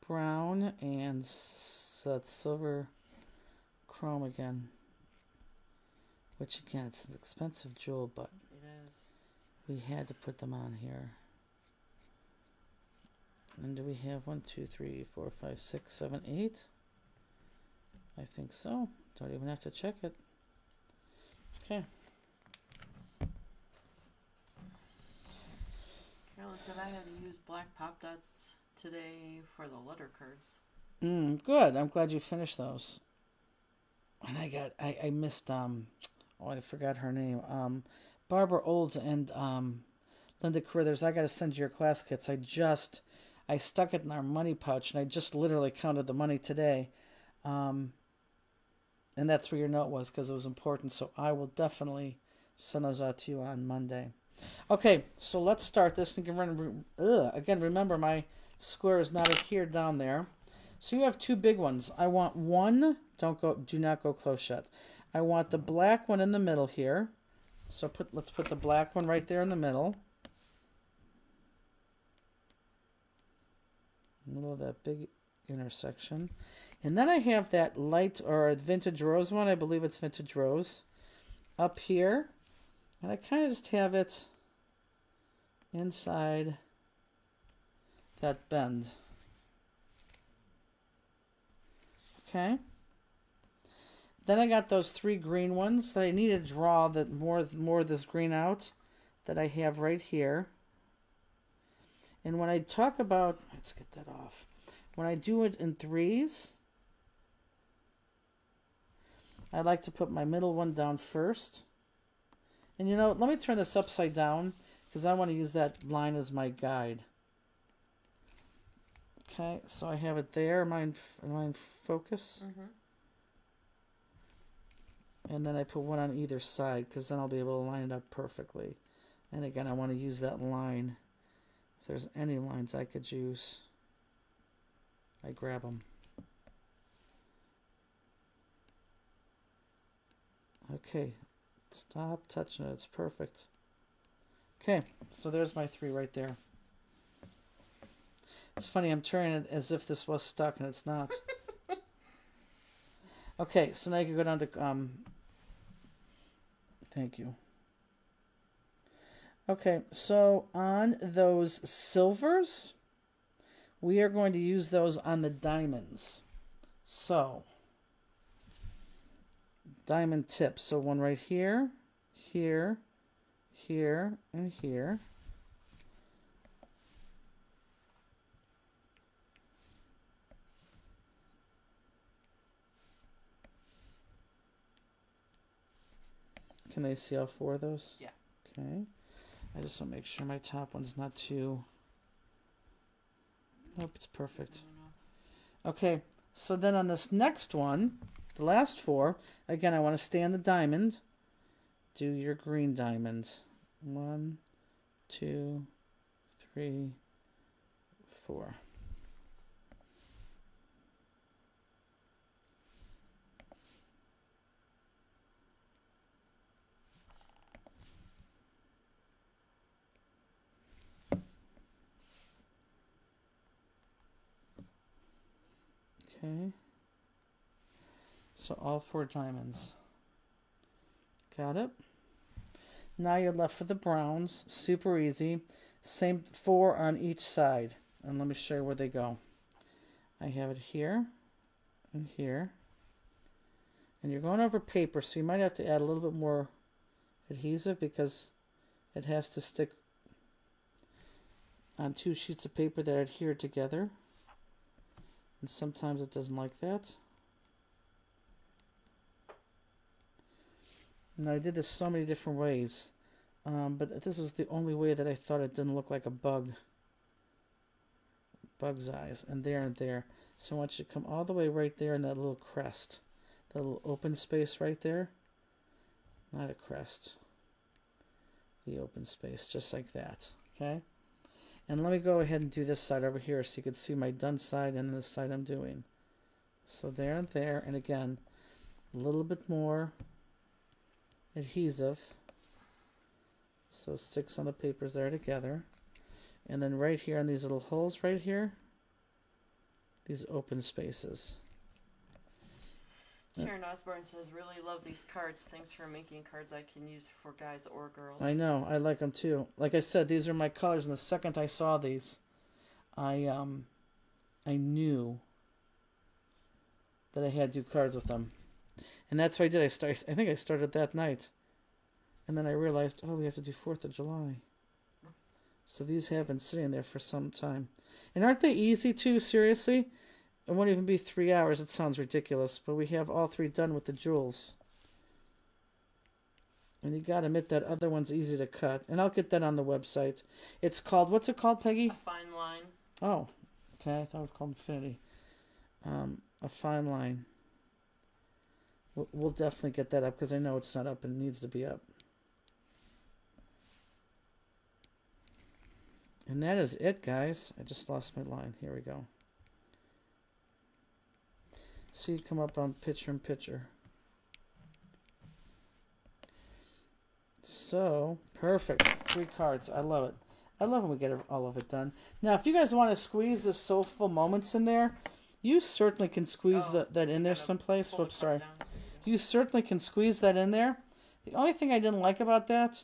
Brown and that silver chrome again. Which again, it's an expensive jewel, but it is. we had to put them on here. And do we have 1, 2, 3, 4, 5, 6, 7, 8? I think so. Don't even have to check it. Okay. Carolyn said I had to use black pop dots today for the letter cards. Good. I'm glad you finished those. And I missed I forgot her name. Barbara Olds and Linda Carruthers. I got to send you your class kits. I stuck it in our money pouch and I just literally counted the money today. And that's where your note was because it was important. So I will definitely send those out to you on Monday. Okay, so let's start this. And again, remember my square is not adhered down there. So you have two big ones. I want one. Do not go close yet. I want the black one in the middle here. So let's put the black one right there in the middle. Middle of that big intersection. And then I have that light or vintage rose one. I believe it's vintage rose up here. And I kind of just have it inside that bend. Okay. Then I got those three green ones that I need to draw that more of this green out that I have right here. And when I talk about, let's get that off. When I do it in threes, I like to put my middle one down first. And you know, let me turn this upside down because I want to use that line as my guide. Okay, so I have it there. Am I in focus? Mm-hmm. And then I put one on either side because then I'll be able to line it up perfectly. And again, I want to use that line. If there's any lines I could use, I grab them. Okay, stop touching it. It's perfect. Okay, so there's my three right there. It's funny, I'm turning it as if this was stuck and it's not. Okay, so now you can go down to, thank you. Okay, so on those silvers, we are going to use those on the diamonds. So, diamond tips. So one right here, here, here, and here. Can they see all four of those? Yeah. Okay. I just want to make sure my top one's not too... Nope, it's perfect. Okay, so then on this next one, the last 4, again, I want to stay on the diamond. Do your green diamond. 1, 2, 3, 4. Okay. So all 4 diamonds. Got it. Now you're left with the browns. Super easy. Same 4 on each side. And let me show you where they go. I have it here and here. And you're going over paper, so you might have to add a little bit more adhesive because it has to stick on 2 sheets of paper that adhere together. And sometimes it doesn't like that. And I did this so many different ways. But this is the only way that I thought it didn't look like a bug. Bug's eyes. And there. So I want you to come all the way right there in that little crest. That little open space right there. Not a crest. The open space. Just like that. Okay? And let me go ahead and do this side over here so you can see my done side and the side I'm doing. So there and there. And again, a little bit more adhesive. So it sticks on the papers there together. And then right here on these little holes right here, these open spaces. Sharon Osborne says, really love these cards. Thanks for making cards I can use for guys or girls. I know. I like them too. Like I said, these are my colors. And the second I saw these, I knew that I had to do cards with them. And that's what I did. I think I started that night. And then I realized, oh, we have to do 4th of July. So these have been sitting there for some time. And aren't they easy too? Seriously? It won't even be 3 hours. It sounds ridiculous. But we have all 3 done with the jewels. And you got to admit that other one's easy to cut. And I'll get that on the website. It's called, what's it called, Peggy? A fine line. Oh, okay. I thought it was called Infinity. A fine line. We'll definitely get that up because I know it's not up and it needs to be up. And that is it, guys. I just lost my line. Here we go. So you come up on picture in picture. So, perfect. 3 cards. I love it. I love when we get all of it done. Now, if you guys want to squeeze the soulful moments in there, you certainly can squeeze that in there someplace. Whoops, sorry. You certainly can squeeze that in there. The only thing I didn't like about that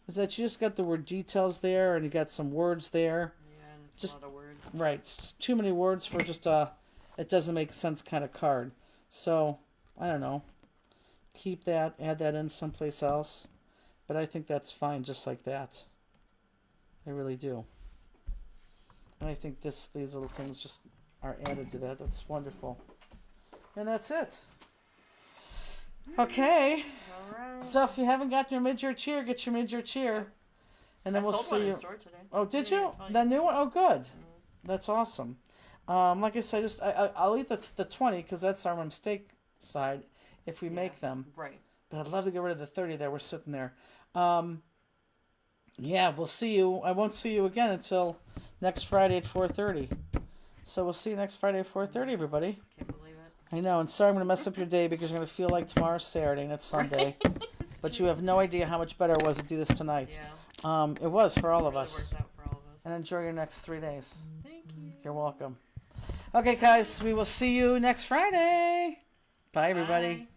is that you just got the word details there and you got some words there. Yeah, and it's just a lot of words. Right. It's just too many words for just a it doesn't make sense kind of card. So, I don't know. Keep that, add that in someplace else. But I think that's fine just like that. I really do. And I think these little things just are added to that. That's wonderful. And that's it. Okay. All right. So if you haven't got your mid-year cheer, get your mid-year cheer. And then I we'll sold see one in you. the store today. Oh, did Didn't you? even tell That new one? Oh, good. Mm-hmm. That's awesome. Like I said, I'll eat the 20 because that's our mistake side if we make them. Right. But I'd love to get rid of the 30 that were sitting there. Yeah, we'll see you. I won't see you again until next Friday at 4:30. So we'll see you next Friday at 4:30, everybody. Can't believe it. I know, and sorry I'm going to mess up your day because you're going to feel like tomorrow's Saturday and it's Sunday. But you have no idea how much better it was to do this tonight. Yeah. It was for all It of really us. worked out for all of us. And enjoy your next 3 days. Thank you. You're welcome. Okay, guys, we will see you next Friday. Bye, everybody. Bye.